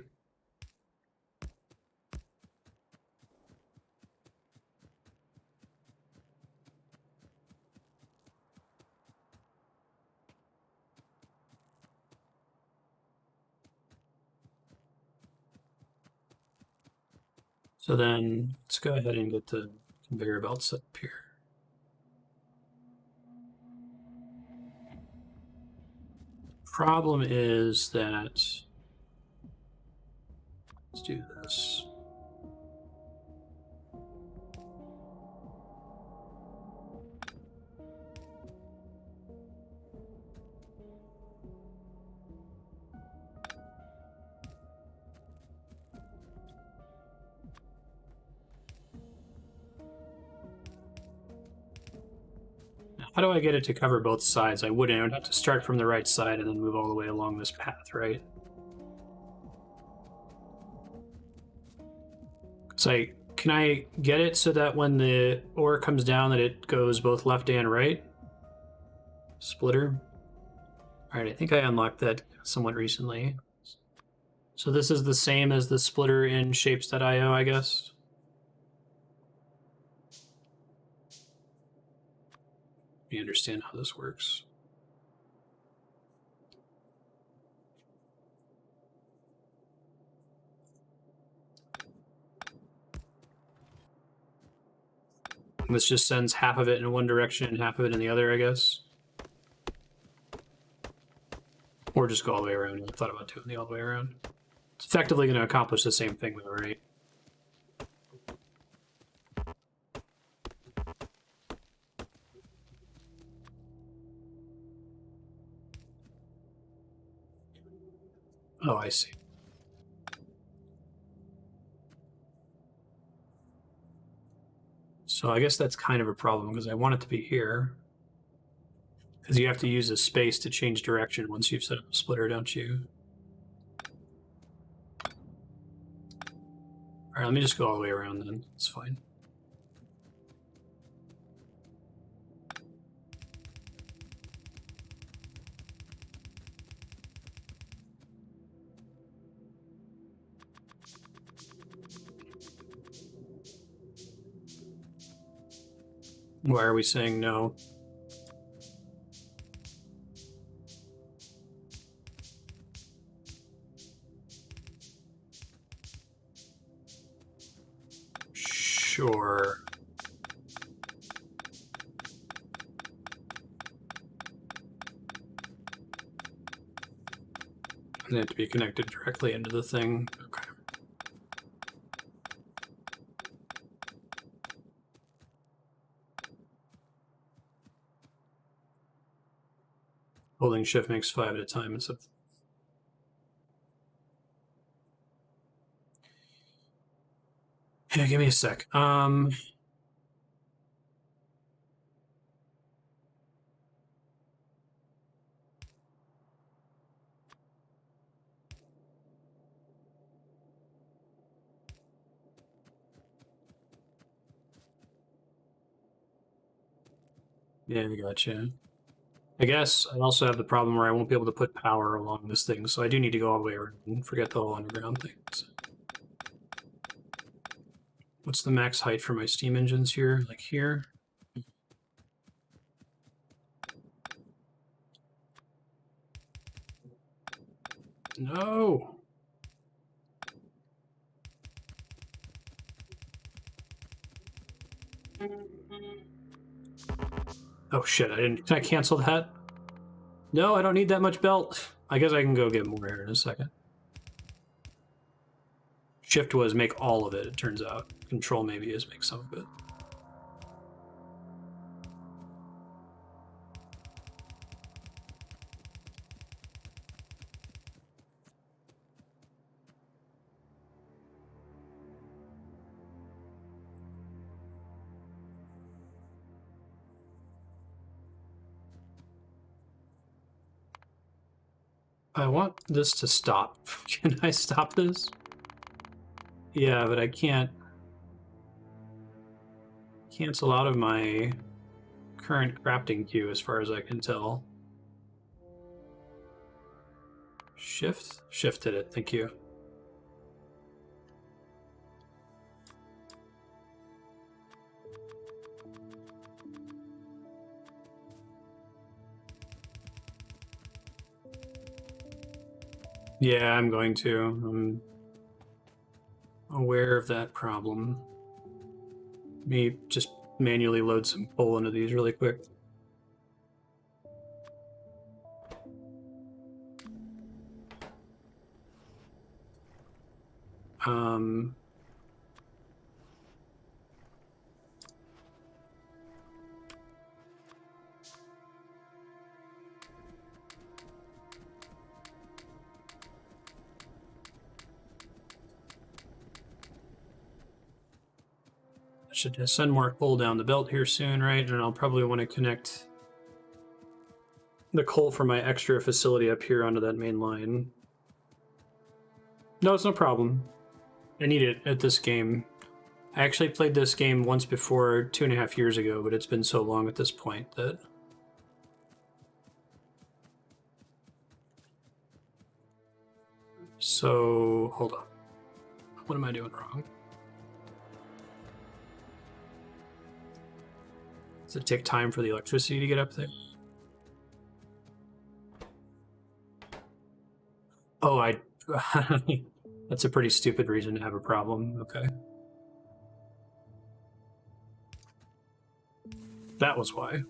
So then let's go ahead and get the conveyor belt set up here. Problem is that, let's do this. How do I get it to cover both sides? I wouldn't. I would have to start from the right side and then move all the way along this path, right? So can I get it so that when the ore comes down that it goes both left and right? Splitter. All right, I think I unlocked that somewhat recently. So this is the same as the splitter in shapes.io, I guess. Let me understand how this works. This just sends half of it in one direction and half of it in the other, I guess. Or just go all the way around. I thought about doing the all the way around. It's effectively going to accomplish the same thing, though, right? Oh, I see. So I guess that's kind of a problem because I want it to be here. Because you have to use a space to change direction once you've set up a splitter, don't you? All right, let me just go all the way around then. It's fine. Why are we saying no? Sure. They have to be connected directly into the thing. Okay. Holding shift makes 5 at a time. It's a... Yeah, give me a sec. Yeah, I gotcha. I guess I also have the problem where I won't be able to put power along this thing, so I do need to go all the way around and forget the whole underground things. What's the max height for my steam engines here? Like here? No! Oh shit, can I cancel that? No, I don't need that much belt. I guess I can go get more air in a second. Shift was make all of it, it turns out. Control maybe is make some of it. I want this to stop. Can I stop this? Yeah, but I can't cancel out of my current crafting queue as far as I can tell. Shift? Shifted it, thank you. Yeah, I'm going to. I'm aware of that problem. Let me just manually load some coal into these really quick. I should send more coal down the belt here soon, right? And I'll probably want to connect the coal from my extra facility up here onto that main line. No, it's no problem. I need it at this game. I actually played this game once before 2.5 years ago, but it's been so long at this point that... So, hold on. What am I doing wrong? Does it take time for the electricity to get up there? Oh, that's a pretty stupid reason to have a problem. Okay. That was why.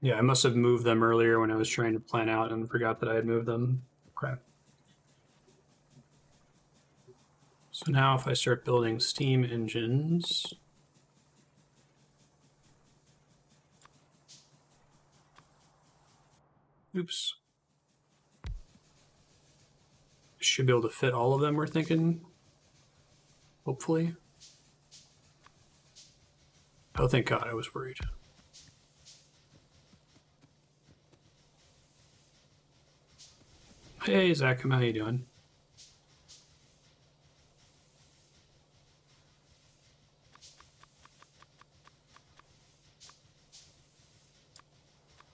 Yeah, I must have moved them earlier when I was trying to plan out and forgot that I had moved them. Crap. So now if I start building steam engines... Oops. Should be able to fit all of them, we're thinking. Hopefully. Oh, thank God, I was worried. Hey, Zach, how you doing?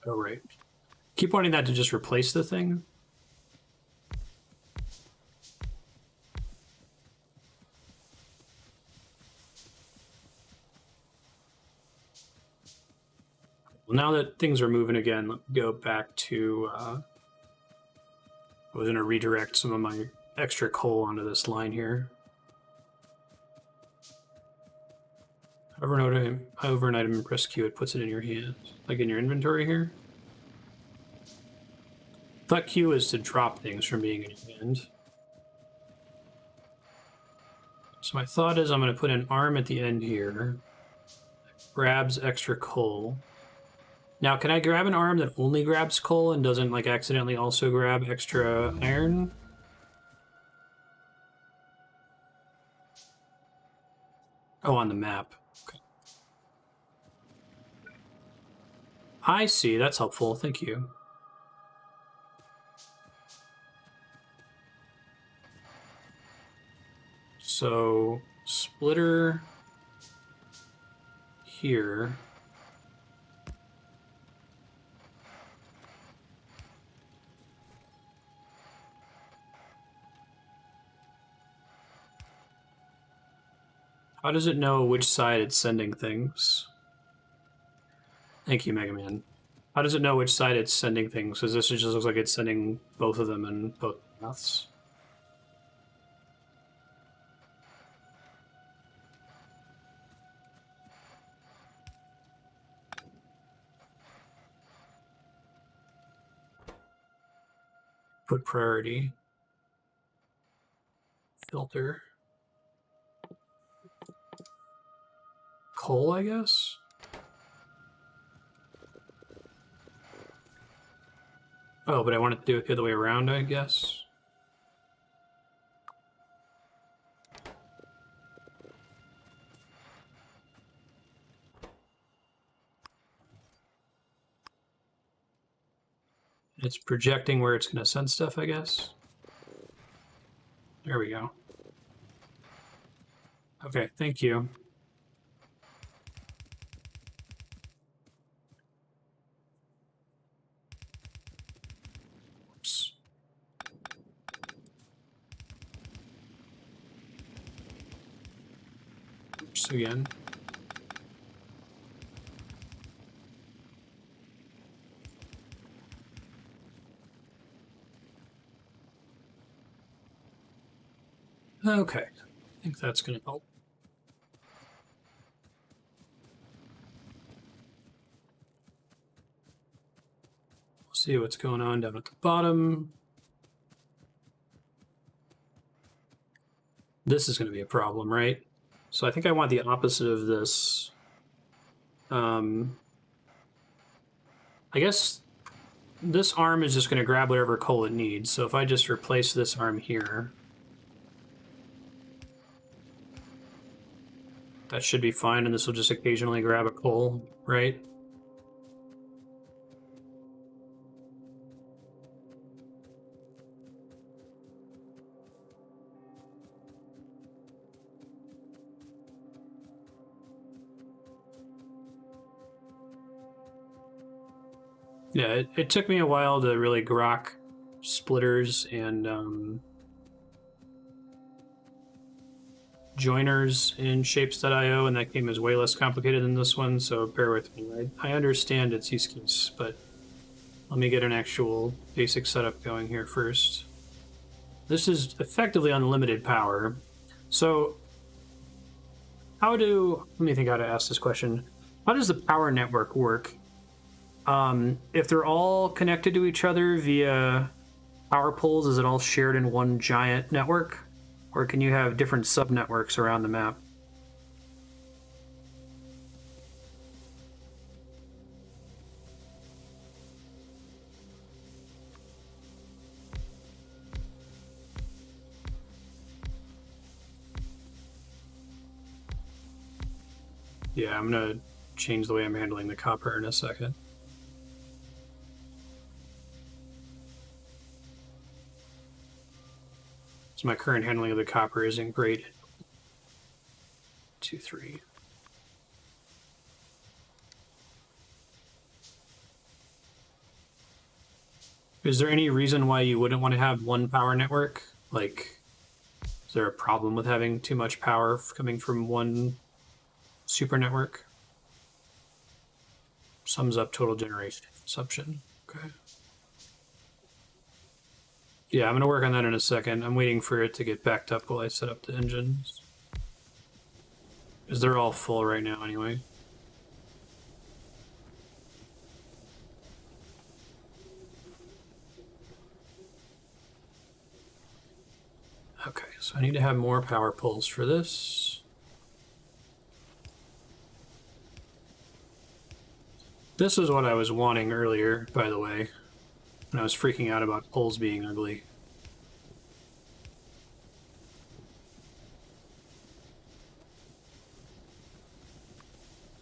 Oh, right. Keep wanting that to just replace the thing. Well, now that things are moving again, let me go back to... I was going to redirect some of my extra coal onto this line here. However, an item press Q, it puts it in your hand, like in your inventory here. Thought Q is to drop things from being in your hand. So my thought is I'm going to put an arm at the end here. Grabs extra coal. Now, can I grab an arm that only grabs coal and doesn't, like, accidentally also grab extra iron? Oh, on the map. Okay. I see. That's helpful. Thank you. So, splitter here. How does it know which side it's sending things? Thank you, Mega Man. How does it know which side it's sending things? Because this just looks like it's sending both of them in both paths. Put priority. Filter. Coal, I guess? Oh, but I want it to do it the other way around, I guess. It's projecting where it's going to send stuff, I guess. There we go. Okay, thank you. Oops. Oops again. Okay, I think that's going to help. We'll see what's going on down at the bottom. This is going to be a problem, right? So I think I want the opposite of this. I guess this arm is just going to grab whatever coal it needs. So if I just replace this arm here, that should be fine, and this will just occasionally grab a coal, right? Yeah, it took me a while to really grok splitters and joiners in shapes.io, and that game is way less complicated than this one, so bear with me. I understand its use case, but let me get an actual basic setup going here first. This is effectively unlimited power. So let me think how to ask this question. How does the power network work? If they're all connected to each other via power poles, is it all shared in one giant network? Or can you have different sub-networks around the map? Yeah, I'm gonna change the way I'm handling the copper in a second. So my current handling of the copper isn't great. 2, 3. Is there any reason why you wouldn't want to have one power network? Like, is there a problem with having too much power coming from one super network? Sums up total generation consumption. Okay. Yeah, I'm going to work on that in a second. I'm waiting for it to get backed up while I set up the engines. Because they're all full right now anyway. Okay, so I need to have more power poles for this. This is what I was wanting earlier, by the way, when I was freaking out about poles being ugly.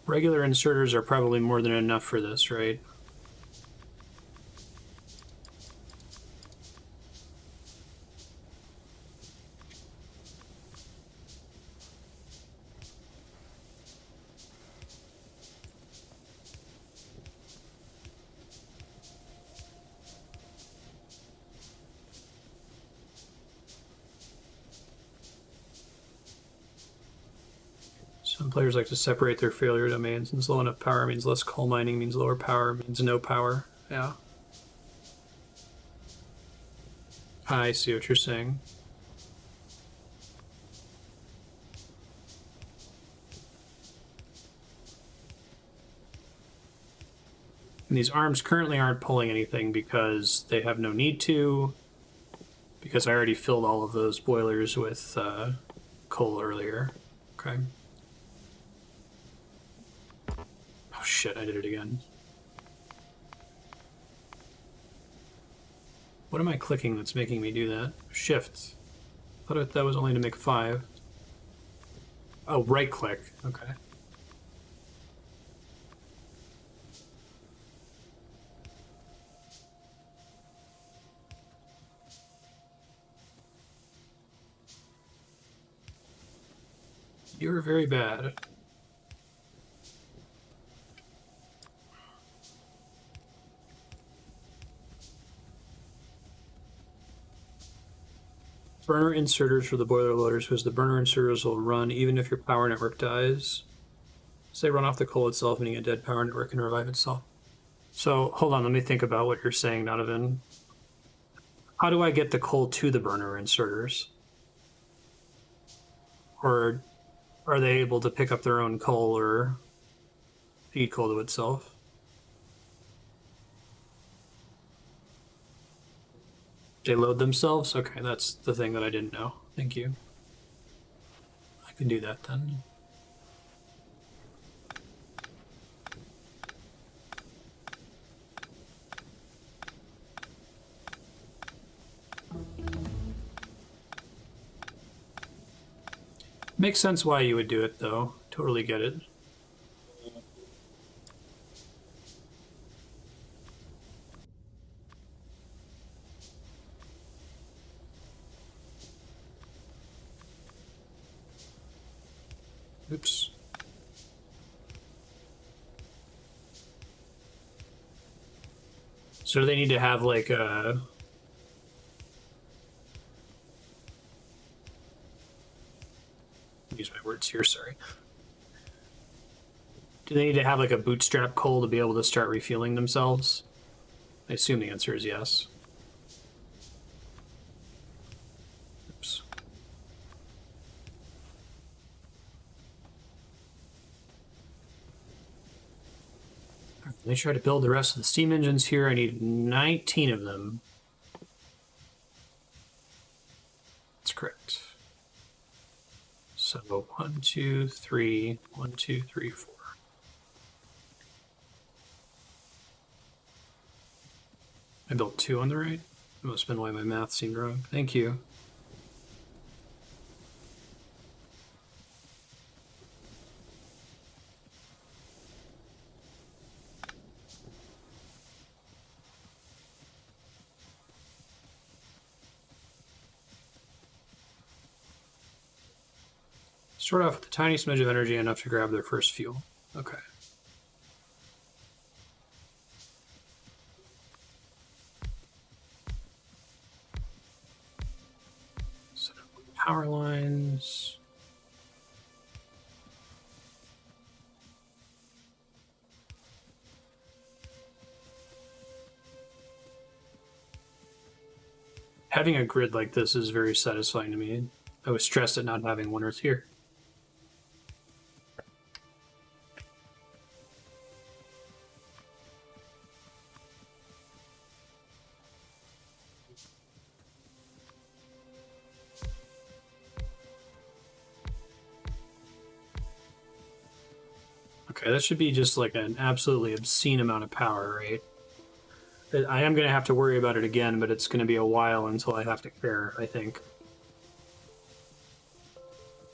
Regular inserters are probably more than enough for this, right? Some players like to separate their failure domains, since low enough power means less coal mining, means lower power, means no power. Yeah. I see what you're saying. And these arms currently aren't pulling anything because they have no need to, because I already filled all of those boilers with coal earlier. Okay. Oh shit, I did it again. What am I clicking that's making me do that? Shift. I thought that was only to make 5. Oh, right click. Okay. You were very bad. Burner inserters for the boiler loaders, because the burner inserters will run even if your power network dies. Say run off the coal itself, meaning a dead power network can revive itself. So hold on, let me think about what you're saying, Donovan. How do I get the coal to the burner inserters? Or are they able to pick up their own coal or feed coal to itself? They load themselves? Okay, that's the thing that I didn't know. Thank you. I can do that then. Makes sense why you would do it, though. Totally get it. Oops. So do they need to have like a... Use my words here, sorry. Do they need to have like a bootstrap coal to be able to start refueling themselves? I assume the answer is yes. Oops. Let me try to build the rest of the steam engines here. I need 19 of them. That's correct. So 1, 2, 3, 1, 2, 3, 4. I built 2 on the right. That must have been why my math seemed wrong. Thank you. Start off with a tiny smidge of energy enough to grab their first fuel. Okay. Set up power lines. Having a grid like this is very satisfying to me. I was stressed at not having one Earth here. Okay, that should be just like an absolutely obscene amount of power, right? I am going to have to worry about it again, but it's going to be a while until I have to care, I think.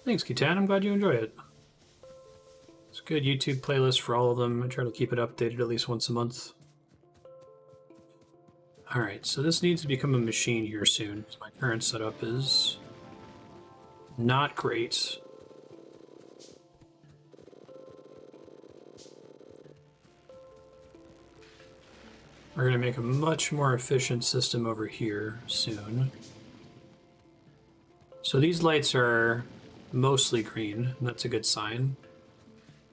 Thanks, Kitan. I'm glad you enjoy it. It's a good YouTube playlist for all of them. I try to keep it updated at least once a month. Alright, so this needs to become a machine here soon. So my current setup is not great. We're going to make a much more efficient system over here soon. So these lights are mostly green, and that's a good sign.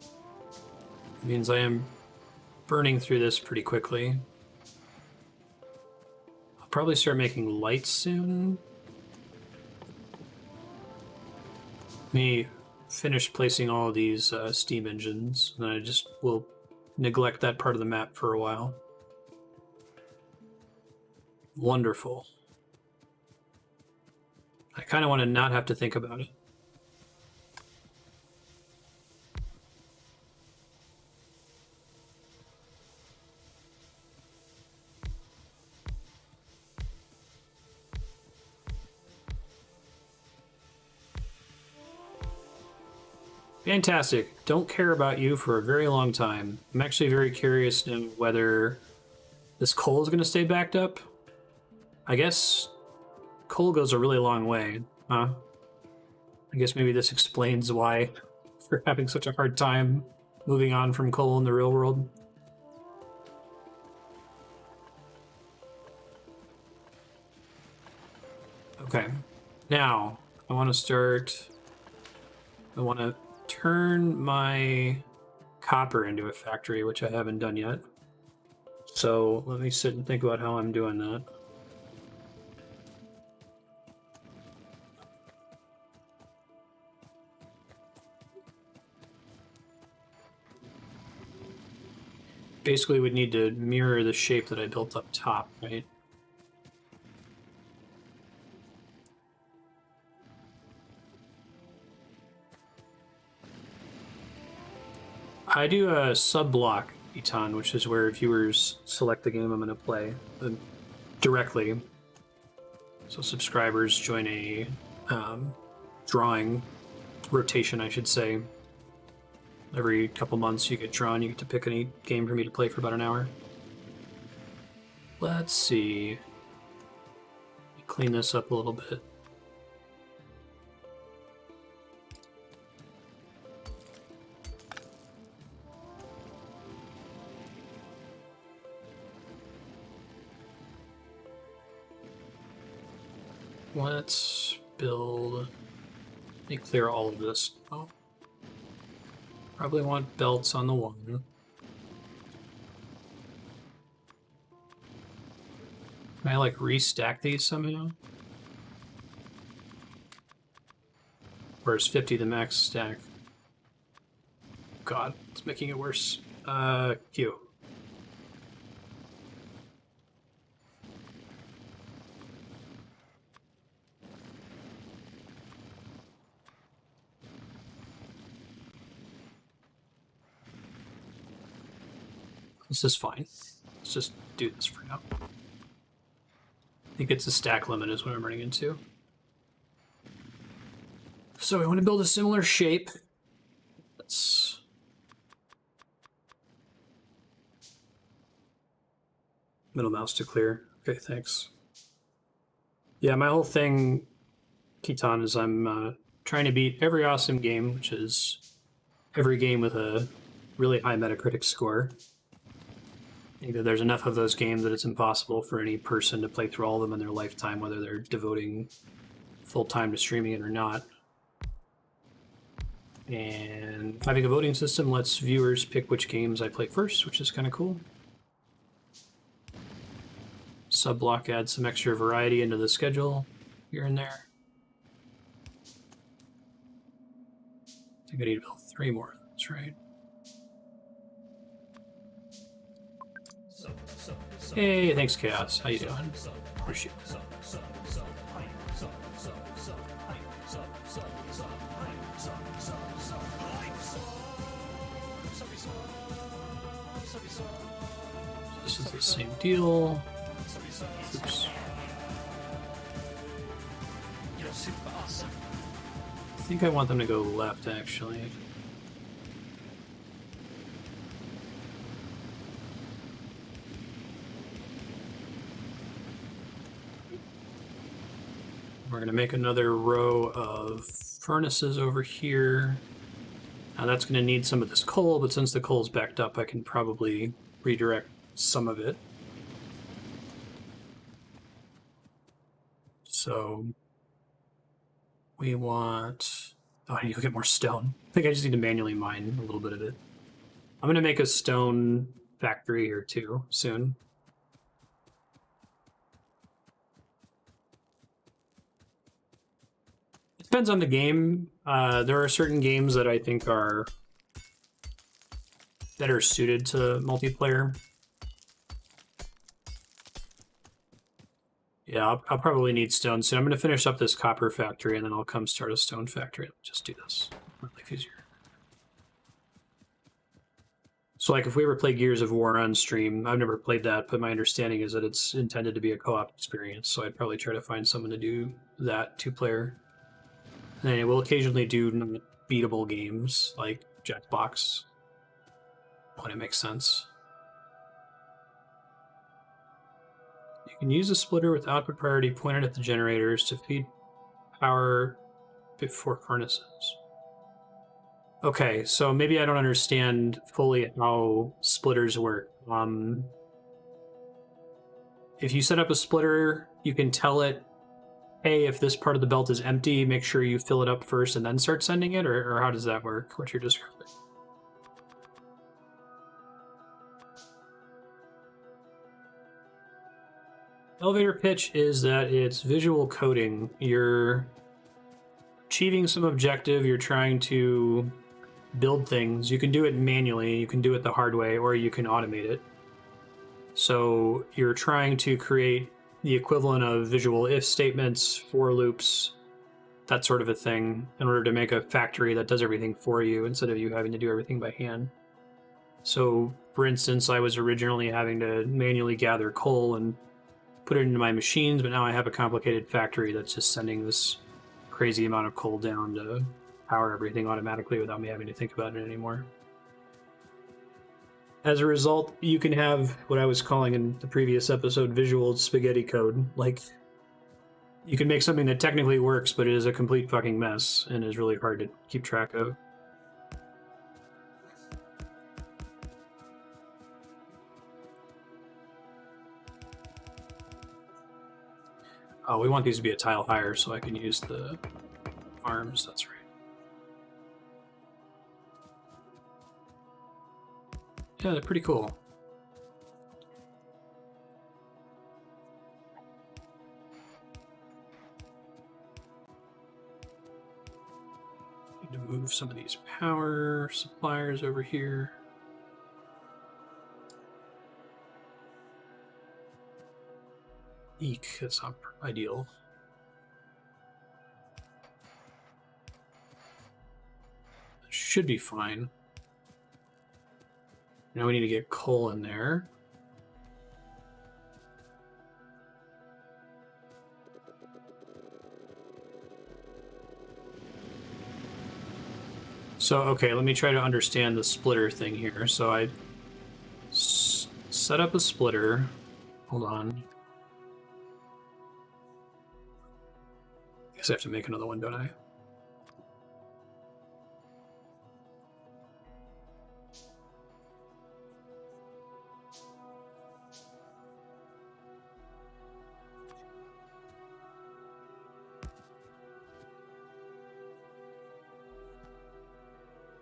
It means I am burning through this pretty quickly. I'll probably start making lights soon. Let me finish placing all of these steam engines, and then I just will neglect that part of the map for a while. Wonderful. I kind of want to not have to think about it. Fantastic. Don't care about you for a very long time. I'm actually very curious to know whether this coal is going to stay backed up. I guess coal goes a really long way, huh? I guess maybe this explains why we're having such a hard time moving on from coal in the real world. Okay, now I want to turn my copper into a factory, which I haven't done yet. So let me sit and think about how I'm doing that. Basically would need to mirror the shape that I built up top, right? I do a sub-block Eton, which is where viewers select the game I'm going to play directly. So subscribers join a drawing rotation, I should say. Every couple months you get drawn, you get to pick any game for me to play for about an hour. Let's see. Clean this up a little bit. Let's build. Let me clear all of this. Oh. Probably want belts on the one. Can I like restack these somehow? Or is 50 the max stack? God, it's making it worse. Q. This is fine. Let's just do this for now. I think it's a stack limit is what I'm running into. So we want to build a similar shape. Let's... Middle mouse to clear. Okay, thanks. Yeah, my whole thing, Keaton, is I'm trying to beat every awesome game, which is every game with a really high Metacritic score. I think that there's enough of those games that it's impossible for any person to play through all of them in their lifetime, whether they're devoting full time to streaming it or not. And having a voting system lets viewers pick which games I play first, which is kind of cool. Subblock adds some extra variety into the schedule here and there. I think I need to build 3 more. That's right. Hey, thanks, Chaos. How you doing? Appreciate it. This is the same deal. Oops. You're super awesome. I think I want them to go left, actually. We're going to make another row of furnaces over here. Now that's going to need some of this coal, but since the coal's backed up, I can probably redirect some of it. So we want... Oh, I need to get more stone. I think I just need to manually mine a little bit of it. I'm going to make a stone factory or 2 soon. It depends on the game. There are certain games that I think are better suited to multiplayer. Yeah, I'll probably need stone soon. I'm going to finish up this copper factory, and then I'll come start a stone factory. Let me just do this. Make life easier. So, like, if we ever play Gears of War on stream, I've never played that, but my understanding is that it's intended to be a co-op experience, so I'd probably try to find someone to do that 2-player. And we'll occasionally do beatable games, like Jackbox, when it makes sense. You can use a splitter with output priority pointed at the generators to feed power before furnaces. Okay, so maybe I don't understand fully how splitters work. If you set up a splitter, you can tell it, hey, if this part of the belt is empty, make sure you fill it up first and then start sending it, or how does that work, what you're describing? Elevator pitch is that it's visual coding. You're achieving some objective, you're trying to build things. You can do it manually, you can do it the hard way, or you can automate it. So you're trying to create the equivalent of visual if statements, for loops, that sort of a thing, in order to make a factory that does everything for you instead of you having to do everything by hand. So, for instance, I was originally having to manually gather coal and put it into my machines, but now I have a complicated factory that's just sending this crazy amount of coal down to power everything automatically without me having to think about it anymore. As a result, you can have what I was calling in the previous episode visual spaghetti code. Like, you can make something that technically works, but it is a complete fucking mess and is really hard to keep track of. Oh, we want these to be a tile higher so I can use the arms, that's right. Yeah, they're pretty cool. Need to move some of these power suppliers over here. Eek, that's not ideal. Should be fine. Now we need to get coal in there. So, okay, let me try to understand the splitter thing here. So I set up a splitter. Hold on. I guess I have to make another one, don't I?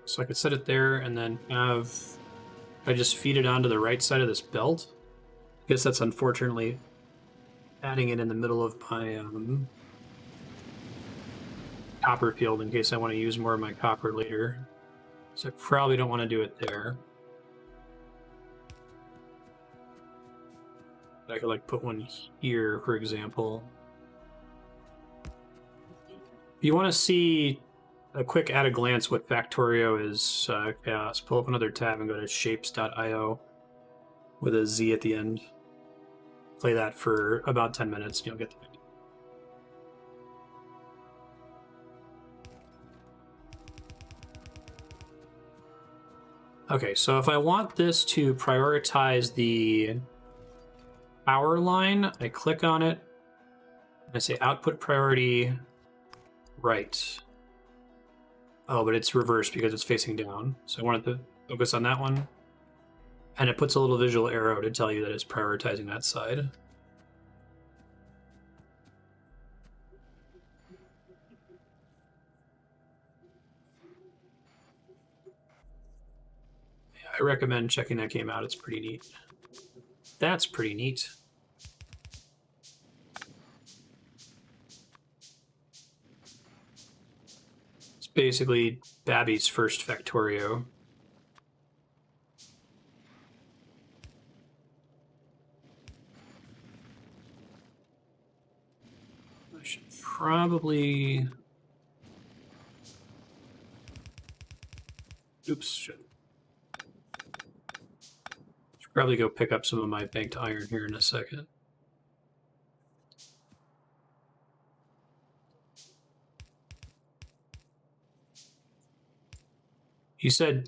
So I could set it there and then have... I just feed it onto the right side of this belt. I guess that's unfortunately adding it in the middle of my copper field in case I want to use more of my copper later. So I probably don't want to do it there. I could like put one here, for example. If you want to see a quick at a glance what Factorio is, yeah, let's pull up another tab and go to shapes.io with a Z at the end. Play that for about 10 minutes and you'll get the idea. Okay, so if I want this to prioritize the power line, I click on it, and I say output priority right. Oh, but it's reversed because it's facing down. So I wanted to focus on that one. And it puts a little visual arrow to tell you that it's prioritizing that side. Yeah, I recommend checking that game out. It's pretty neat. That's pretty neat. It's basically Babby's first Factorio. I should probably... Oops, shit. Should probably go pick up some of my banked iron here in a second. You said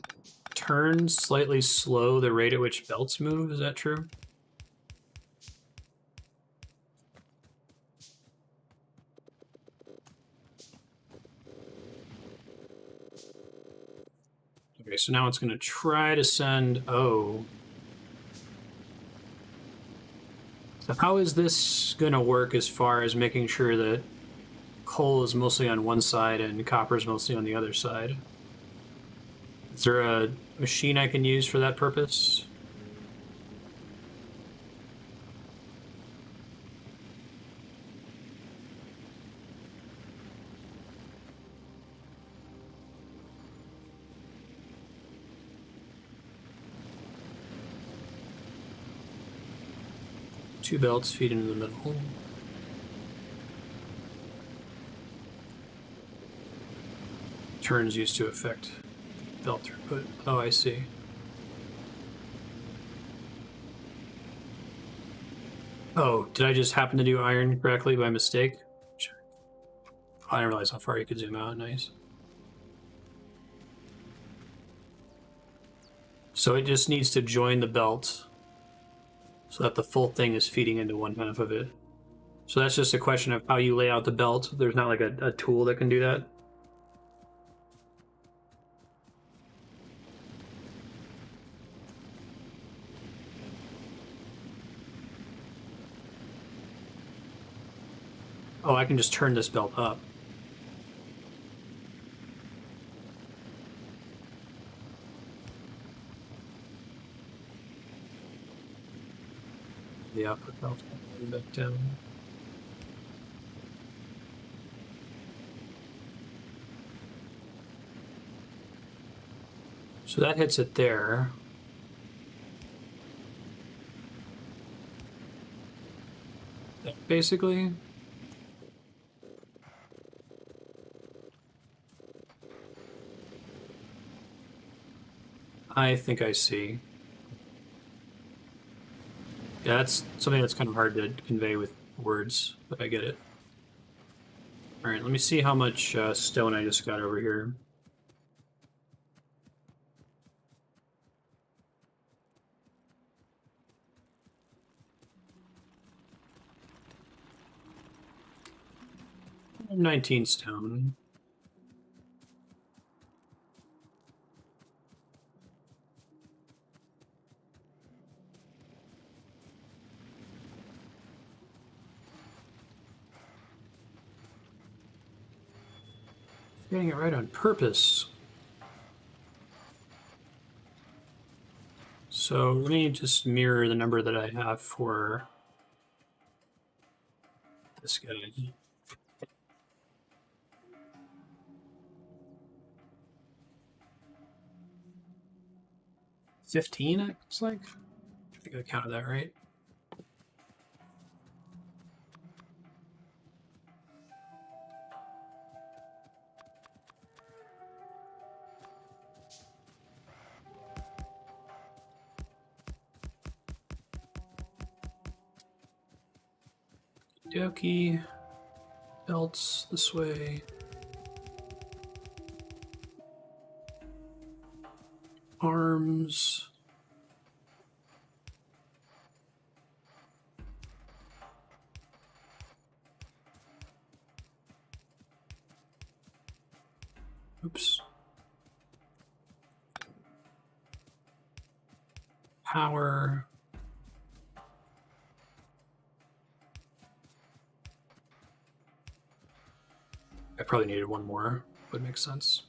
turns slightly slow the rate at which belts move, is that true? Okay, so now it's going to try to send... Oh. So how is this going to work as far as making sure that coal is mostly on one side and copper is mostly on the other side? Is there a machine I can use for that purpose? Two belts feed into the middle. Turns used to affect belt throughput. Oh, I see. Oh, did I just happen to do iron correctly by mistake? Sure. I didn't realize how far you could zoom out. Nice. So it just needs to join the belt so that the full thing is feeding into one half of it. So that's just a question of how you lay out the belt. There's not like a tool that can do that. Oh, I can just turn this belt up. The output belt back down. So that hits it there. Basically. I think I see. Yeah, that's something that's kind of hard to convey with words, but I get it. All right, let me see how much stone I just got over here. $19 stone. Getting it right on purpose. So let me just mirror the number that I have for this guy. 15, it looks like. I think I counted that right. Doki. Belts this way. Arms. Oops. Power. I probably needed one more. Would make sense.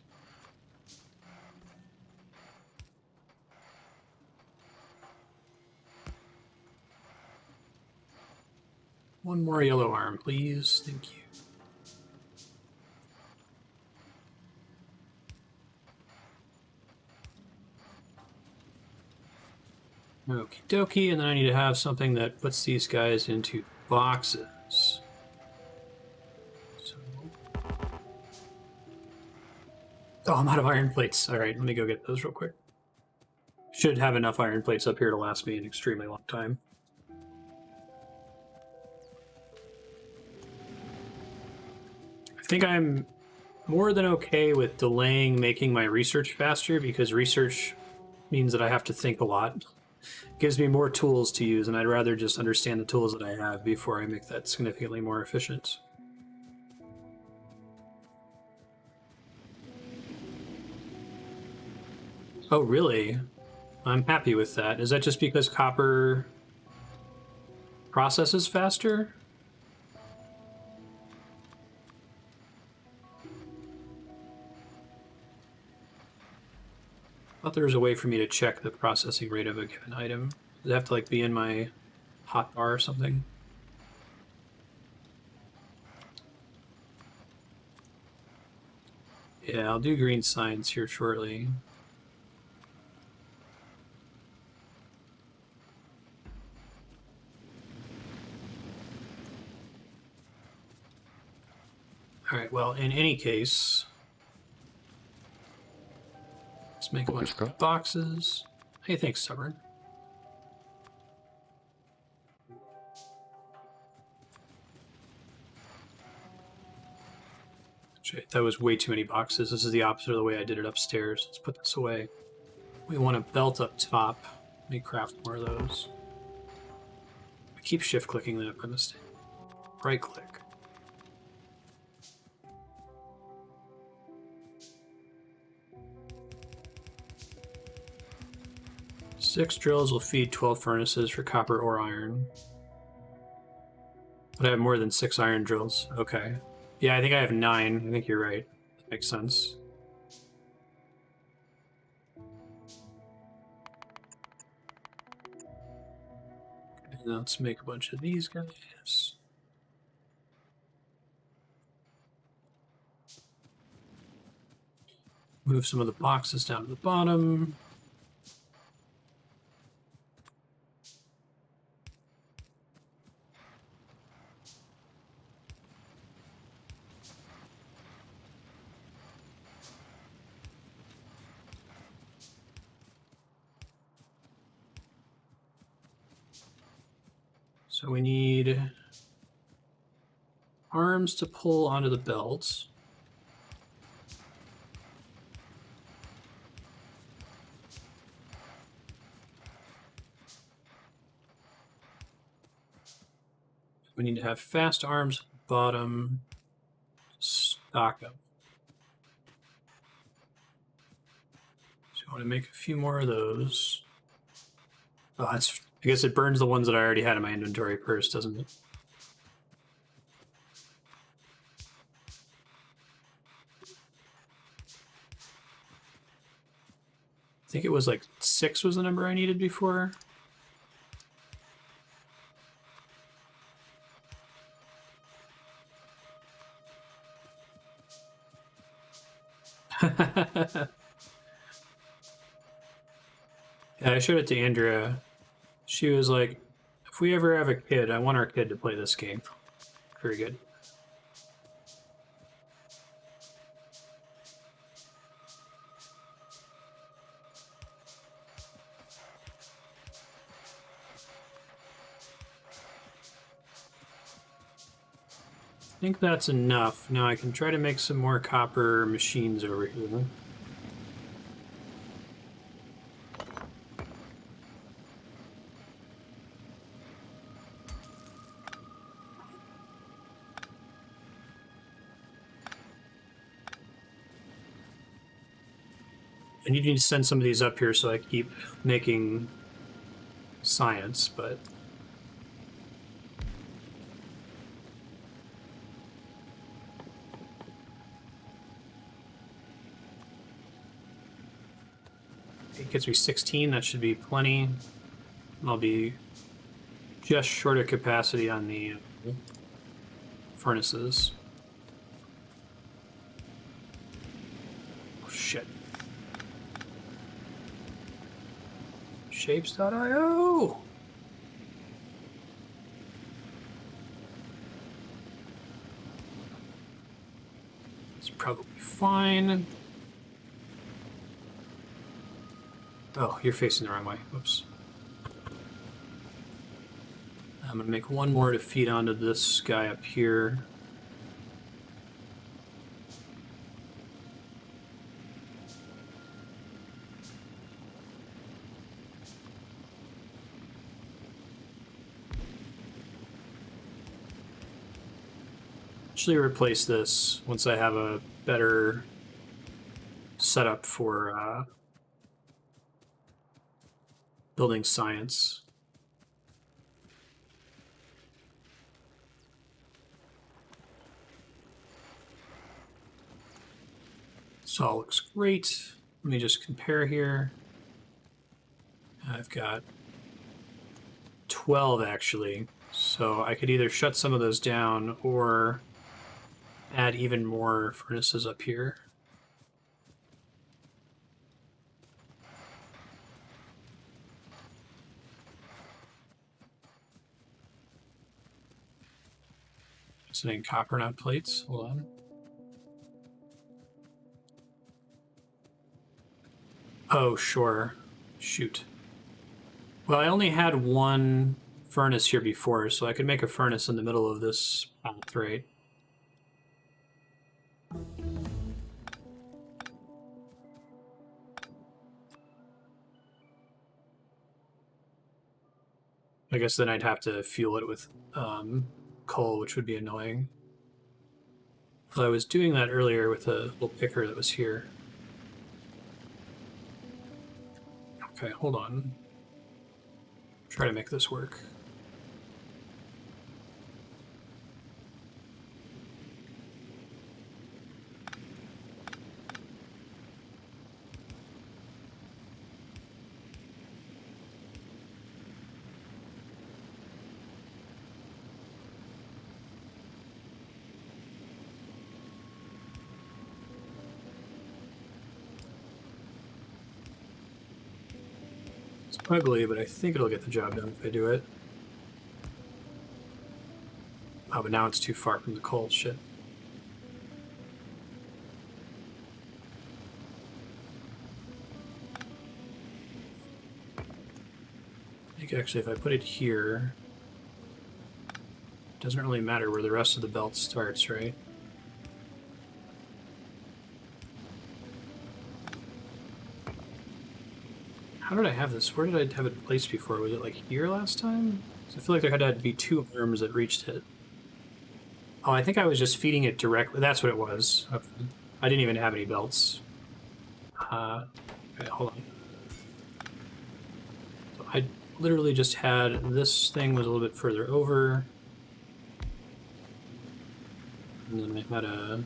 One more yellow arm, please. Thank you. Okie dokie, and then I need to have something that puts these guys into boxes. So... Oh, I'm out of iron plates. All right, let me go get those real quick. Should have enough iron plates up here to last me an extremely long time. I think I'm more than okay with delaying making my research faster, because research means that I have to think a lot. Gives me more tools to use, and I'd rather just understand the tools that I have before I make that significantly more efficient. Oh, really? I'm happy with that. Is that just because copper processes faster? I thought there was a way for me to check the processing rate of a given item. Does it have to like be in my hotbar or something? Yeah, I'll do green signs here shortly. All right, well, in any case, let's make a bunch of boxes. Hey, thanks, Stubborn. Shit, that was way too many boxes. This is the opposite of the way I did it upstairs. Let's put this away. We want a belt up top. Let me craft more of those. I keep shift clicking that by mistake. Right click. Six drills will feed 12 furnaces for copper or iron. But I have more than 6 iron drills. Okay. Yeah, I think I have 9. I think you're right. That makes sense. Okay, let's make a bunch of these guys. Move some of the boxes down to the bottom. So we need arms to pull onto the belts. We need to have fast arms bottom, stock up. So I want to make a few more of those. Oh, I guess it burns the ones that I already had in my inventory first, doesn't it? I think it was like 6 was the number I needed before. Yeah, I showed it to Andrea. She was like, if we ever have a kid, I want our kid to play this game. Very good. I think that's enough. Now I can try to make some more copper machines over here. I need to send some of these up here so I keep making science, but it gets me 16. That should be plenty. I'll be just short of capacity on the furnaces. Oh, shit. Shapes.io. It's probably fine. Oh, you're facing the wrong way. Whoops. I'm going to make one more to feed onto this guy up here. Actually replace this once I have a better setup for building science. So all looks great. Let me just compare here. I've got 12 actually. So I could either shut some of those down or add even more furnaces up here. Sending copper, not plates. Hold on. Oh, sure. Shoot. Well, I only had one furnace here before, so I could make a furnace in the middle of this path, right? I guess then I'd have to fuel it with coal, which would be annoying. Well, I was doing that earlier with a little picker that was here. Okay, hold on. Try to make this work. It's ugly, but I think it'll get the job done if I do it. Oh, but now it's too far from the coal. Shit. I think actually if I put it here, doesn't really matter where the rest of the belt starts, right? How did I have this? Where did I have it placed before? Was it like here last time? I feel like there had to be two arms that reached it. Oh, I think I was just feeding it directly. That's what it was. Okay. I didn't even have any belts. Okay, hold on. So I literally just had this thing was a little bit further over. And then I had a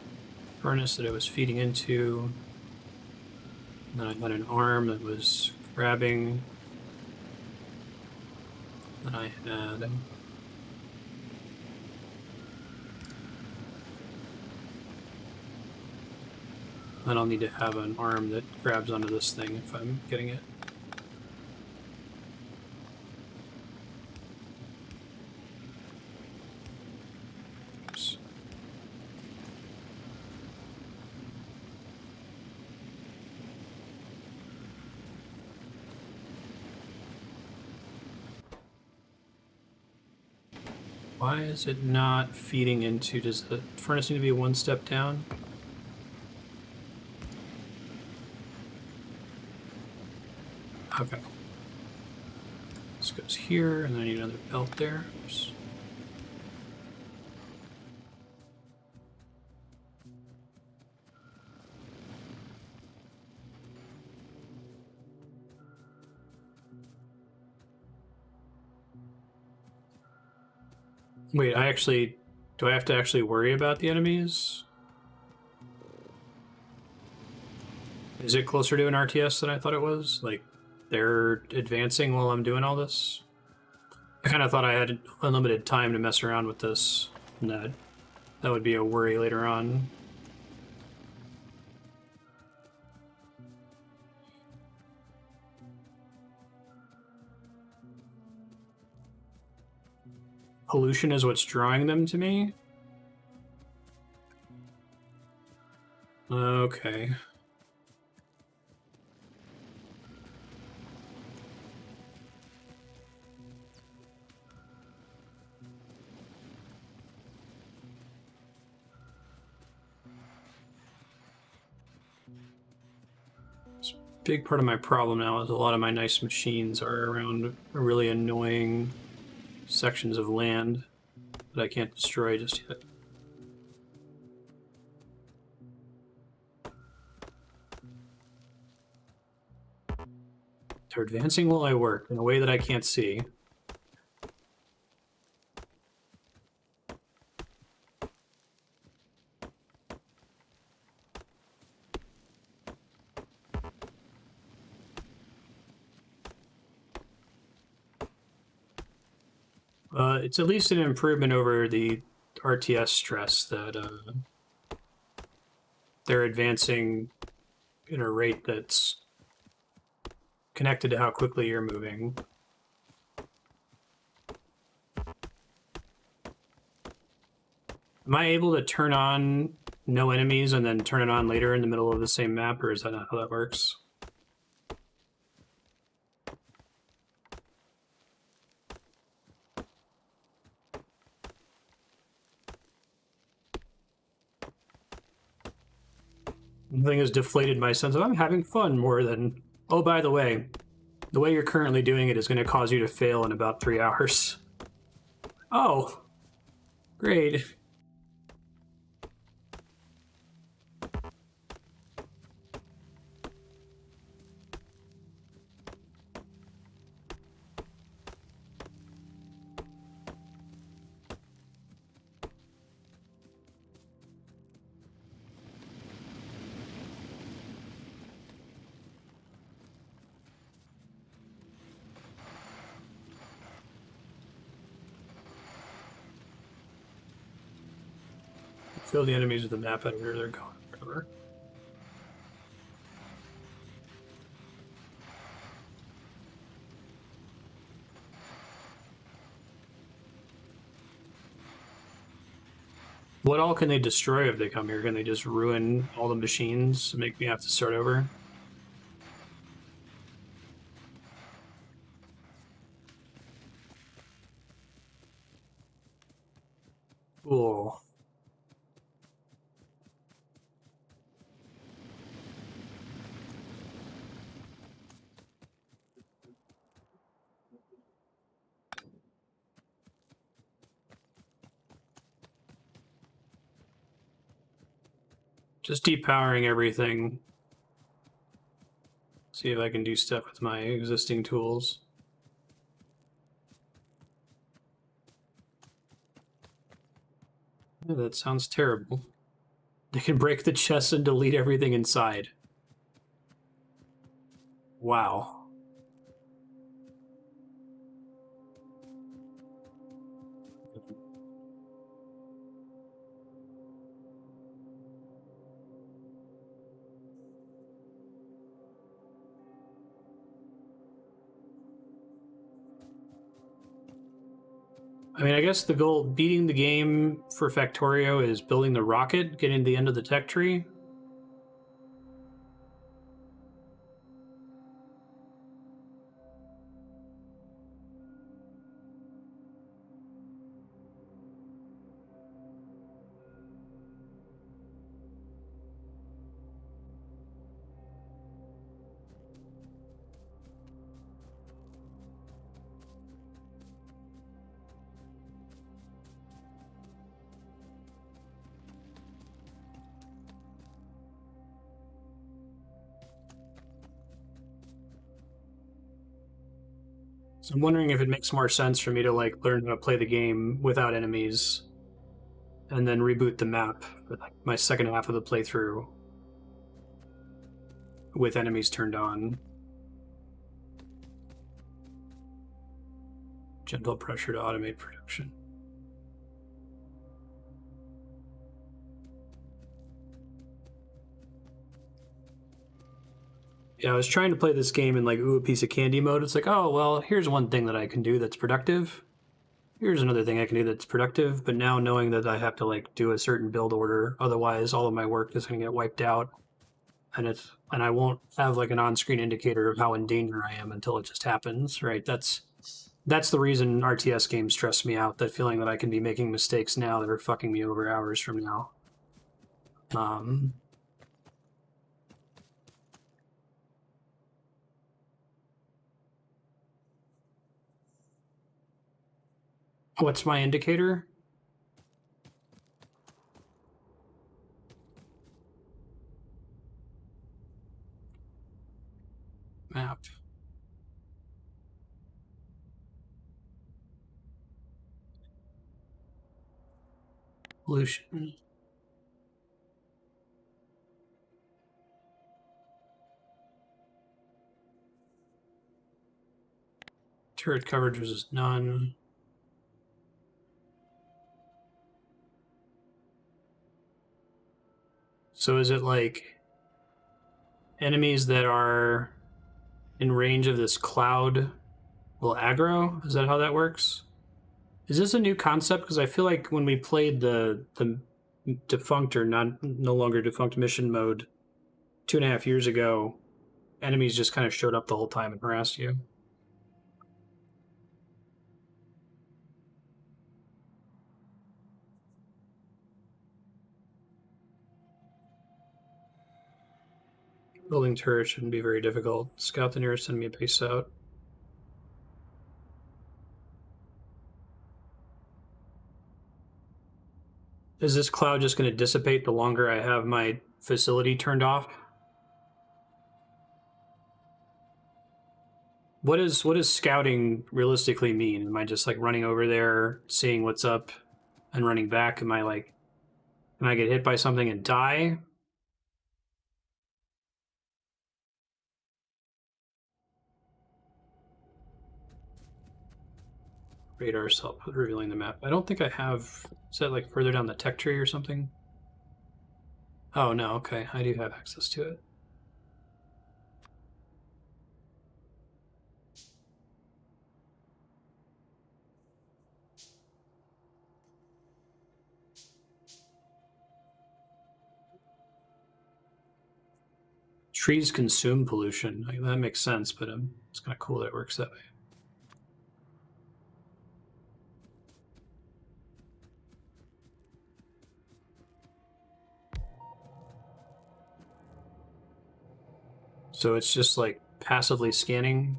furnace that I was feeding into. And then I had an arm that was grabbing. Then I had... Then I'll need to have an arm that grabs onto this thing if I'm getting it. Oops. Why is it not feeding into... Does the furnace need to be one step down? Okay. This goes here, and then I need another belt there. Oops. Wait, do I have to actually worry about the enemies? Is it closer to an RTS than I thought it was? Like, they're advancing while I'm doing all this? I kind of thought I had unlimited time to mess around with this, and that would be a worry later on. Pollution is what's drawing them to me? Okay. Big part of my problem now is a lot of my nice machines are around really annoying sections of land that I can't destroy just yet. They're advancing while I work in a way that I can't see. It's at least an improvement over the RTS stress that they're advancing at a rate that's connected to how quickly you're moving. Am I able to turn on no enemies and then turn it on later in the middle of the same map, or is that not how that works? The thing has deflated my sense of I'm having fun more than, oh, by the way you're currently doing it is going to cause you to fail in about 3 hours. Oh, great. Fill the enemies with the map editor, they're gone forever. What all can they destroy if they come here? Can they just ruin all the machines and make me have to start over? Cool. Just depowering everything. See if I can do stuff with my existing tools. Oh, that sounds terrible. They can break the chest and delete everything inside. Wow. I mean, I guess the goal, beating the game for Factorio, is building the rocket, getting to the end of the tech tree. So I'm wondering if it makes more sense for me to like learn how to play the game without enemies and then reboot the map for like my second half of the playthrough with enemies turned on. Gentle pressure to automate production. Yeah, I was trying to play this game in like ooh, a piece of candy mode. It's like, oh, well, here's one thing that I can do that's productive. Here's another thing I can do that's productive. But now knowing that I have to like do a certain build order, otherwise all of my work is going to get wiped out. And I won't have like an on-screen indicator of how in danger I am until it just happens, right? That's the reason RTS games stress me out, that feeling that I can be making mistakes now that are fucking me over hours from now. What's my indicator? Map. Pollution. Turret coverage is none. So is it like enemies that are in range of this cloud will aggro? Is that how that works? Is this a new concept? Because I feel like when we played the defunct or no longer defunct mission mode 2.5 years ago, enemies just kind of showed up the whole time and harassed you. Building turrets shouldn't be very difficult. Scout the nearest enemy base out. Is this cloud just going to dissipate the longer I have my facility turned off? What does scouting realistically mean? Am I just like running over there, seeing what's up, and running back? Am I get hit by something and die? Radars help with revealing the map. I don't think I have. Is that like further down the tech tree or something? Oh no, okay. I do have access to it. Trees consume pollution. Like, that makes sense, but it's kind of cool that it works that way. So it's just like passively scanning.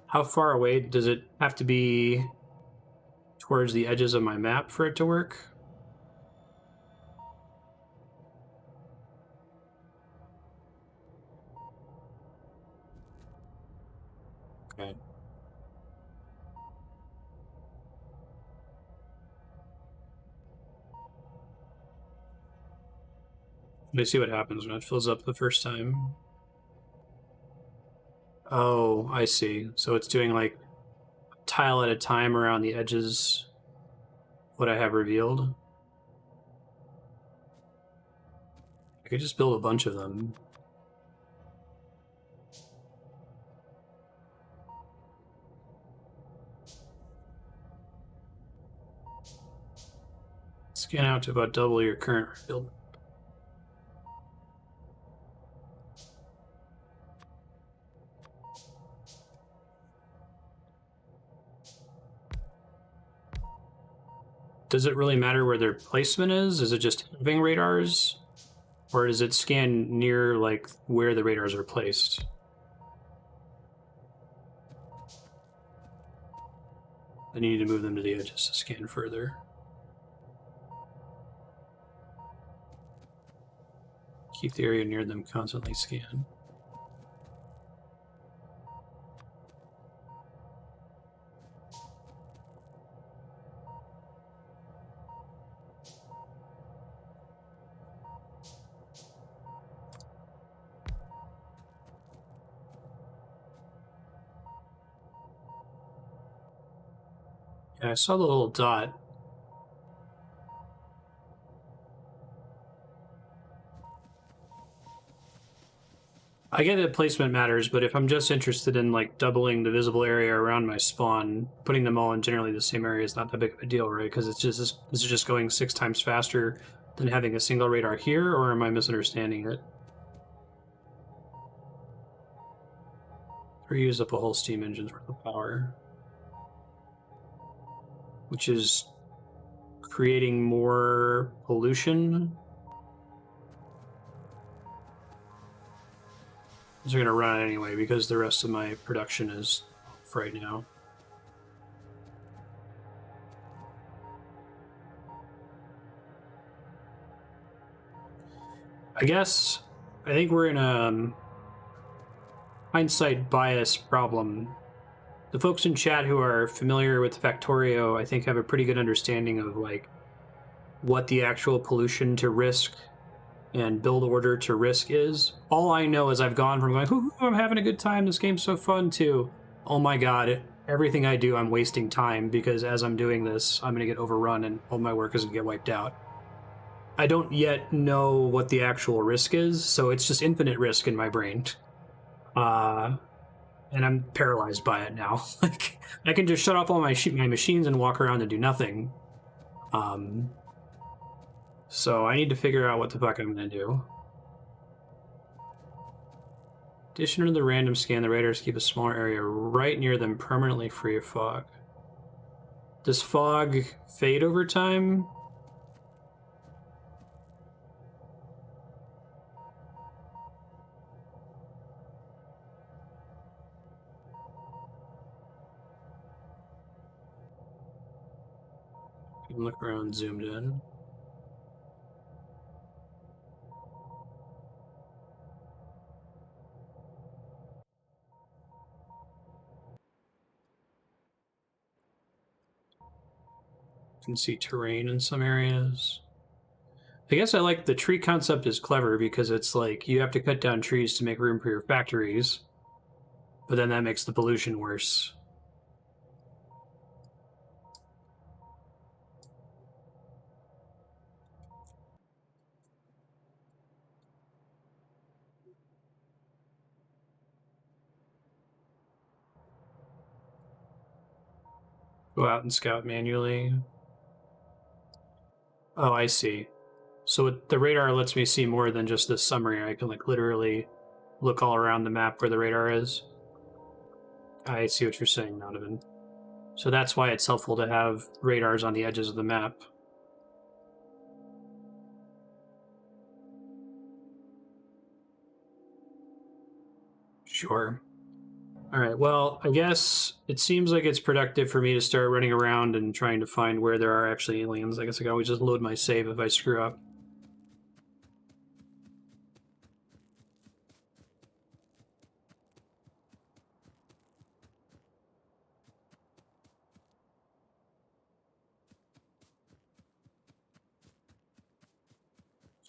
How far away does it have to be towards the edges of my map for it to work? Okay. Let me see what happens when it fills up the first time. Oh, I see. So it's doing like tile at a time around the edges, what I have revealed. I could just build a bunch of them. Scan out to about double your current build. Does it really matter where their placement is? Is it just having radars? Or does it scan near like where the radars are placed? Then you need to move them to the edges to scan further. Keep the area near them constantly scanned. Yeah, I saw the little dot. I get that placement matters, but if I'm just interested in like doubling the visible area around my spawn, putting them all in generally the same area is not that big of a deal, right? Because it's just this is just going 6 times faster than having a single radar here, or am I misunderstanding it? Or use up a whole steam engine's worth of power, which is creating more pollution. They're going to run it anyway because the rest of my production is off right now. I guess I think we're in a hindsight bias problem. The folks in chat who are familiar with Factorio, I think, have a pretty good understanding of like what the actual pollution to risk and build order to risk is. All I know is I've gone from going, "Ooh, I'm having a good time, this game's so fun," to, oh my god, everything I do, I'm wasting time because as I'm doing this, I'm going to get overrun and all my work is going to get wiped out. I don't yet know what the actual risk is, so it's just infinite risk in my brain. And I'm paralyzed by it now. Like, I can just shut off all my machines and walk around and do nothing. So I need to figure out what the fuck I'm going to do. Addition to the random scan, the radars keep a smaller area right near them permanently free of fog. Does fog fade over time? You can look around zoomed in. You can see terrain in some areas. I guess I like the tree concept is clever because it's like you have to cut down trees to make room for your factories, but then that makes the pollution worse. Go out and scout manually. Oh, I see. So the radar lets me see more than just this summary. I can like literally look all around the map where the radar is. I see what you're saying, Donovan. So that's why it's helpful to have radars on the edges of the map. Sure. All right. Well, I guess it seems like it's productive for me to start running around and trying to find where there are actually aliens. I guess I can always just load my save if I screw up.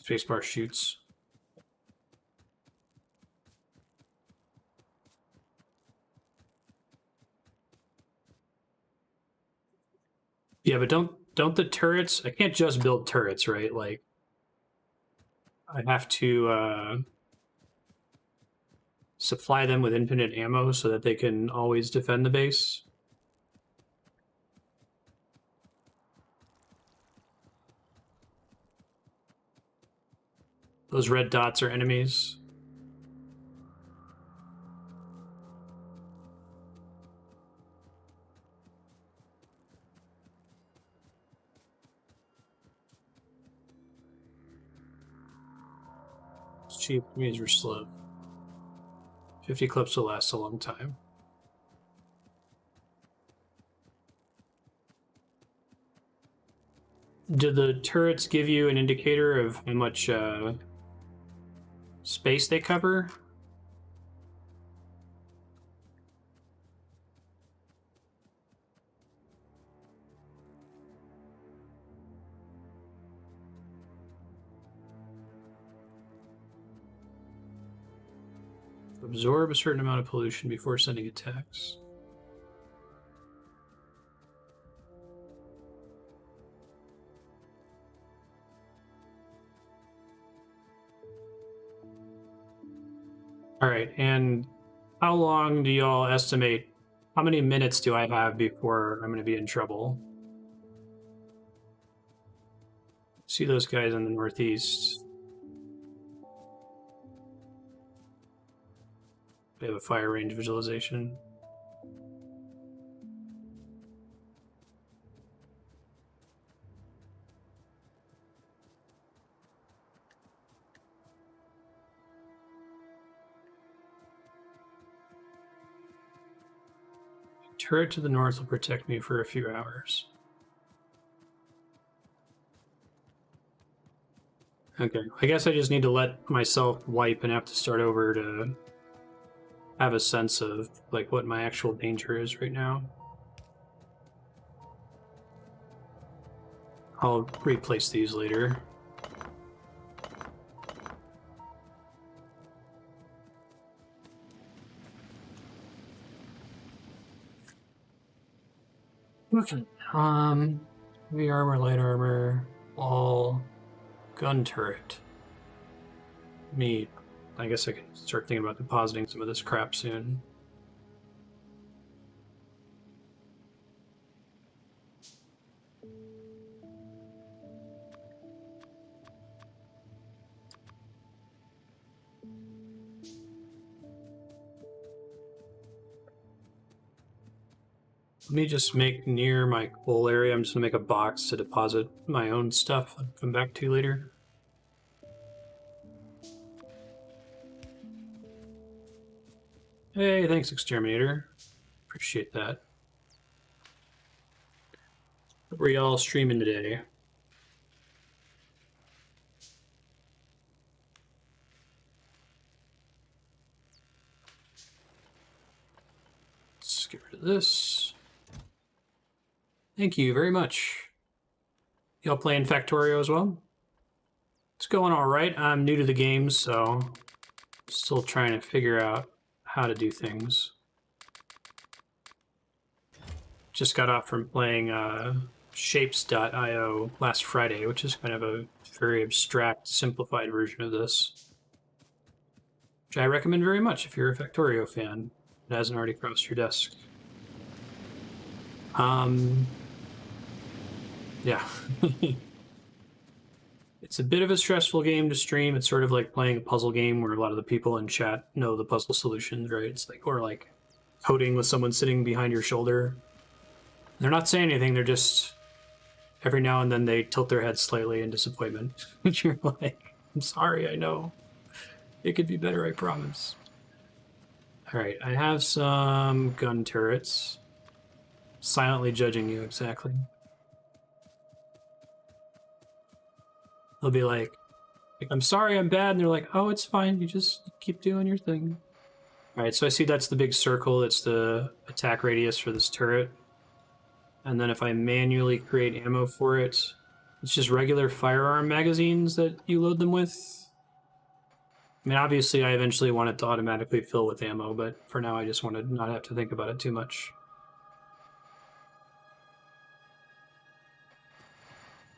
Spacebar shoots. Yeah, but don't the turrets? I can't just build turrets, right? Like, I have to supply them with infinite ammo so that they can always defend the base. Those red dots are enemies. It's cheap, means we're slow. 50 clips will last a long time. Do the turrets give you an indicator of how much space they cover? Absorb a certain amount of pollution before sending attacks. All right, and how long do y'all estimate? How many minutes do I have before I'm going to be in trouble? See those guys in the northeast. They have a fire range visualization. Turret to the north will protect me for a few hours. Okay, I guess I just need to let myself wipe and have to start over to have a sense of like what my actual danger is right now. I'll replace these later. Okay. Heavy armor, light armor, all gun turret. Me. I guess I can start thinking about depositing some of this crap soon. Let me just make near my coal area, I'm just gonna make a box to deposit my own stuff I'll come back to later. Hey, thanks, Exterminator. Appreciate that. What were y'all streaming today? Let's get rid of this. Thank you very much. Y'all playing Factorio as well? It's going all right. I'm new to the game, so still trying to figure out how to do things. Just got off from playing shapes.io last Friday, which is kind of a very abstract, simplified version of this, which I recommend very much if you're a Factorio fan. It hasn't already crossed your desk. Yeah. It's a bit of a stressful game to stream. It's sort of like playing a puzzle game where a lot of the people in chat know the puzzle solutions, right? It's like, or like coding with someone sitting behind your shoulder. They're not saying anything, they're just, every now and then they tilt their head slightly in disappointment. You're like, I'm sorry, I know. It could be better, I promise. Alright, I have some gun turrets. Silently judging you, exactly. They'll be like, I'm sorry, I'm bad, and they're like, oh, it's fine, you just keep doing your thing. Alright, so I see that's the big circle, it's the attack radius for this turret. And then if I manually create ammo for it, it's just regular firearm magazines that you load them with. I mean, obviously, I eventually want it to automatically fill with ammo, but for now, I just want to not have to think about it too much.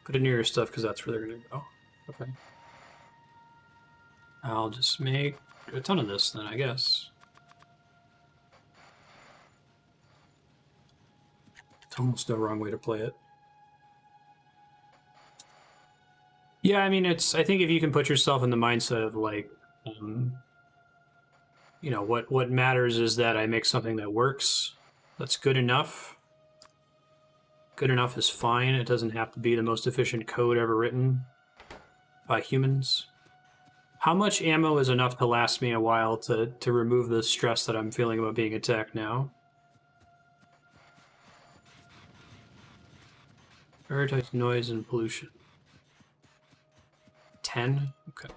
Put it near your stuff, because that's where they're going to go. Okay. I'll just make a ton of this, then, I guess. It's almost no wrong way to play it. Yeah, I mean, I think if you can put yourself in the mindset of, like, you know, what matters is that I make something that works, that's good enough. Good enough is fine. It doesn't have to be the most efficient code ever written by humans. How much ammo is enough to last me a while to remove the stress that I'm feeling about being attacked now? Prioritize noise and pollution. 10? Okay.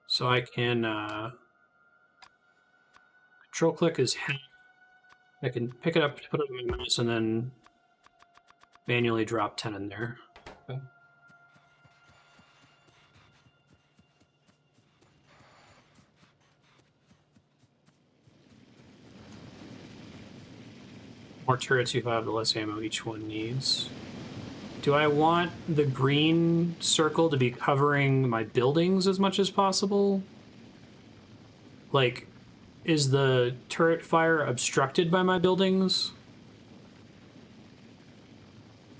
So I can control click is half. I can pick it up, put it on my mouse, and then manually drop 10 in there. Okay. More turrets you have, the less ammo each one needs. Do I want the green circle to be covering my buildings as much as possible? Like, is the turret fire obstructed by my buildings?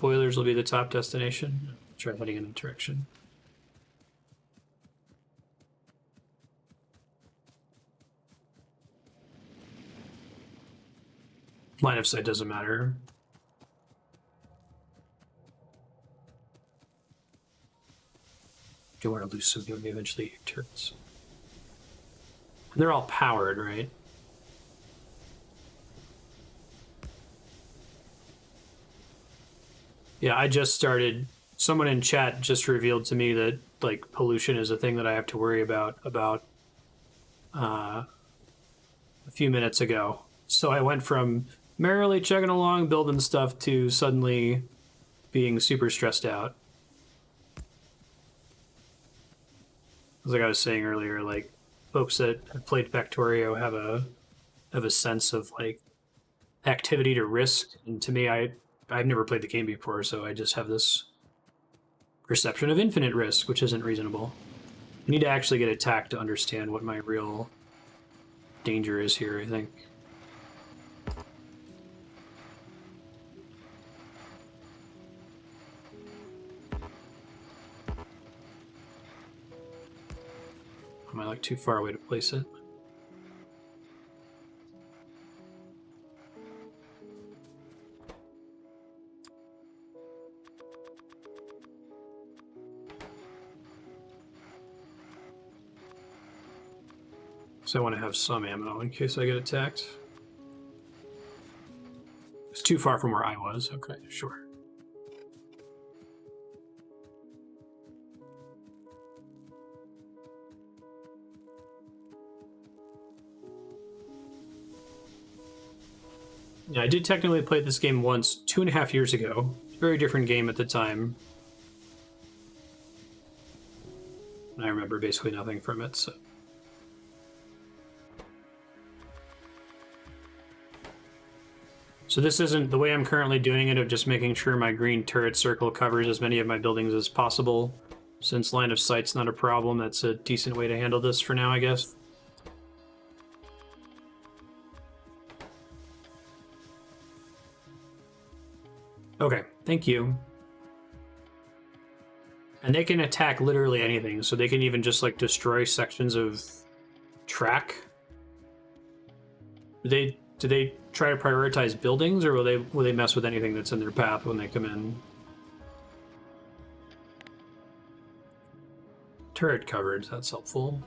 Boilers will be the top destination. Try heading in that direction. Line of sight doesn't matter. Do want to lose some when we eventually hit turrets. And they're all powered, right? Yeah, I just started. Someone in chat just revealed to me that like pollution is a thing that I have to worry about a few minutes ago. So I went from merrily chugging along, building stuff, to suddenly being super stressed out. Like I was saying earlier, like folks that have played Factorio have a sense of like activity to risk, and to me, I've never played the game before, so I just have this perception of infinite risk, which isn't reasonable. I need to actually get attacked to understand what my real danger is here, I think. Am I like too far away to place it? So I want to have some ammo in case I get attacked. It's too far from where I was. Okay, sure. Yeah, I did technically play this game once 2.5 years ago. Very different game at the time. And I remember basically nothing from it, so. So this isn't the way I'm currently doing it, of just making sure my green turret circle covers as many of my buildings as possible. Since line of sight's not a problem, that's a decent way to handle this for now, I guess. Okay, thank you. And they can attack literally anything, so they can even just like destroy sections of track. Do they try to prioritize buildings, or will they mess with anything that's in their path when they come in? Turret coverage, that's helpful.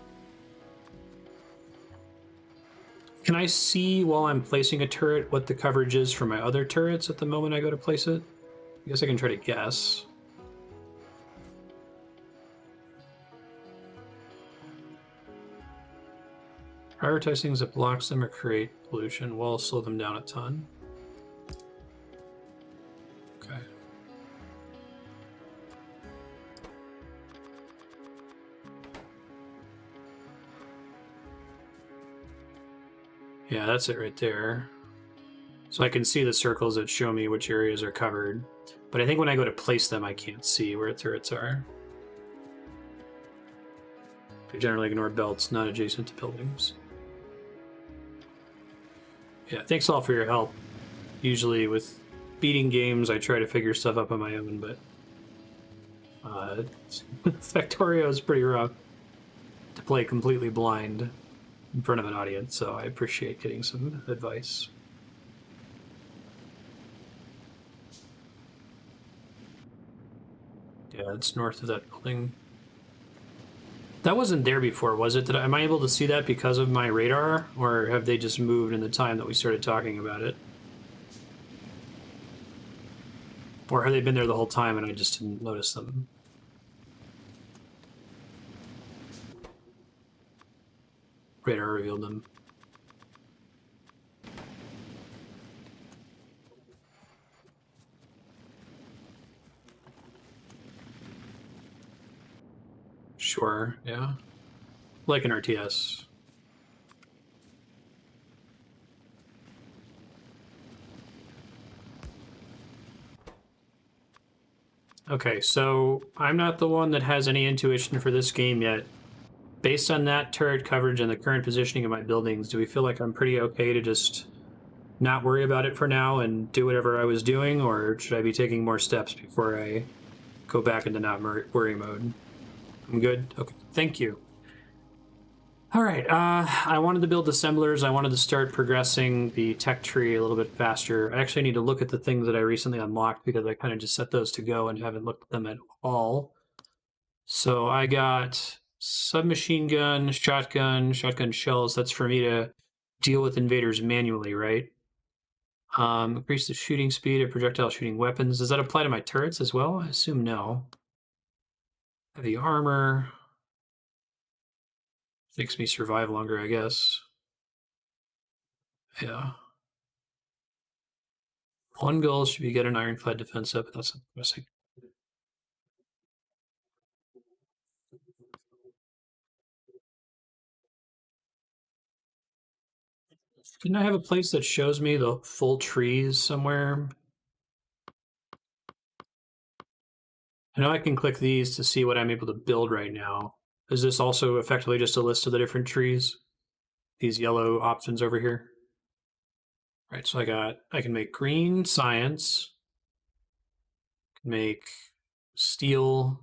Can I see while I'm placing a turret what the coverage is for my other turrets at the moment I go to place it? I guess I can try to guess. Prioritize things that blocks them or create pollution. Walls slow them down a ton. Okay. Yeah, that's it right there. So I can see the circles that show me which areas are covered. But I think when I go to place them, I can't see where turrets are. I generally ignore belts not adjacent to buildings. Yeah, thanks all for your help. Usually with beating games, I try to figure stuff up on my own, but Factorio is pretty rough to play completely blind in front of an audience, so I appreciate getting some advice. Yeah, it's north of that building. That wasn't there before, was it? Am I able to see that because of my radar, or have they just moved in the time that we started talking about it? Or have they been there the whole time and I just didn't notice them? Radar revealed them. Sure, yeah. Like an RTS. Okay, so I'm not the one that has any intuition for this game yet. Based on that turret coverage and the current positioning of my buildings, do we feel like I'm pretty okay to just not worry about it for now and do whatever I was doing, or should I be taking more steps before I go back into not worry mode? I'm good? Okay, thank you. All right, I wanted to build assemblers. I wanted to start progressing the tech tree a little bit faster. I actually need to look at the things that I recently unlocked because I kind of just set those to go and haven't looked at them at all. So I got submachine gun, shotgun shells. That's for me to deal with invaders manually, right? Increase the shooting speed of projectile shooting weapons. Does that apply to my turrets as well? I assume no. Heavy armor. Makes me survive longer, I guess. Yeah. One goal should be get an ironclad defense up. That's missing. Didn't I have a place that shows me the full trees somewhere? I know I can click these to see what I'm able to build right now. Is this also effectively just a list of the different trees? These yellow options over here? Right, so I can make green science, make steel,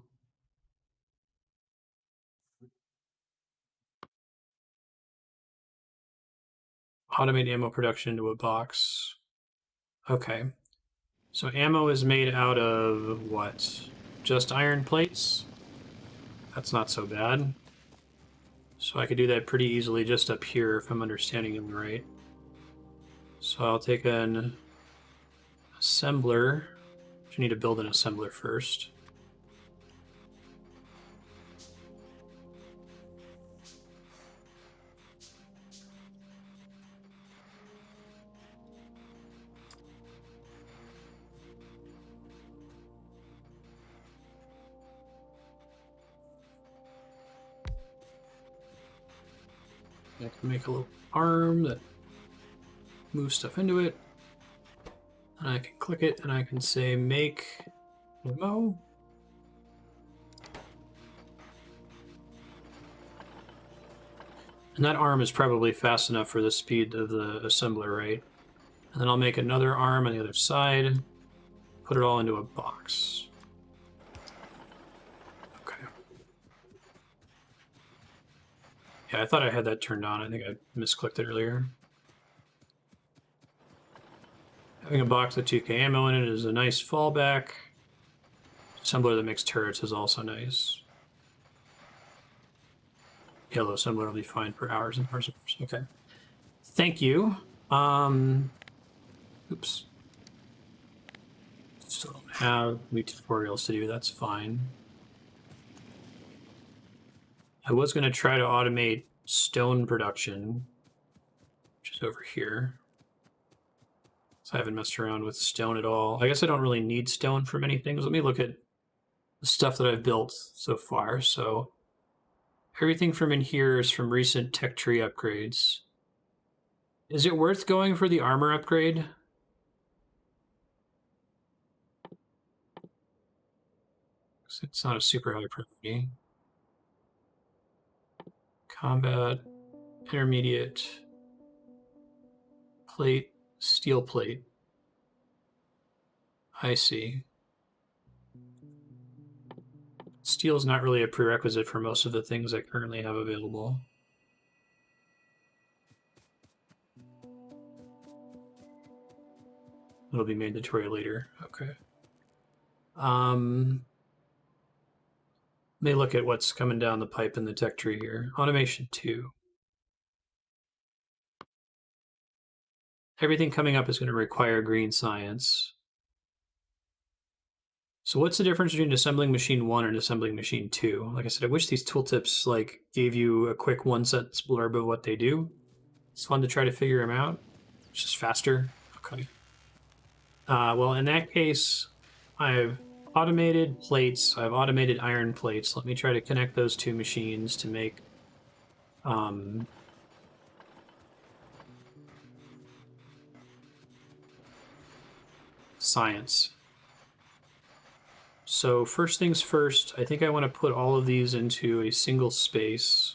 automate ammo production into a box. Okay, so ammo is made out of what? Just iron plates? That's not so bad. So I could do that pretty easily just up here if I'm understanding them right. So I'll take an assembler. I need to build an assembler first. I can make a little arm that moves stuff into it. And I can click it and I can say make ammo. And that arm is probably fast enough for the speed of the assembler, right? And then I'll make another arm on the other side, put it all into a box. Okay. Yeah, I thought I had that turned on. I think I misclicked it earlier. Having a box with 2K ammo in it is a nice fallback. Assembler that makes turrets is also nice. Yellow assembler will be fine for hours and hours and hours. Okay. thank you. Oops. Still don't have any tutorials to do, that's fine. I was going to try to automate stone production, which is over here. So I haven't messed around with stone at all. I guess I don't really need stone for many things. Let me look at the stuff that I've built so far. So everything from in here is from recent tech tree upgrades. Is it worth going for the armor upgrade? It's not a super high priority. Combat, intermediate, plate, steel plate. I see. Steel is not really a prerequisite for most of the things I currently have available. It'll be mandatory later. Okay. Let me look at what's coming down the pipe in the tech tree here. Automation 2. Everything coming up is going to require green science. So what's the difference between assembling machine 1 and assembling machine 2? Like I said, I wish these tooltips like gave you a quick one-sentence blurb of what they do. It's fun to try to figure them out. It's just faster. Okay. Well, in that case, I've automated plates. I've automated iron plates. Let me try to connect those two machines to make science. So first things first, I think I want to put all of these into a single space.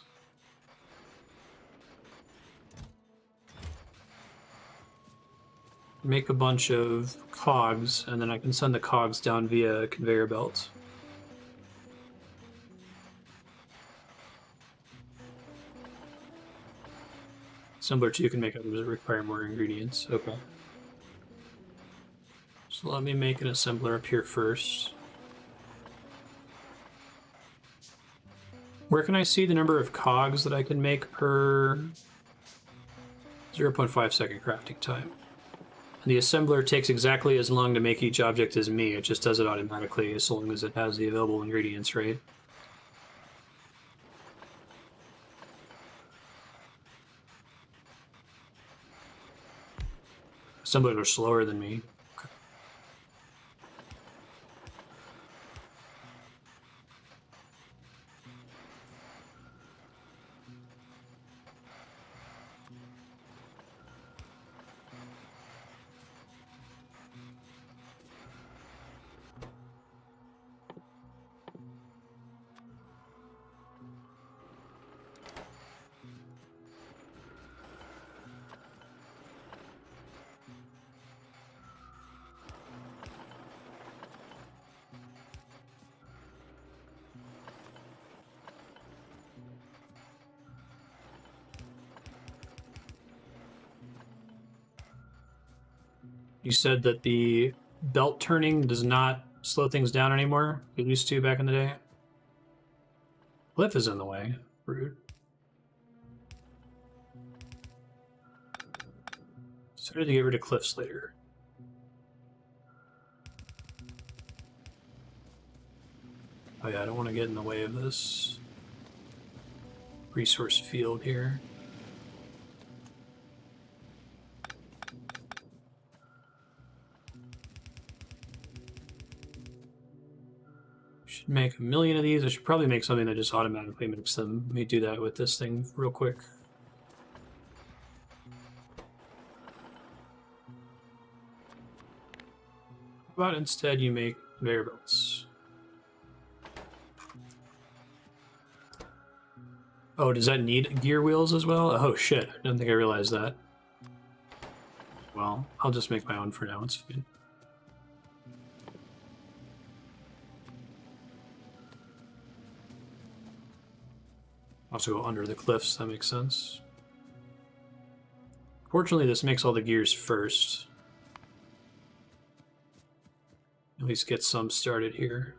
Make a bunch of cogs, and then I can send the cogs down via a conveyor belt. Assembler 2 can make items that require more ingredients. Okay. So let me make an assembler up here first. Where can I see the number of cogs that I can make per 0.5 second crafting time? And the assembler takes exactly as long to make each object as me. It just does it automatically as long as it has the available ingredients, right? Assemblers are slower than me. You said that the belt turning does not slow things down anymore? It used to back in the day? Cliff is in the way. Rude. Started to get rid of cliffs later. Oh yeah, I don't want to get in the way of this resource field here. Should make a million of these. I should probably make something that just automatically makes them. Let me do that with this thing real quick. How about instead you make variables? Oh, does that need gear wheels as well? Oh shit, I didn't think I realized that. Well, I'll just make my own for now, it's fine. Also go under the cliffs, that makes sense. Fortunately, this makes all the gears first. At least get some started here.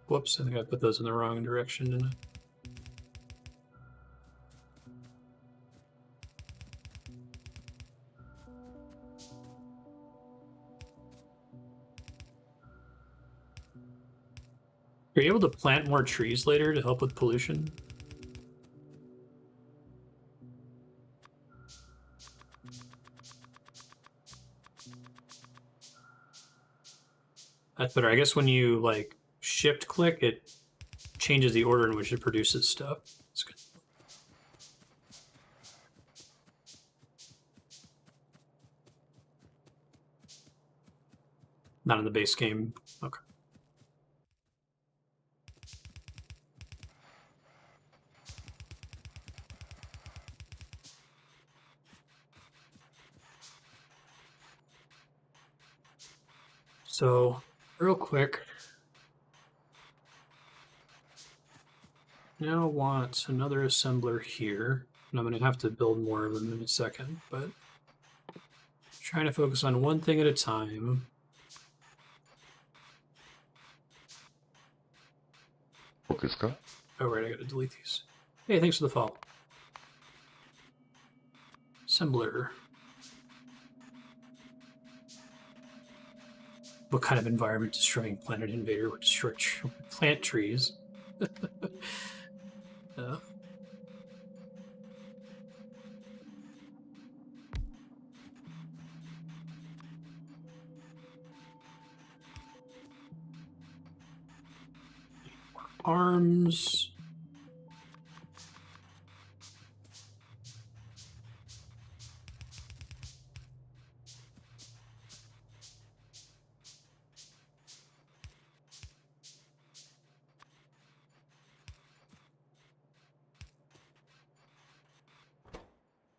Whoops, I think I put those in the wrong direction, didn't I? Are you able to plant more trees later to help with pollution? That's better. I guess when you like shift click, it changes the order in which it produces stuff. That's good. Not in the base game. Okay. So, real quick, now want another assembler here, and I'm going to have to build more of them in a second, but trying to focus on one thing at a time. Oh, right, I got to delete these. Hey, thanks for the follow. Assembler. What kind of environment destroying planet invader would destroy plant trees? Arms.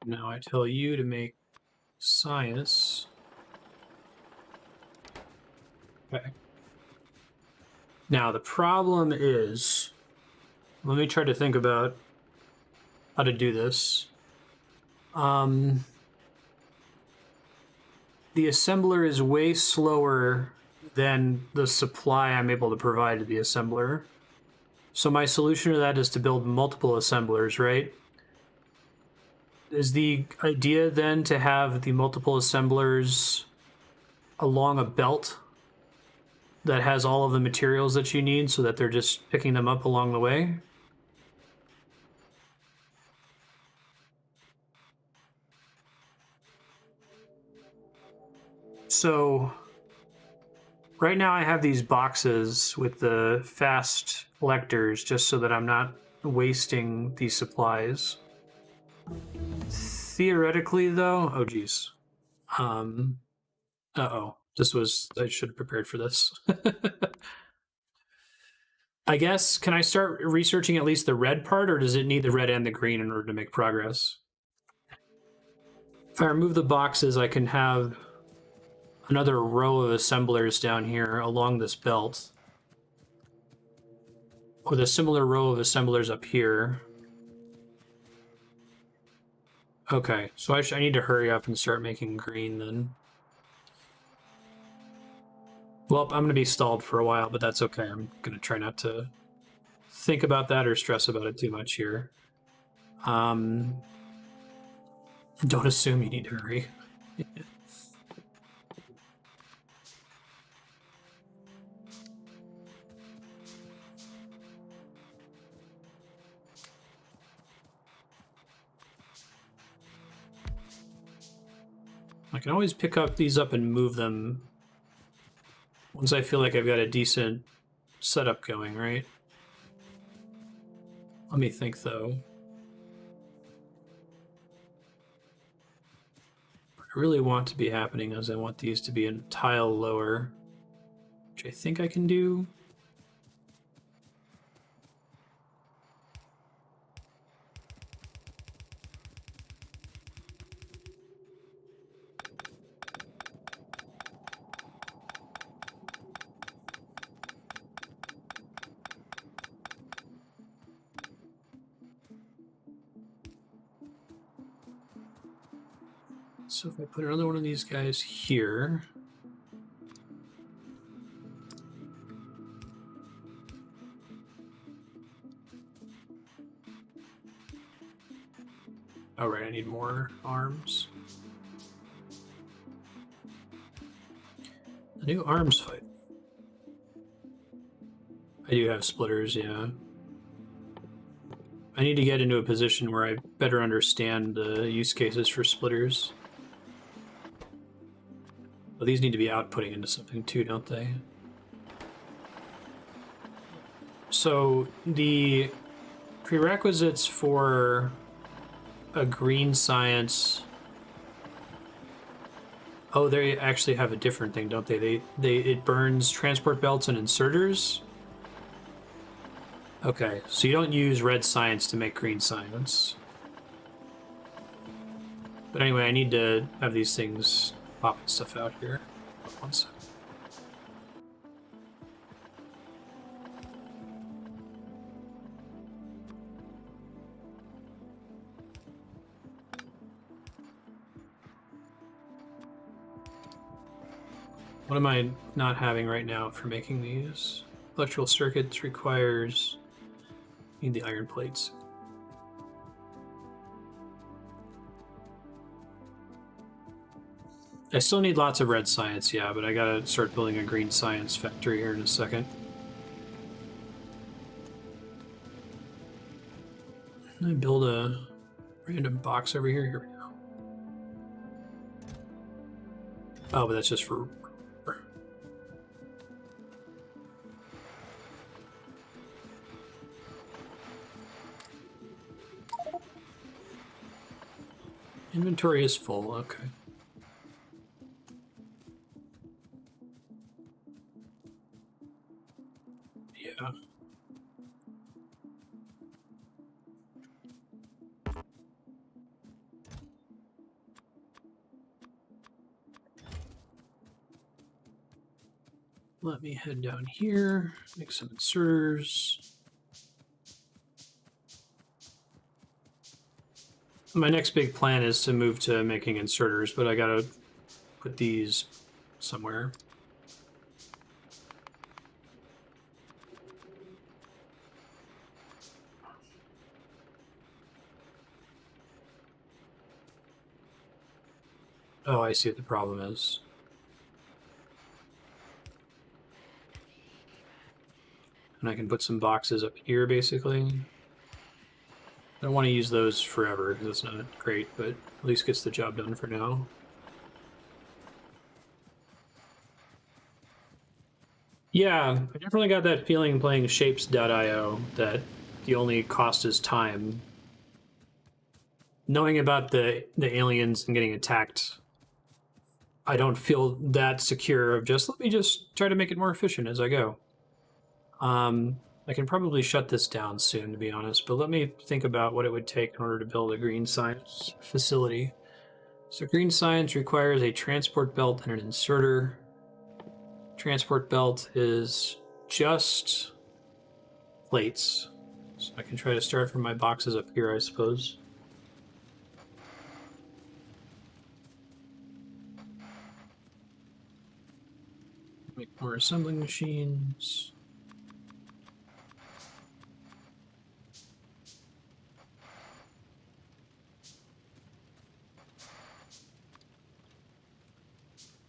Now I tell you to make science. Okay. Now the problem is, let me try to think about how to do this. The assembler is way slower than the supply I'm able to provide to the assembler. So my solution to that is to build multiple assemblers, right? Is the idea then to have the multiple assemblers along a belt that has all of the materials that you need so that they're just picking them up along the way? So right now I have these boxes with the fast collectors just so that I'm not wasting these supplies. Theoretically, though, oh geez. Uh-oh. I should have prepared for this. I guess, can I start researching at least the red part, or does it need the red and the green in order to make progress? If I remove the boxes, I can have another row of assemblers down here along this belt, with a similar row of assemblers up here. Okay, so I need to hurry up and start making green then. Well, I'm going to be stalled for a while, but that's okay. I'm going to try not to think about that or stress about it too much here. Don't assume you need to hurry. I can always pick up these up and move them once I feel like I've got a decent setup going, right? Let me think, though. What I really want to be happening is I want these to be a tile lower, which I think I can do. So if I put another one of these guys here, all right, I need more arms. The new arms fight. I do have splitters, yeah. I need to get into a position where I better understand the use cases for splitters. Well, these need to be outputting into something too, don't they? So the prerequisites for a green science... Oh, they actually have a different thing, don't they? It burns transport belts and inserters? Okay, so you don't use red science to make green science. But anyway, I need to have these things popping stuff out here. One second. What am I not having right now for making these? Electrical circuits requires... Need the iron plates. I still need lots of red science, yeah, but I gotta start building a green science factory here in a second. Can I build a random box over here? Here we go. Oh, but that's just for... Inventory is full, okay. Yeah. Let me head down here, make some inserters. My next big plan is to move to making inserters, but I gotta put these somewhere. Oh, I see what the problem is. And I can put some boxes up here, basically. I don't want to use those forever, because it's not great, but at least gets the job done for now. Yeah, I definitely got that feeling playing Shapes.io, that the only cost is time. Knowing about the aliens and getting attacked, I don't feel that secure of just, let me just try to make it more efficient as I go. I can probably shut this down soon, to be honest, but let me think about what it would take in order to build a green science facility. So green science requires a transport belt and an inserter. Transport belt is just plates. So I can try to start from my boxes up here, I suppose. Make more assembling machines.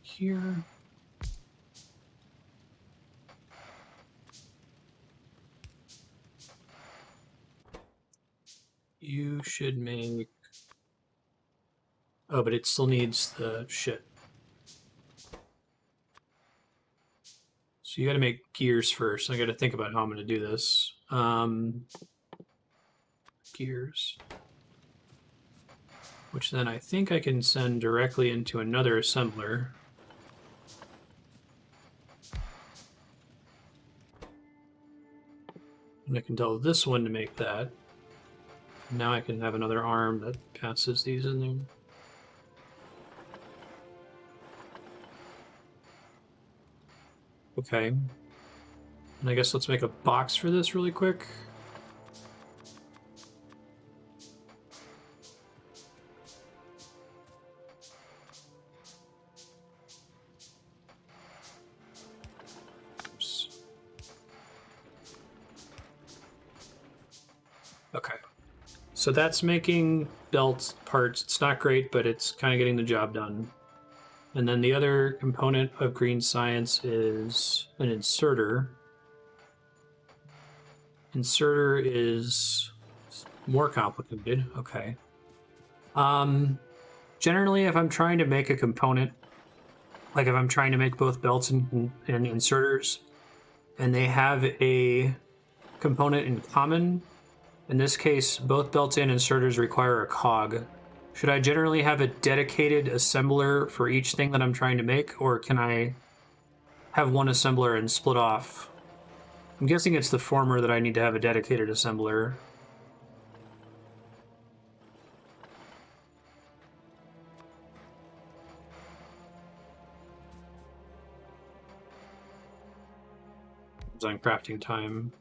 Here. You should make... Oh, but it still needs the shit. So you gotta make gears first. I gotta think about how I'm gonna do this. Gears. Which then I think I can send directly into another assembler. And I can tell this one to make that. Now I can have another arm that passes these in there. Okay. And I guess let's make a box for this really quick. Oops. Okay. So that's making belt parts. It's not great, but it's kind of getting the job done. And then the other component of green science is an inserter. Inserter is more complicated. Okay. Generally, if I'm trying to make a component, like if I'm trying to make both belts and inserters, and they have a component in common, in this case, both belts and inserters require a cog. Should I generally have a dedicated assembler for each thing that I'm trying to make, or can I have one assembler and split off? I'm guessing it's the former that I need to have a dedicated assembler. On crafting time.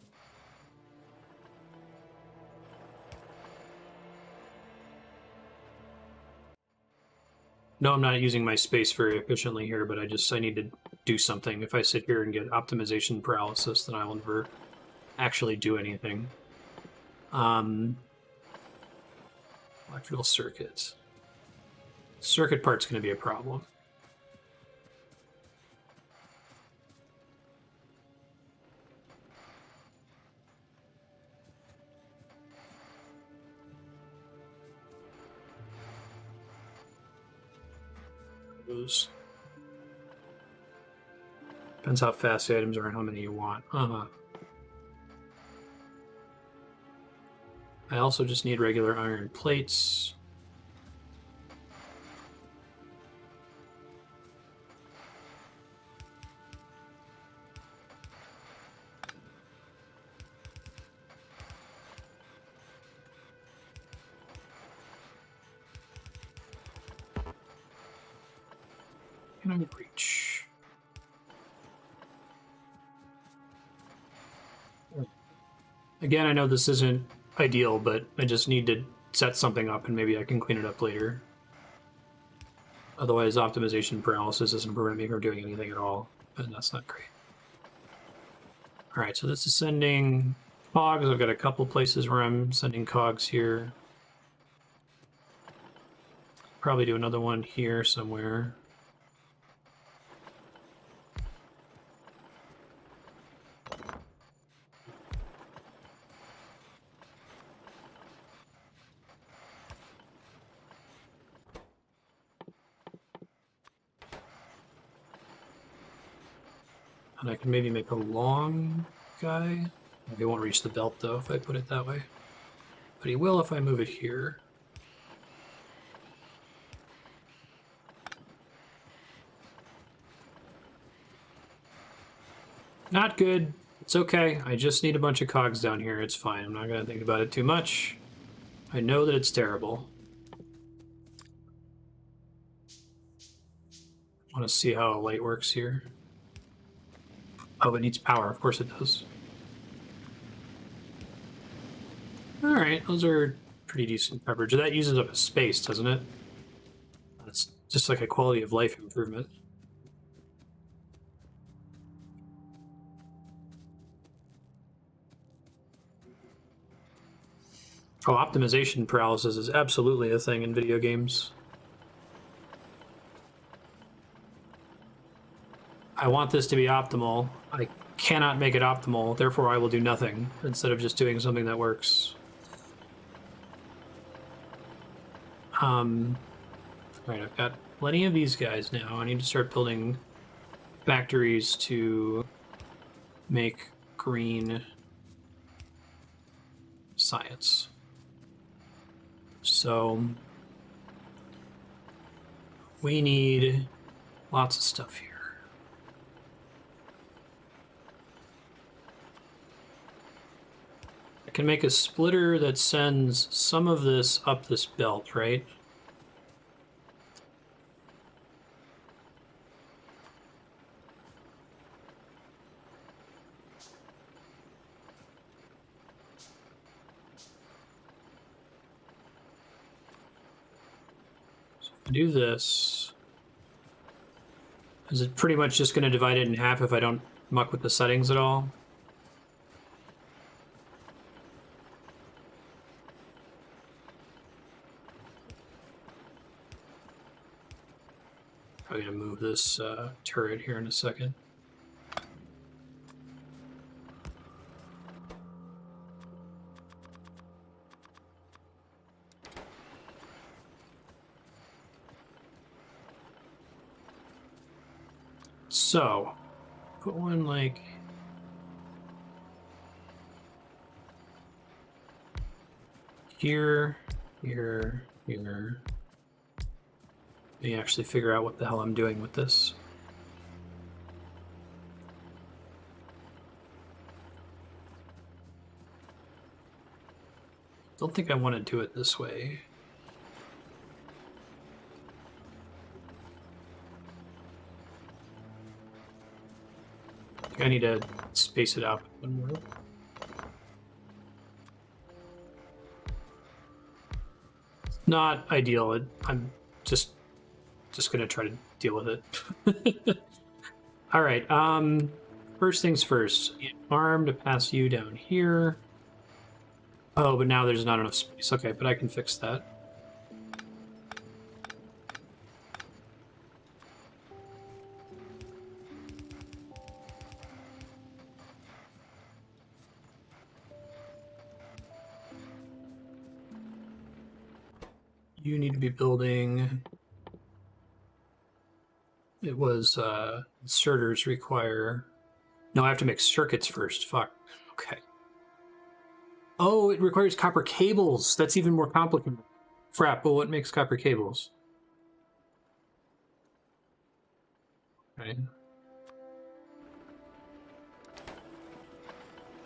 No, I'm not using my space very efficiently here, but I need to do something. If I sit here and get optimization paralysis, then I will never actually do anything. Electrical circuits. Circuit part's going to be a problem. Depends how fast the items are and how many you want. I also just need regular iron plates. Can I reach? Again, I know this isn't ideal, but I just need to set something up and maybe I can clean it up later. Otherwise, optimization paralysis isn't preventing me from doing anything at all, and that's not great. All right, so this is sending cogs. I've got a couple places where I'm sending cogs here. Probably do another one here somewhere. And I can maybe make a long guy. He won't reach the belt though if I put it that way. But he will if I move it here. Not good. It's okay. I just need a bunch of cogs down here. It's fine. I'm not going to think about it too much. I know that it's terrible. I want to see how light works here. Oh, it needs power. Of course it does. All right, those are pretty decent coverage. That uses up a space, doesn't it? That's just like a quality of life improvement. Oh, optimization paralysis is absolutely a thing in video games. I want this to be optimal. I cannot make it optimal, therefore I will do nothing instead of just doing something that works. Right, I've got plenty of these guys now. I need to start building factories to make green science. So we need lots of stuff here. I can make a splitter that sends some of this up this belt, right? So if I do this, is it pretty much just going to divide it in half if I don't muck with the settings at all? I'm going to move this turret here in a second. So, put one like here, here, here. Let me actually figure out what the hell I'm doing with this. Don't think I want to do it this way. I think I need to space it out one more. Not ideal. I'm just gonna try to deal with it. All right. First things first. Arm to pass you down here. Oh, but now there's not enough space. Okay, but I can fix that. You need to be building. It was inserters require. No, I have to make circuits first. Fuck. Okay. Oh, it requires copper cables. That's even more complicated. Frap, but what makes copper cables? Right.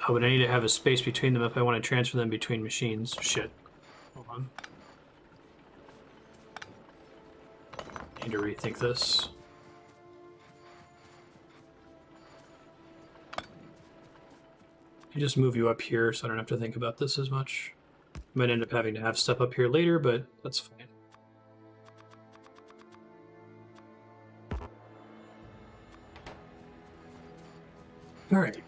Oh, but I need to have a space between them if I want to transfer them between machines. Shit. Hold on. Need to rethink this. I just move you up here so I don't have to think about this as much. Might end up having to have stuff up here later, but that's fine. All right.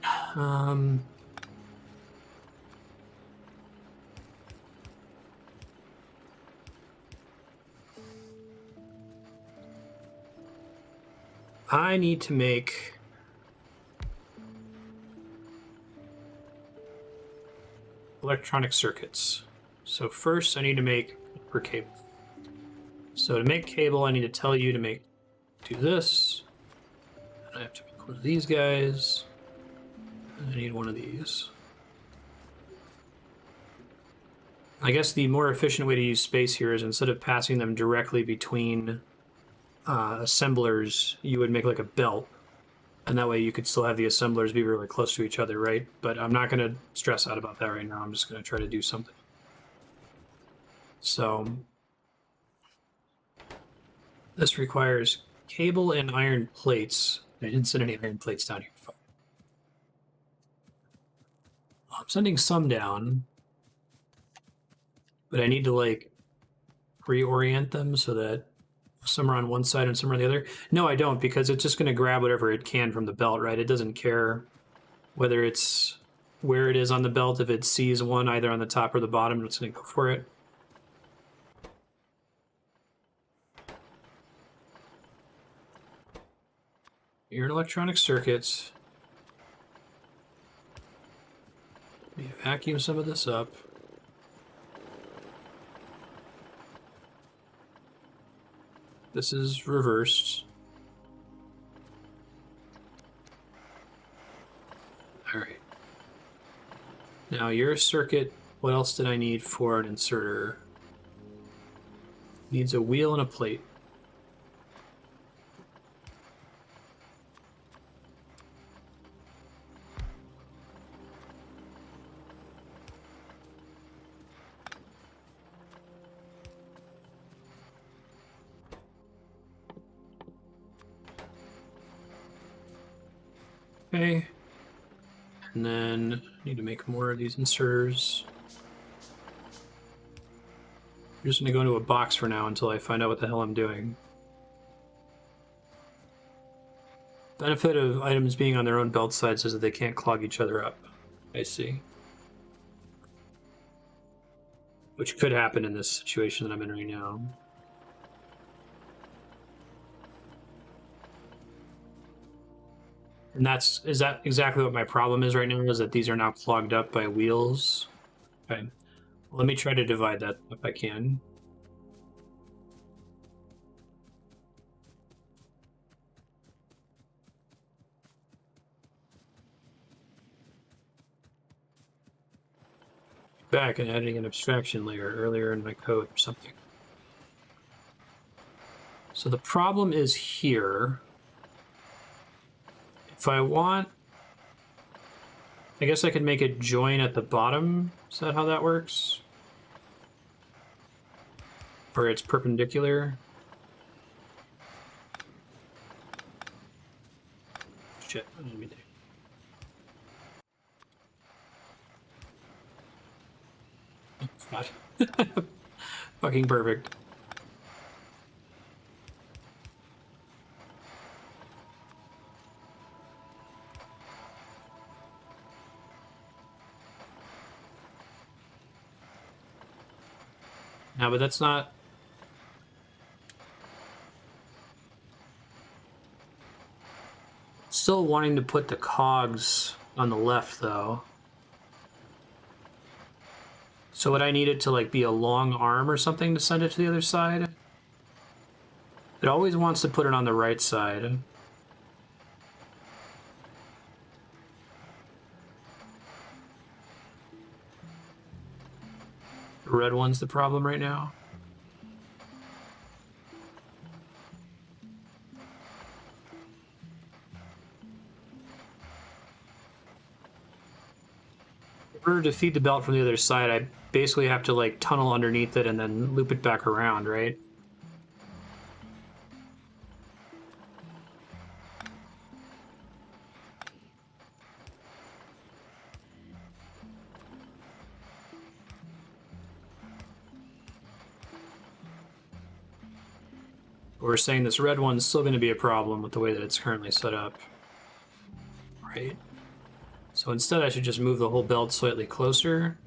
I need to make electronic circuits. So first I need to make per cable. So to make cable, I need to tell you to do this. And I have to make one of these guys. And I need one of these. I guess the more efficient way to use space here is instead of passing them directly between assemblers, you would make like a belt. And that way you could still have the assemblers be really close to each other, right? But I'm not going to stress out about that right now. I'm just going to try to do something. So this requires cable and iron plates. I didn't send any iron plates down here. I'm sending some down, but I need to like reorient them so that some are on one side and some are on the other. No, I don't, because it's just going to grab whatever it can from the belt, right? It doesn't care whether it's where it is on the belt. If it sees one either on the top or the bottom, it's going to go for it. You're in electronic circuits. Let me vacuum some of this up. This is reversed. All right. Now your circuit, what else did I need for an inserter? Needs a wheel and a plate. Okay. And then I need to make more of these inserters. I'm just going to go into a box for now until I find out what the hell I'm doing. Benefit of items being on their own belt sides is that they can't clog each other up. I see. Which could happen in this situation that I'm in right now. And is that exactly what my problem is right now, is that these are now clogged up by wheels? Okay. Let me try to divide that if I can. back and adding an abstraction layer earlier in my code or something. So the problem is here. If I want, I guess I could make it join at the bottom. Is that how that works? Or it's perpendicular? Shit, what did we do? Oh, God. Fucking perfect. No, but that's not... Still wanting to put the cogs on the left, though. So would I need it to, like, be a long arm or something to send it to the other side? It always wants to put it on the right side. The red one's the problem right now. In order to feed the belt from the other side, I basically have to, like, tunnel underneath it and then loop it back around, right? We're saying this red one's still going to be a problem with the way that it's currently set up. Right? So instead I should just move the whole belt slightly closer.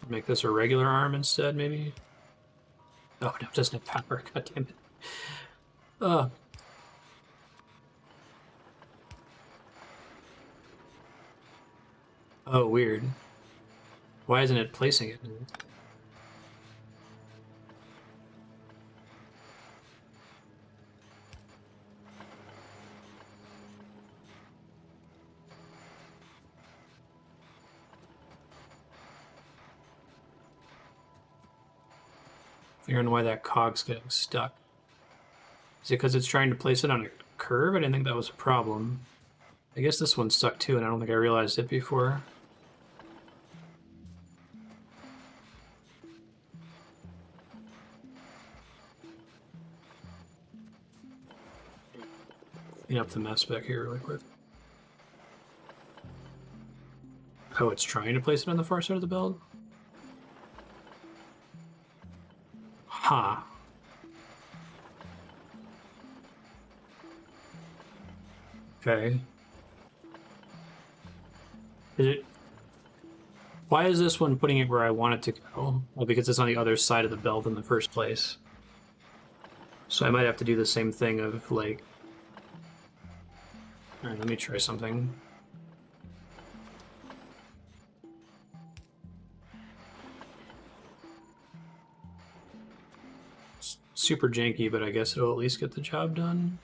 Make this a regular arm instead, maybe? Oh, no, it doesn't have power. God damn it. Oh, weird. Why isn't it placing it? Figuring why that cog's getting stuck. Is it because it's trying to place it on a curve? I didn't think that was a problem. I guess this one's stuck too, and I don't think I realized it before. Clean up the mess back here really quick. Oh, it's trying to place it on the far side of the belt? Huh. Okay. Is it... Why is this one putting it where I want it to go? Well, because it's on the other side of the belt in the first place. So I might have to do the same thing of, like... Alright, let me try something. It's super janky, but I guess it'll at least get the job done.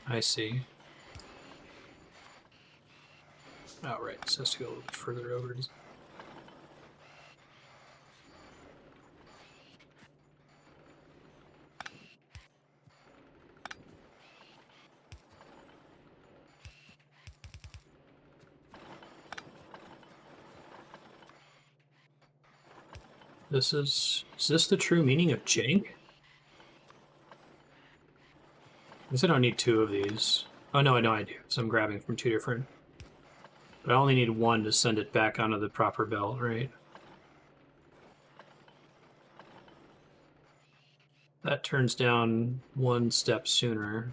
I see. Oh, right, so it has to go a little bit further over. Is this the true meaning of jank? I guess I don't need two of these. Oh, no, I know I do, so I'm grabbing from two different. But I only need one to send it back onto the proper belt, right? That turns down one step sooner.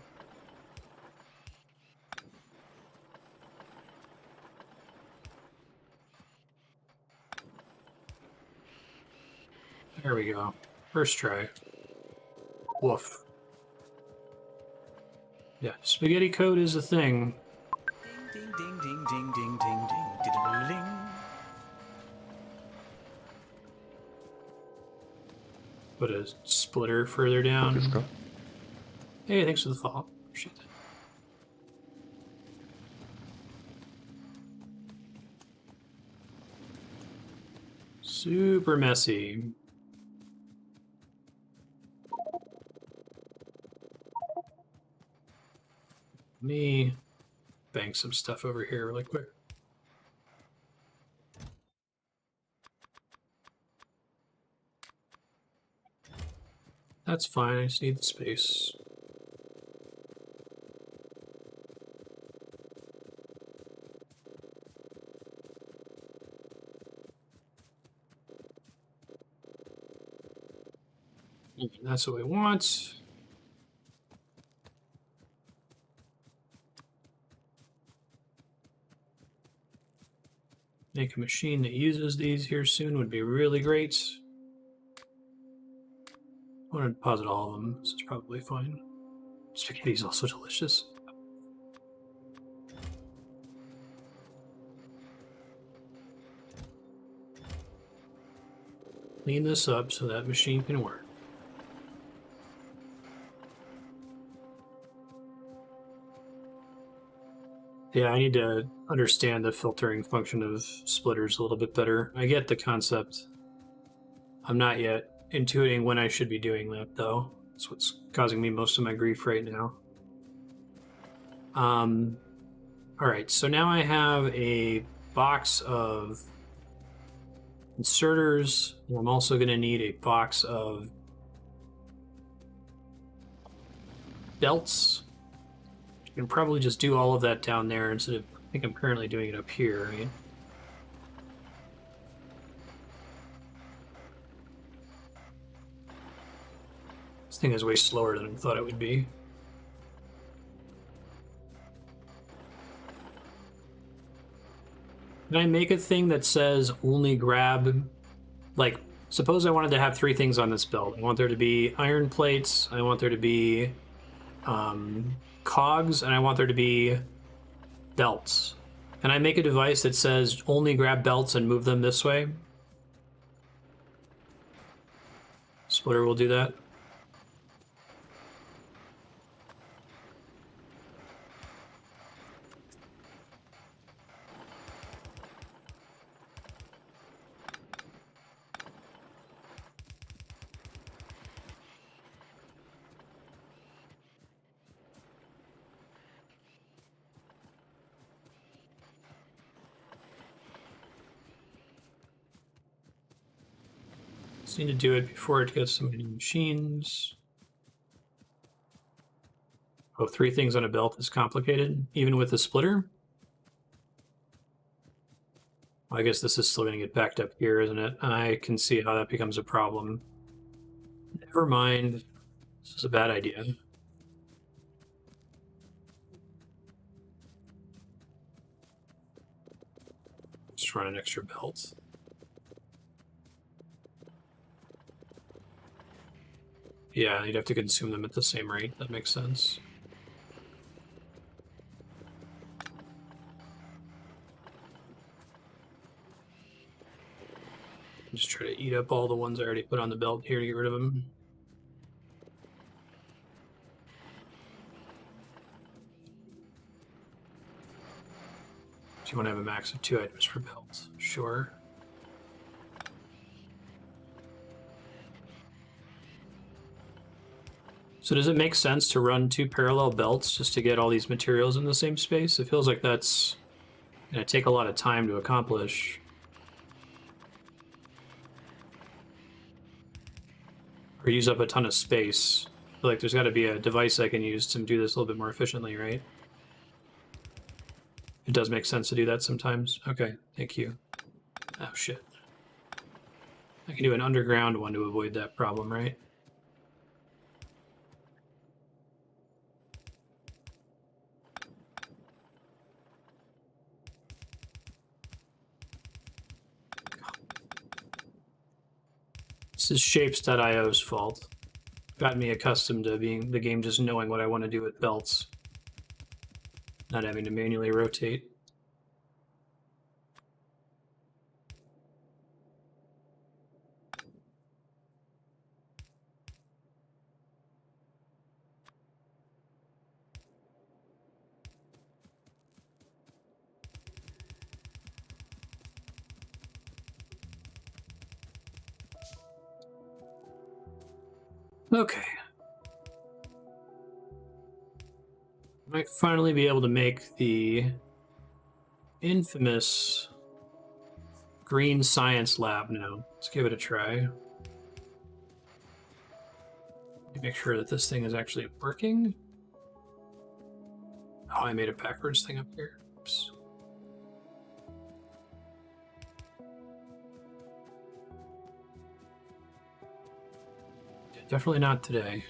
There we go. First try. Woof. Yeah, spaghetti code is a thing. Ding, ding, ding, ding, ding, ding, ding, ding, ding. Put a splitter further down. Wszystko? Hey, thanks for the follow. Appreciate that. Super messy. Let me bang some stuff over here really quick. That's fine, I just need the space. That's what we want. Make a machine that uses these here soon would be really great. I want to deposit all of them. This is probably fine. Spaghetti is also delicious. Clean this up so that machine can work. Yeah, I need to understand the filtering function of splitters a little bit better. I get the concept. I'm not yet intuiting when I should be doing that, though. That's what's causing me most of my grief right now. All right, so now I have a box of inserters, and I'm also going to need a box of belts. You can probably just do all of that down there instead of, I think I'm currently doing it up here, right? This thing is way slower than I thought it would be. Can I make a thing that says only grab, like, suppose I wanted to have 3 things on this belt. I want there to be iron plates, I want there to be cogs, and I want there to be belts. Can I make a device that says only grab belts and move them this way? Splitter will do that. Just need to do it before it gets so many machines. Oh, 3 things on a belt is complicated, even with the splitter. Well, I guess this is still going to get backed up here, isn't it? I can see how that becomes a problem. Never mind. This is a bad idea. Just run an extra belt. Yeah, you'd have to consume them at the same rate. That makes sense. Just try to eat up all the ones I already put on the belt here to get rid of them. Do you want to have a max of 2 items per belt? Sure. So does it make sense to run 2 parallel belts just to get all these materials in the same space? It feels like that's going to take a lot of time to accomplish. Or use up a ton of space. I feel like there's got to be a device I can use to do this a little bit more efficiently, right? It does make sense to do that sometimes. Okay, thank you. Oh, shit. I can do an underground one to avoid that problem, right? This is Shapes.io's fault. Got me accustomed to being the game just knowing what I want to do with belts. Not having to manually rotate. Okay. Might finally be able to make the infamous green science lab now. Let's give it a try. Make sure that this thing is actually working. Oh, I made a backwards thing up here. Oops. Definitely not today.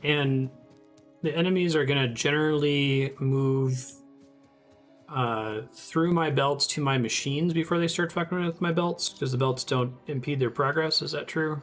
And the enemies are going to generally move through my belts to my machines before they start fucking with my belts, because the belts don't impede their progress. Is that true?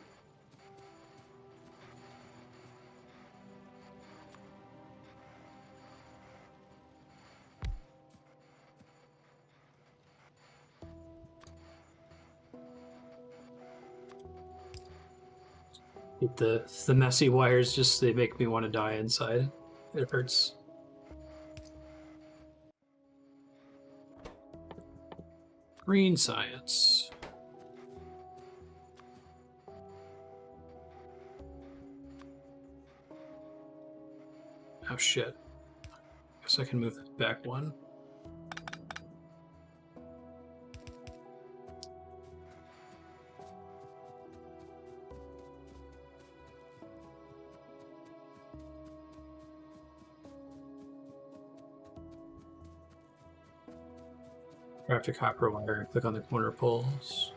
The messy wires just, they make me want to die inside. It hurts. Green science. Oh shit. Guess I can move this back one. Craft a copper wire, click on the corner pulls.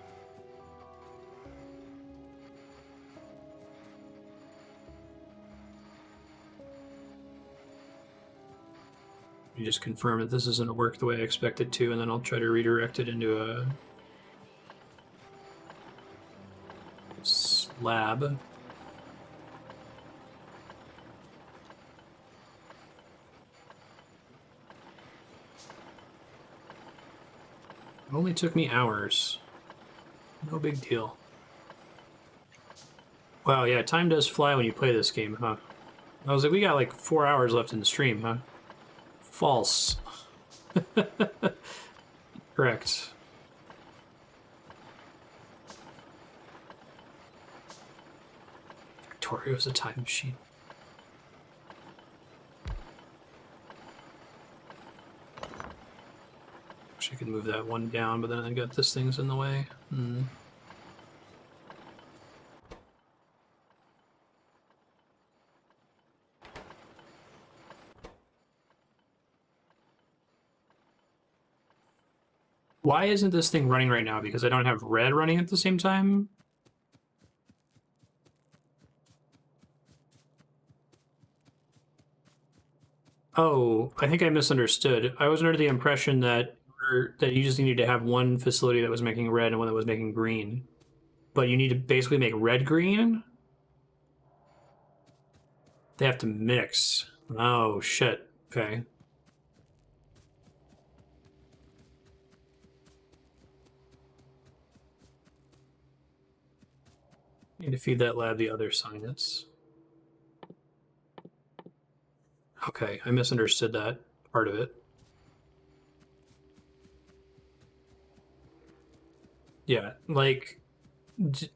You just confirm that this isn't work the way I expect it to, and then I'll try to redirect it into a slab. It only took me hours. No big deal. Wow, yeah, time does fly when you play this game, huh? I was like, we got like 4 hours left in the stream, huh? False. Correct. Factorio is a time machine. Wish I could move that one down, but then I got this thing's in the way. Why isn't this thing running right now? Because I don't have red running at the same time? Oh, I think I misunderstood. I was under the impression that you just needed to have one facility that was making red and one that was making green. But you need to basically make red green? They have to mix. Oh, shit. Okay. Need to feed that lab the other science. Okay, I misunderstood that part of it. Yeah, like, can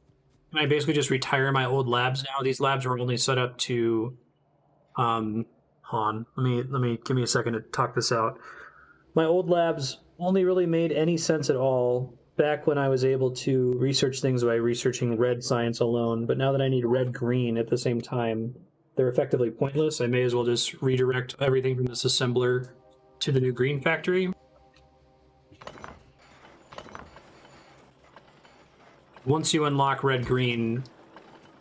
I basically just retire my old labs now? These labs were only set up to, Han. Let me give me a second to talk this out. My old labs only really made any sense at all back when I was able to research things by researching red science alone. But now that I need red green at the same time, they're effectively pointless. I may as well just redirect everything from this assembler to the new green factory. Once you unlock red green,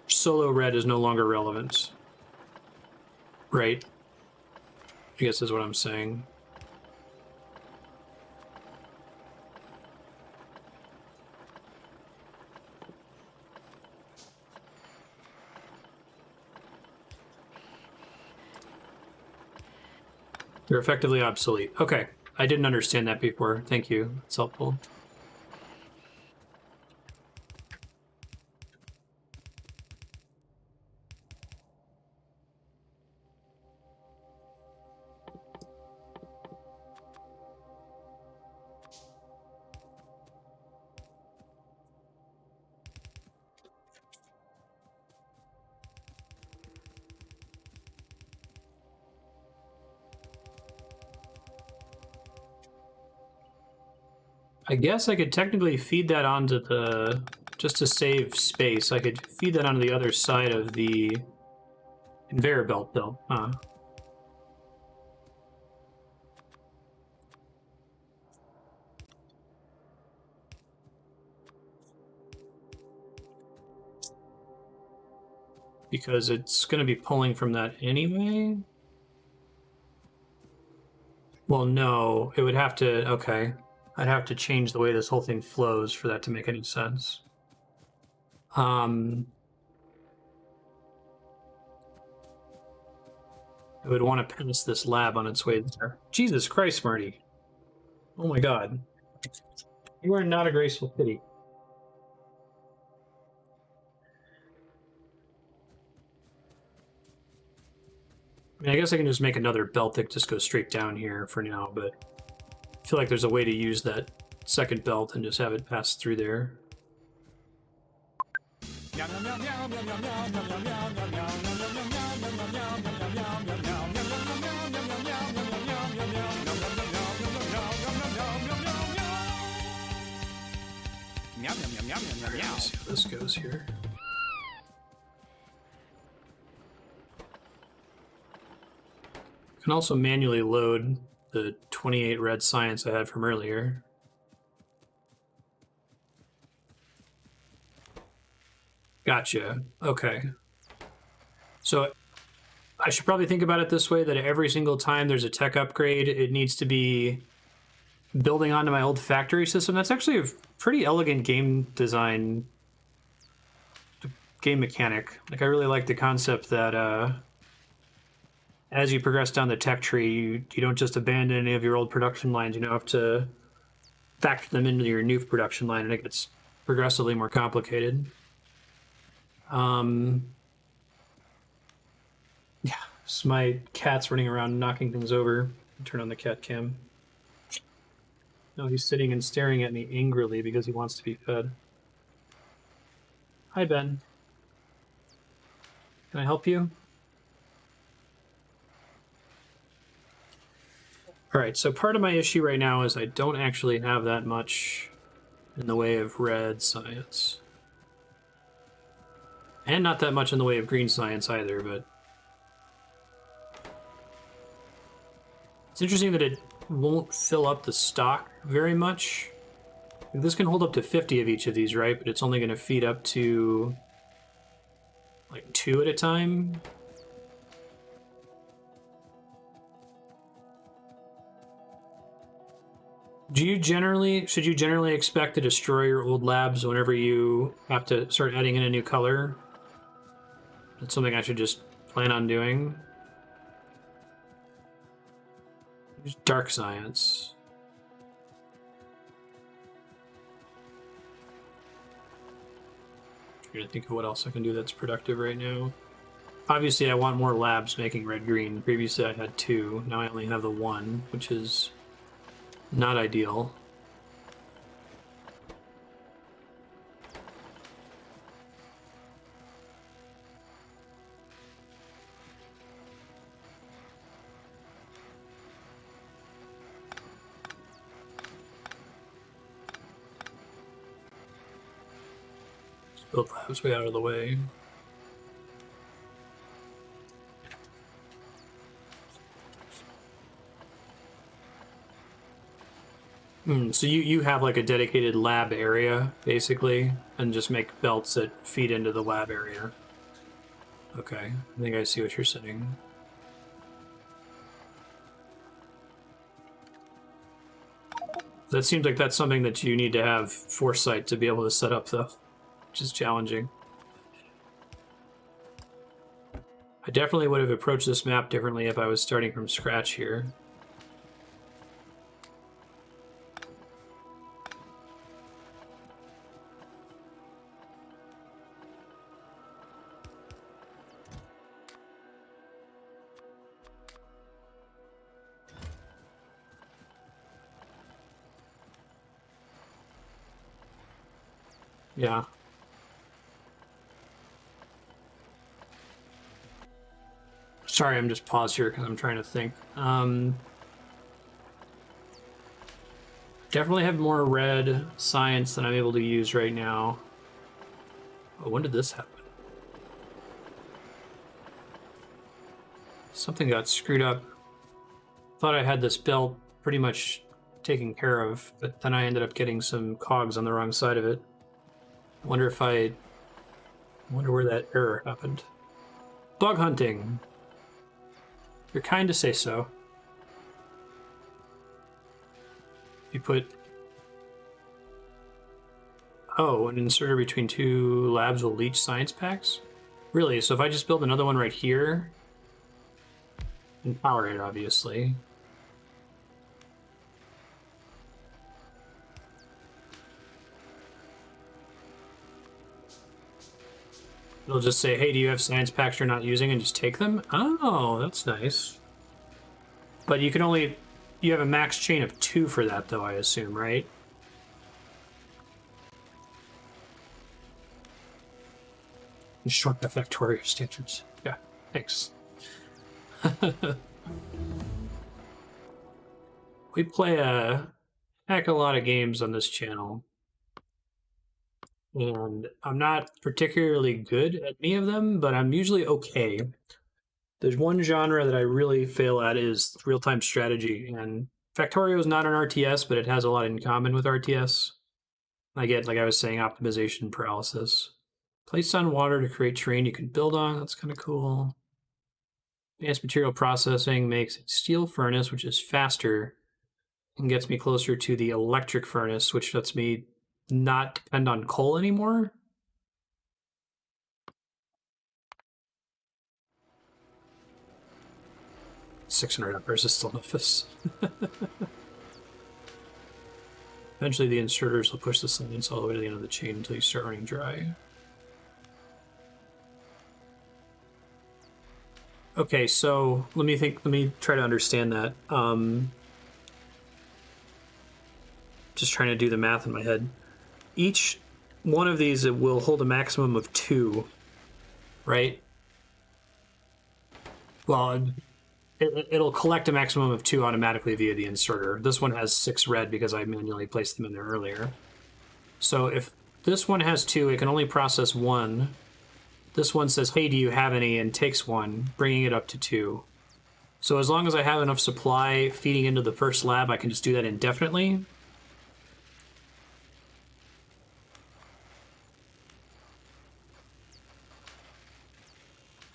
solo red is no longer relevant. Right? I guess is what I'm saying. They're effectively obsolete. Okay. I didn't understand that before. Thank you. It's helpful. I guess I could technically feed that onto the... Just to save space, I could feed that onto the other side of the conveyor belt, though. Huh. Because it's going to be pulling from that anyway? Well, no. It would have to... Okay. I'd have to change the way this whole thing flows for that to make any sense. I would want to pass this lab on its way there. Jesus Christ, Marty. Oh my god. You are not a graceful kitty. I mean, I guess I can just make another belt that just goes straight down here for now, but I feel like there's a way to use that second belt and just have it pass through there. Let's see how this goes here. I can also manually load the 28 red science I had from earlier. Gotcha. Okay. So I should probably think about it this way, that every single time there's a tech upgrade, it needs to be building onto my old factory system. That's actually a pretty elegant game design, game mechanic. Like, I really like the concept that as you progress down the tech tree, you don't just abandon any of your old production lines. You now have to factor them into your new production line, and it gets progressively more complicated. Yeah, so my cat's running around knocking things over. Turn on the cat cam. No, he's sitting and staring at me angrily because he wants to be fed. Hi, Ben. Can I help you? All right, so part of my issue right now is I don't actually have that much in the way of red science. And not that much in the way of green science either, but... It's interesting that it won't fill up the stock very much. This can hold up to 50 of each of these, right? But it's only going to feed up to like 2 at a time. Should you generally expect to destroy your old labs whenever you have to start adding in a new color? That's something I should just plan on doing. Use dark science. I'm trying to think of what else I can do that's productive right now. Obviously, I want more labs making red-green. Previously, I had 2. Now I only have the 1, which is not ideal. Build labs way out of the way. So you have like a dedicated lab area, basically, and just make belts that feed into the lab area. Okay, I think I see what you're saying. That seems like that's something that you need to have foresight to be able to set up, though, which is challenging. I definitely would have approached this map differently if I was starting from scratch here. Yeah. Sorry, I'm just paused here because I'm trying to think. Definitely have more red science than I'm able to use right now. Oh, when did this happen? Something got screwed up. Thought I had this belt pretty much taken care of, but then I ended up getting some cogs on the wrong side of it. Wonder where that error happened. Bug hunting. You're kind to say so. You put... Oh, an inserter between two labs will leach science packs? Really? So if I just build another one right here... and power it, obviously. It'll just say, hey, do you have science packs you're not using, and just take them? Oh, that's nice. But you can only... You have a max chain of 2 for that, though, I assume, right? Short the Factorio standards. Yeah, thanks. We play a heck of a lot of games on this channel. And I'm not particularly good at any of them, but I'm usually okay. There's one genre that I really fail at is real-time strategy, and Factorio is not an RTS, but it has a lot in common with RTS. I get, like I was saying, optimization paralysis. Placed on water to create terrain you can build on. That's kind of cool. Advanced material processing makes a steel furnace, which is faster and gets me closer to the electric furnace, which lets me not depend on coal anymore. $600 is still enough this. Eventually the inserters will push the science all the way to the end of the chain until you start running dry. Okay, so let me try to understand that. Just trying to do the math in my head. Each one of these will hold a maximum of 2, right? Well, it'll collect a maximum of 2 automatically via the inserter. This one has 6 red because I manually placed them in there earlier. So if this one has 2, it can only process 1. This one says, hey, do you have any, and takes 1, bringing it up to 2. So as long as I have enough supply feeding into the first lab, I can just do that indefinitely.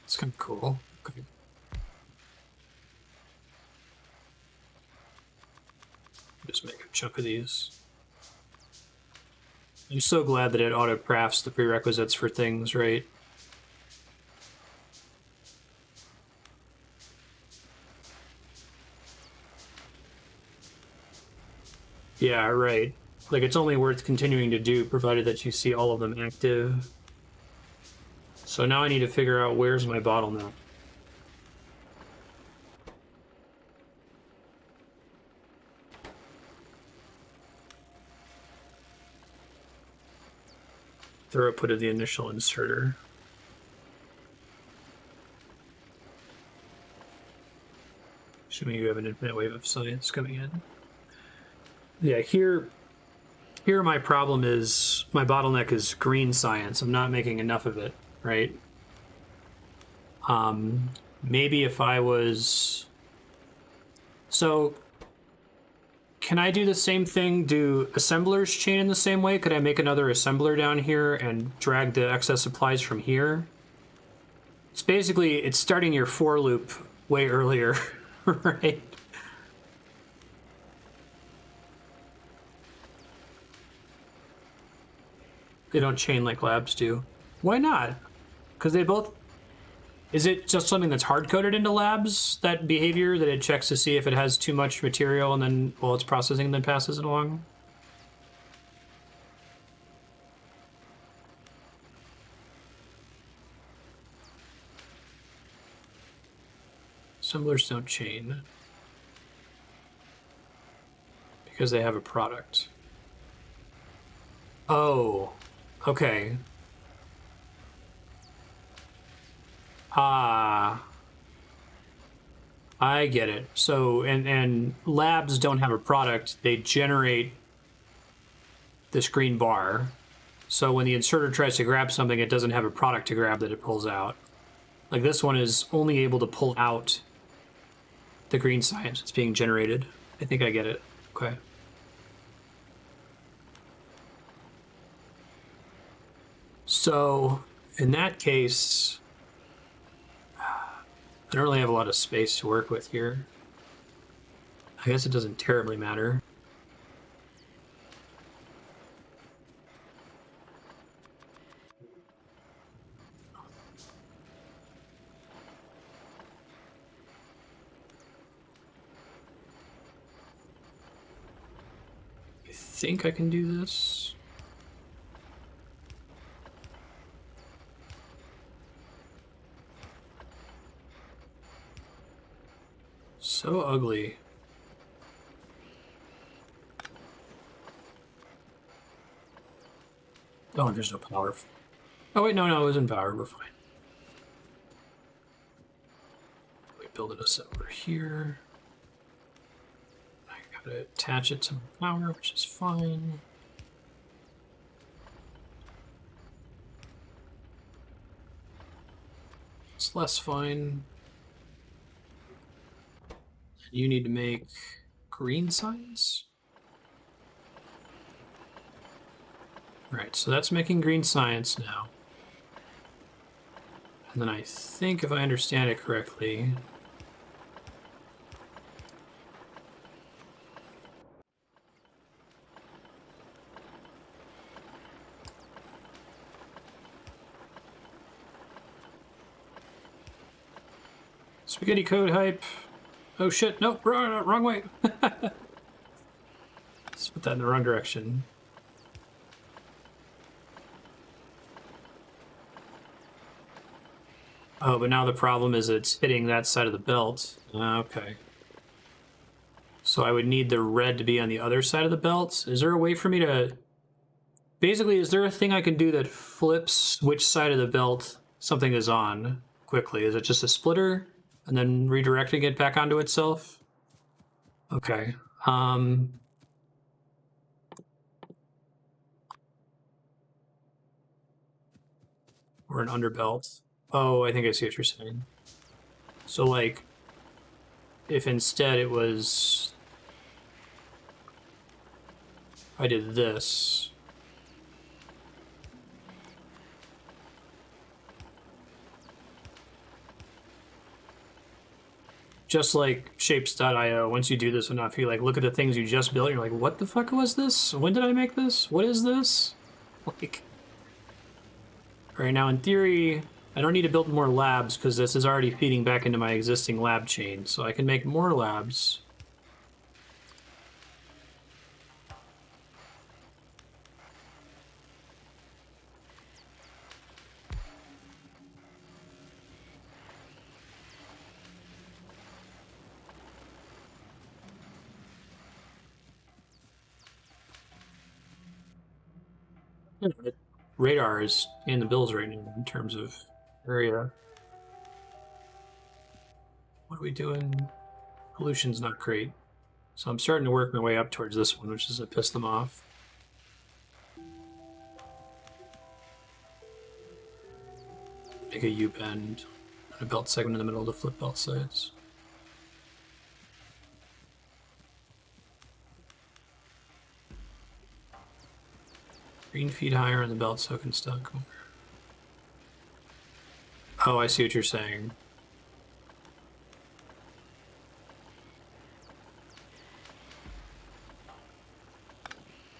It's kind of cool. Okay. Just make a chunk of these. I'm so glad that it auto-crafts the prerequisites for things, right? Yeah, right. Like, it's only worth continuing to do, provided that you see all of them active. So now I need to figure out where's my bottleneck. Throughput of the initial inserter. Assuming you have an infinite wave of science coming in. Yeah, here my problem is, my bottleneck is green science. I'm not making enough of it, right? Maybe if I was... So, can I do the same thing, do assemblers chain in the same way? Could I make another assembler down here and drag the excess supplies from here? It's basically, it's starting your for loop way earlier, right? They don't chain like labs do. Why not? Because they both... Is it just something that's hard-coded into labs, that behavior, that it checks to see if it has too much material and then, while it's processing, then passes it along? Assemblers don't chain because they have a product. Oh, okay. Ah. I get it. So, and labs don't have a product. They generate this green bar. So when the inserter tries to grab something, it doesn't have a product to grab that it pulls out. Like this one is only able to pull out the green science that's being generated. I think I get it. Okay. So in that case, I don't really have a lot of space to work with here. I guess it doesn't terribly matter. I think I can do this. So ugly. Oh, there's no power. Oh, wait, no, it was in power. We're fine. We build this over here. I gotta attach it to my power, which is fine. It's less fine. You need to make green signs? Right, so that's making green science now. And then I think if I understand it correctly, spaghetti code hype. Oh shit, nope, wrong way. Let's put that in the wrong direction. Oh, but now the problem is it's hitting that side of the belt. Okay. So I would need the red to be on the other side of the belt. Is there a way for me to... Basically, is there a thing I can do that flips which side of the belt something is on quickly? Is it just a splitter and then redirecting it back onto itself? Okay. Or an underbelt. Oh, I think I see what you're saying. So, like, if instead it was... I did this. Just like shapes.io, once you do this enough, you like look at the things you just built, and you're like, what the fuck was this? When did I make this? What is this? Like... Alright, now in theory, I don't need to build more labs because this is already feeding back into my existing lab chain, so I can make more labs. Radar is in the bills right now in terms of area. What are we doing? Pollution's not great. So I'm starting to work my way up towards this one, which is to piss them off. Make a U-bend and a belt segment in the middle to flip belt sides. Green feet higher on the belt so it can stock more. Oh, I see what you're saying.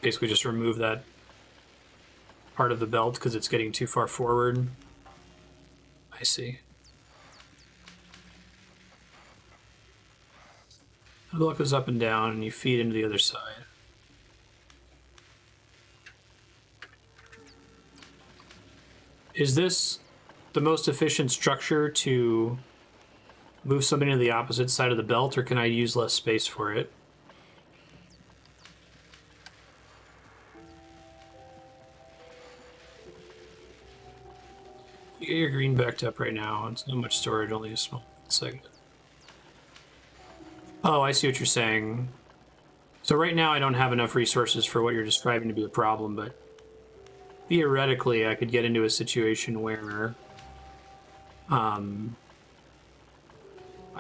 Basically just remove that part of the belt because it's getting too far forward. I see. The belt goes up and down and you feed into the other side. Is this the most efficient structure to move something to the opposite side of the belt, or can I use less space for it? You get your green backed up right now. It's not much storage, only a small segment. Oh, I see what you're saying. So right now I don't have enough resources for what you're describing to be a problem, but theoretically I could get into a situation where I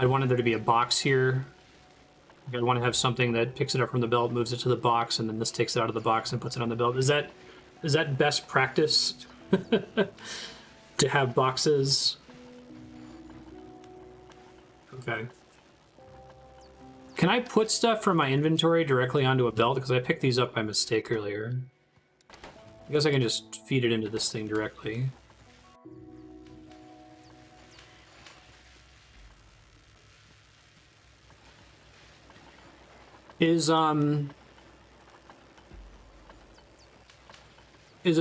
wanted there to be a box here. I want to have something that picks it up from the belt, moves it to the box, and then this takes it out of the box and puts it on the belt. Is that best practice to have boxes? Okay. Can I put stuff from my inventory directly onto a belt? Because I picked these up by mistake earlier. I guess I can just feed it into this thing directly. Is it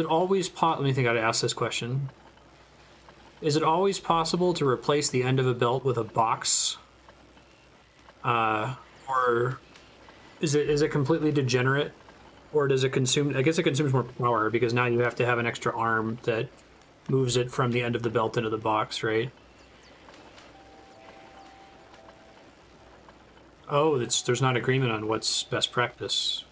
always let me think how to ask this question. Is it always possible to replace the end of a belt with a box? Or is it completely degenerate? Or does it consume, I guess it consumes more power because now you have to have an extra arm that moves it from the end of the belt into the box, right? Oh, there's not agreement on what's best practice.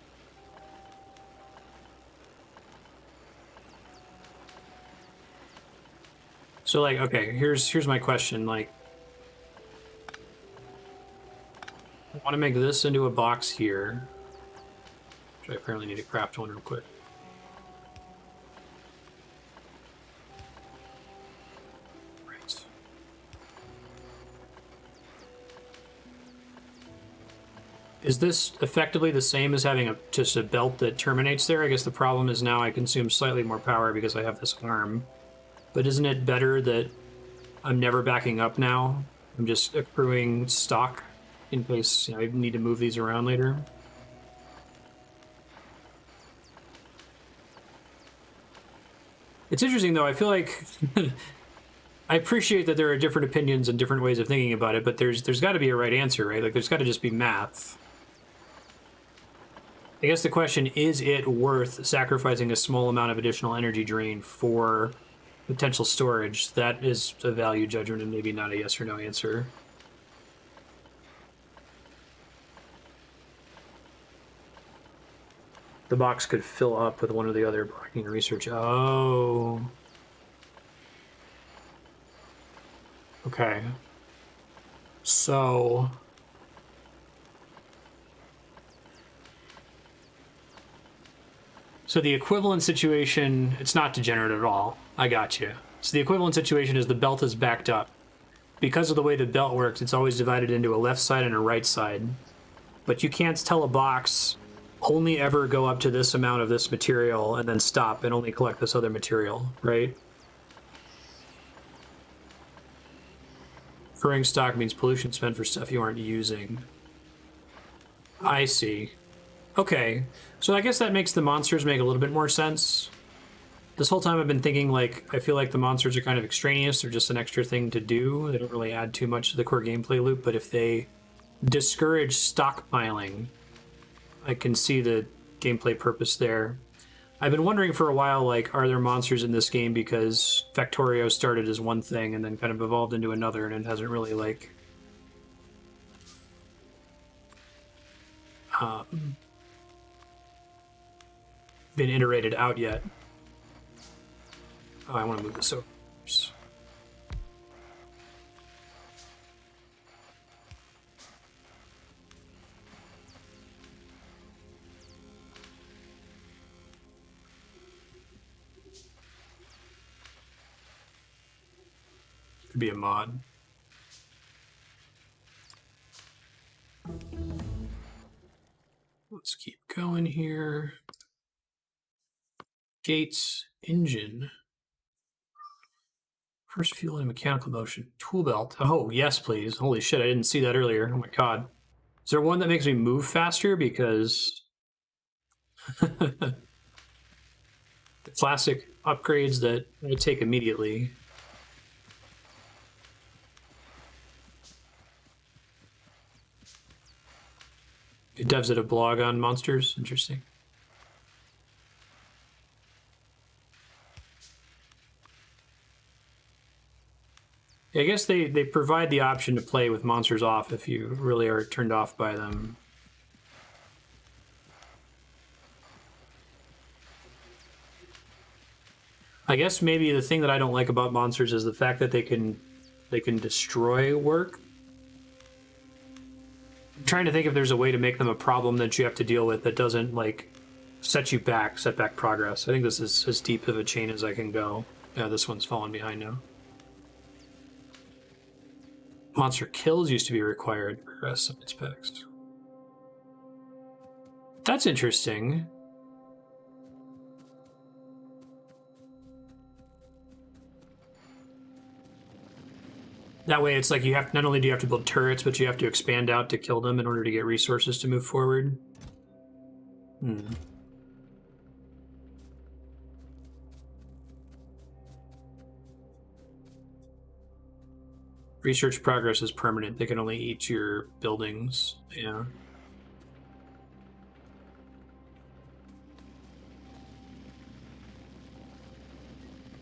So like, okay, here's my question. Like, I want to make this into a box here. Which I apparently need to craft one real quick. Right. Is this effectively the same as having just a belt that terminates there? I guess the problem is now I consume slightly more power because I have this arm. But isn't it better that I'm never backing up now? I'm just accruing stock in case I need to move these around later. It's interesting, though. I feel like I appreciate that there are different opinions and different ways of thinking about it, but there's got to be a right answer, right? Like, there's got to just be math. I guess the question, is it worth sacrificing a small amount of additional energy drain for potential storage? That is a value judgment and maybe not a yes or no answer. The box could fill up with one or the other blocking research. Oh. Okay. So the equivalent situation, it's not degenerate at all. I got you. So the equivalent situation is the belt is backed up. Because of the way the belt works, it's always divided into a left side and a right side. But you can't tell a box only ever go up to this amount of this material and then stop and only collect this other material, right? Accruing stock means pollution spent for stuff you aren't using. I see. Okay, so I guess that makes the monsters make a little bit more sense. This whole time I've been thinking, like, I feel like the monsters are kind of extraneous. They're just an extra thing to do. They don't really add too much to the core gameplay loop, but if they discourage stockpiling, I can see the gameplay purpose there. I've been wondering for a while, like, are there monsters in this game because Factorio started as one thing and then kind of evolved into another, and it hasn't really, like, been iterated out yet. Oh, I want to move this over. Could be a mod. Let's keep going here. Gates, engine. First fuel and mechanical motion. Tool belt. Oh, yes, please. Holy shit, I didn't see that earlier. Oh my god. Is there one that makes me move faster? Because the classic upgrades that I take immediately. Devs at a blog on monsters. Interesting. I guess they provide the option to play with monsters off if you really are turned off by them. I guess maybe the thing that I don't like about monsters is the fact that they can destroy work. I'm trying to think if there's a way to make them a problem that you have to deal with that doesn't like set back progress. I think this is as deep of a chain as I can go. Yeah, this one's falling behind now. Monster kills used to be required to progress some specs. That's interesting. That way it's like you have, not only do you have to build turrets, but you have to expand out to kill them in order to get resources to move forward. Research progress is permanent. They can only eat your buildings. Yeah.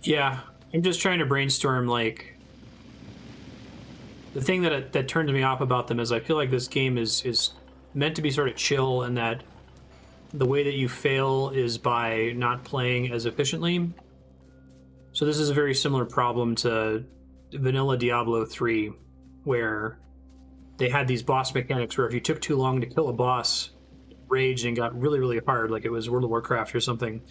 Yeah, I'm just trying to brainstorm, like, the thing that turns me off about them is I feel like this game is meant to be sort of chill, and that the way that you fail is by not playing as efficiently. So this is a very similar problem to vanilla Diablo 3, where they had these boss mechanics where if you took too long to kill a boss, it raged and got really, really hard, like it was World of Warcraft or something.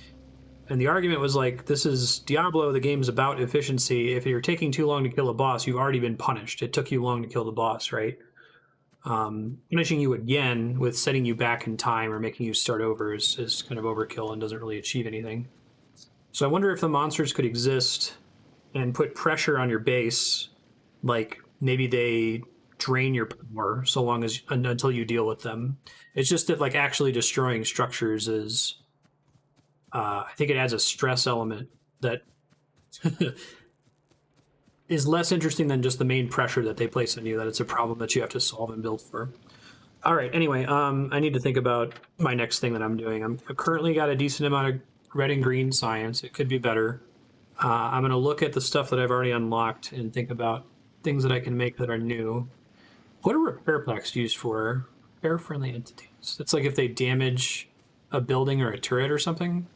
And the argument was like, this is Diablo, the game's about efficiency. If you're taking too long to kill a boss, you've already been punished. It took you long to kill the boss, right? Punishing you again with setting you back in time or making you start over is kind of overkill and doesn't really achieve anything. So I wonder if the monsters could exist and put pressure on your base, like maybe they drain your power so long as until you deal with them. It's just that like actually destroying structures is... I think it adds a stress element that is less interesting than just the main pressure that they place on you, that it's a problem that you have to solve and build for. All right, anyway, I need to think about my next thing that I'm doing. I've currently got a decent amount of red and green science. It could be better. I'm going to look at the stuff that I've already unlocked and think about things that I can make that are new. What are repair packs used for? Repair-friendly entities. It's like if they damage a building or a turret or something.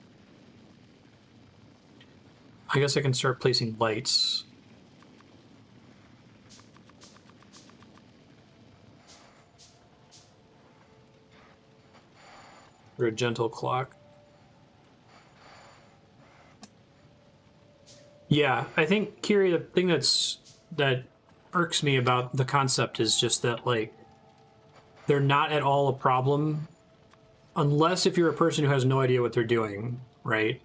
I guess I can start placing lights. Or a gentle clock. Yeah, I think, Kiri, the thing that irks me about the concept is just that, like, they're not at all a problem unless if you're a person who has no idea what they're doing, right?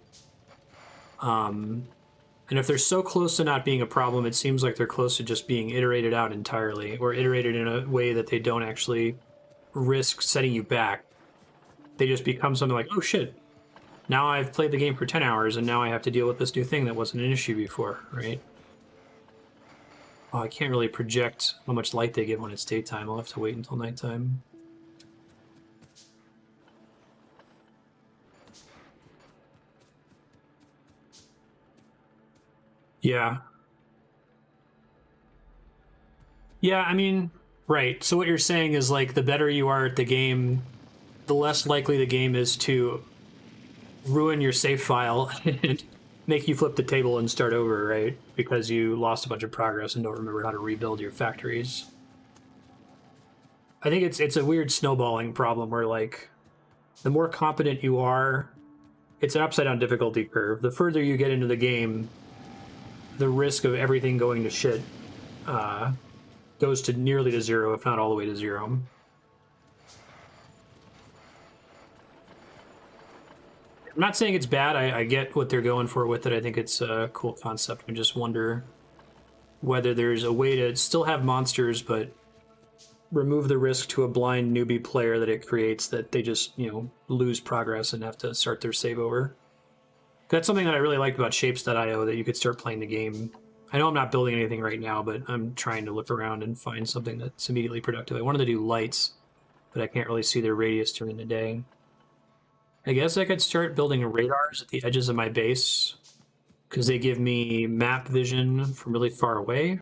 And if they're so close to not being a problem, it seems like they're close to just being iterated out entirely, or iterated in a way that they don't actually risk setting you back. They just become something like, oh shit, now I've played the game for 10 hours and now I have to deal with this new thing that wasn't an issue before, right? Oh, I can't really project how much light they get when it's daytime. I'll have to wait until nighttime. Yeah. Yeah, I mean, right. So what you're saying is, like, the better you are at the game, the less likely the game is to ruin your save file and make you flip the table and start over, right? Because you lost a bunch of progress and don't remember how to rebuild your factories. I think it's a weird snowballing problem where, like, the more competent you are, it's an upside-down difficulty curve. The further you get into the game, the risk of everything going to shit goes to nearly to zero, if not all the way to zero. I'm not saying it's bad. I get what they're going for with it. I think it's a cool concept. I just wonder whether there's a way to still have monsters, but remove the risk to a blind newbie player that it creates, that they just, you know, lose progress and have to start their save over. That's something that I really liked about Shapes.io, that you could start playing the game. I know I'm not building anything right now, but I'm trying to look around and find something that's immediately productive. I wanted to do lights, but I can't really see their radius during the day. I guess I could start building radars at the edges of my base, because they give me map vision from really far away.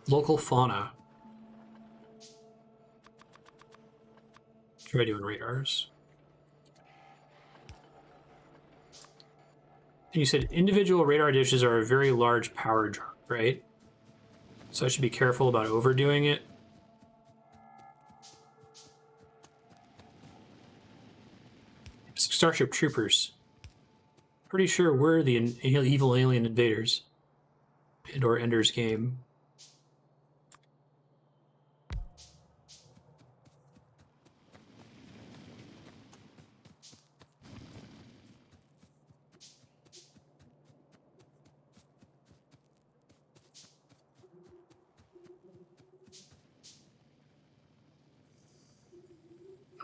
Local fauna. Try doing radars. And you said individual radar dishes are a very large power draw, right? So I should be careful about overdoing it. Starship Troopers. Pretty sure we're the evil alien invaders. And/or Ender's Game.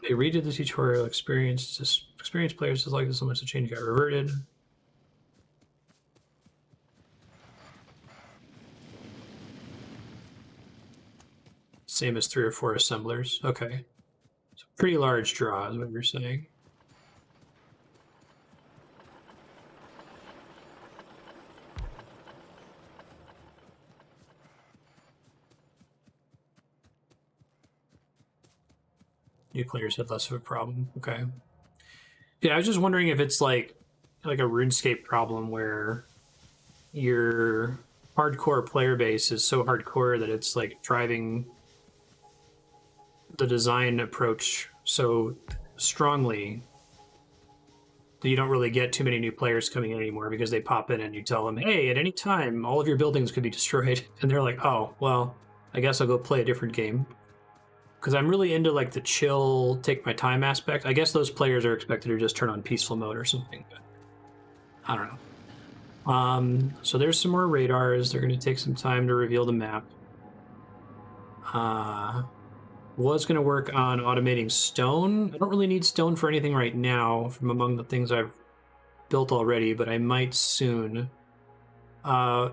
They redid the tutorial experience. Experienced players like this so much the change got reverted. Same as 3 or 4 assemblers. Okay. So pretty large draw is what you're saying. New players had less of a problem. Okay. Yeah, I was just wondering if it's like a RuneScape problem where your hardcore player base is so hardcore that it's like driving the design approach so strongly that you don't really get too many new players coming in anymore because they pop in and you tell them, hey, at any time, all of your buildings could be destroyed. And they're like, oh, well, I guess I'll go play a different game. Because I'm really into like the chill, take my time aspect. I guess those players are expected to just turn on peaceful mode or something. But I don't know. So there's some more radars. They're going to take some time to reveal the map. Was going to work on automating stone. I don't really need stone for anything right now from among the things I've built already, but I might soon. I'm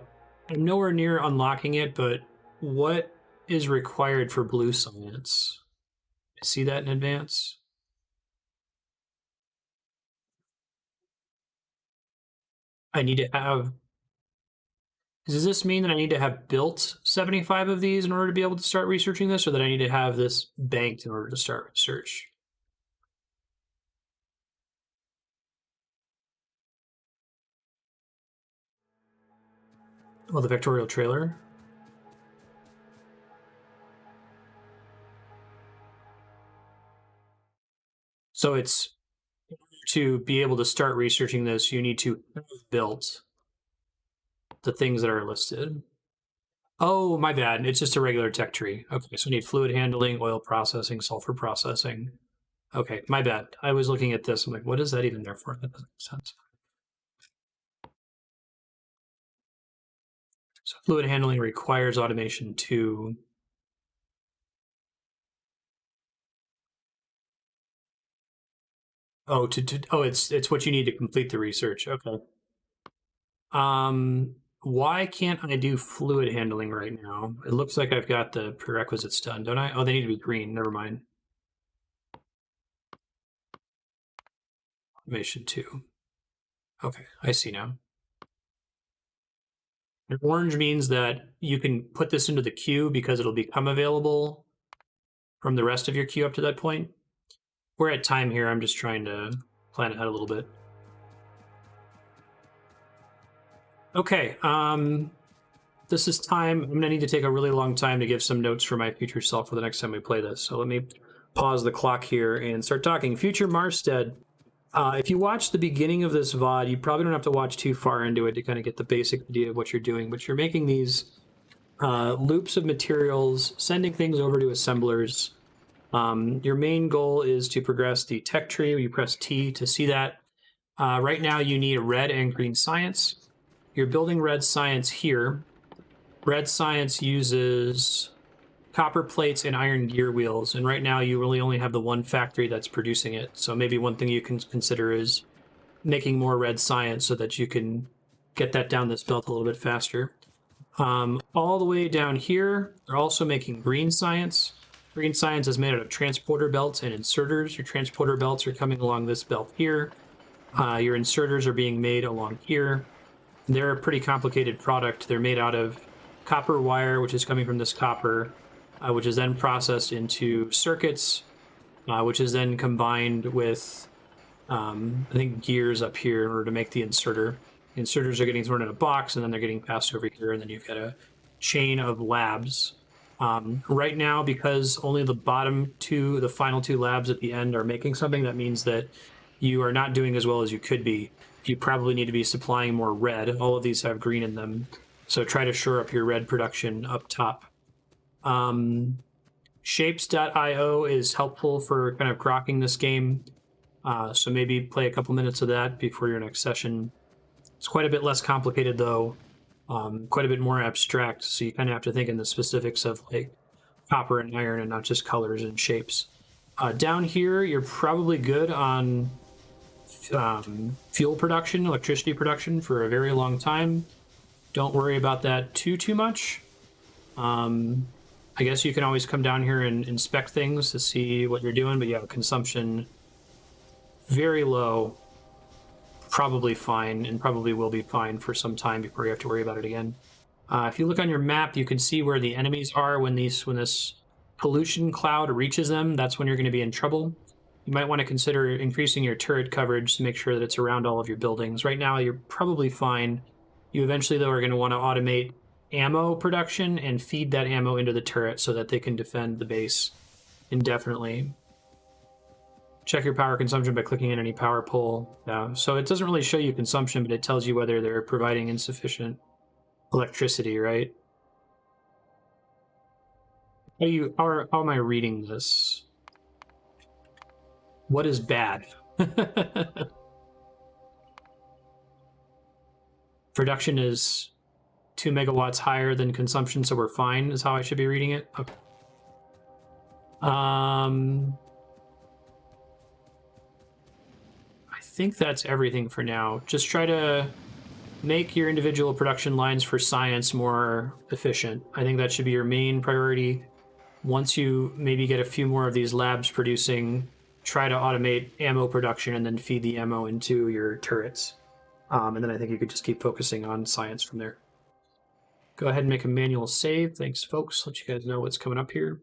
nowhere near unlocking it, but what is required for blue science? See that in advance? I need to have... Does this mean that I need to have built 75 of these in order to be able to start researching this, or that I need to have this banked in order to start research? Well, the Factorio trailer. So it's to be able to start researching this, you need to have built the things that are listed. Oh, my bad. It's just a regular tech tree. Okay, so we need fluid handling, oil processing, sulfur processing. Okay, my bad. I was looking at this. I'm like, what is that even there for? That doesn't make sense. So fluid handling requires automation too. Oh, it's what you need to complete the research. Okay. Why can't I do fluid handling right now? It looks like I've got the prerequisites done, don't I? Oh, they need to be green. Never mind. Automation 2. Okay, I see now. And orange means that you can put this into the queue because it'll become available from the rest of your queue up to that point. We're at time here. I'm just trying to plan ahead a little bit. Okay, this is time. I'm going to need to take a really long time to give some notes for my future self for the next time we play this. So let me pause the clock here and start talking. Future Marstead. If you watch the beginning of this VOD, you probably don't have to watch too far into it to kind of get the basic idea of what you're doing, but you're making these loops of materials, sending things over to assemblers. Your main goal is to progress the tech tree. You press T to see that. Right now you need a red and green science. You're building red science here. Red science uses copper plates and iron gear wheels, and right now you really only have the one factory that's producing it. So maybe one thing you can consider is making more red science so that you can get that down this belt a little bit faster. All the way down here, they're also making green science. Green science is made out of transporter belts and inserters. Your transporter belts are coming along this belt here. Your inserters are being made along here. They're a pretty complicated product. They're made out of copper wire, which is coming from this copper, which is then processed into circuits, which is then combined with, I think, gears up here in order to make the inserter. The inserters are getting thrown in a box, and then they're getting passed over here, and then you've got a chain of labs. Right now, because only the final two labs at the end are making something, that means that you are not doing as well as you could be. You probably need to be supplying more red. All of these have green in them, so try to shore up your red production up top. Shapes.io is helpful for kind of grokking this game, so maybe play a couple minutes of that before your next session. It's quite a bit less complicated, though, quite a bit more abstract, so you kind of have to think in the specifics of like copper and iron and not just colors and shapes. Down here, you're probably good on fuel production, electricity production for a very long time. Don't worry about that too much. I guess you can always come down here and inspect things to see what you're doing, but yeah, consumption very low, probably fine, and probably will be fine for some time before you have to worry about it again. If you look on your map, you can see where the enemies are when this pollution cloud reaches them. That's when you're going to be in trouble. You might want to consider increasing your turret coverage to make sure that it's around all of your buildings. Right now, you're probably fine. You eventually, though, are going to want to automate ammo production and feed that ammo into the turret so that they can defend the base indefinitely. Check your power consumption by clicking in any power pole. So it doesn't really show you consumption, but it tells you whether they're providing insufficient electricity, right? How am I reading this? What is bad? Production is 2 megawatts higher than consumption, so we're fine, is how I should be reading it. Okay. I think that's everything for now. Just try to make your individual production lines for science more efficient. I think that should be your main priority. Once you maybe get a few more of these labs producing, try to automate ammo production and then feed the ammo into your turrets. And then I think you could just keep focusing on science from there. Go ahead and make a manual save. Thanks, folks. Let you guys know what's coming up here.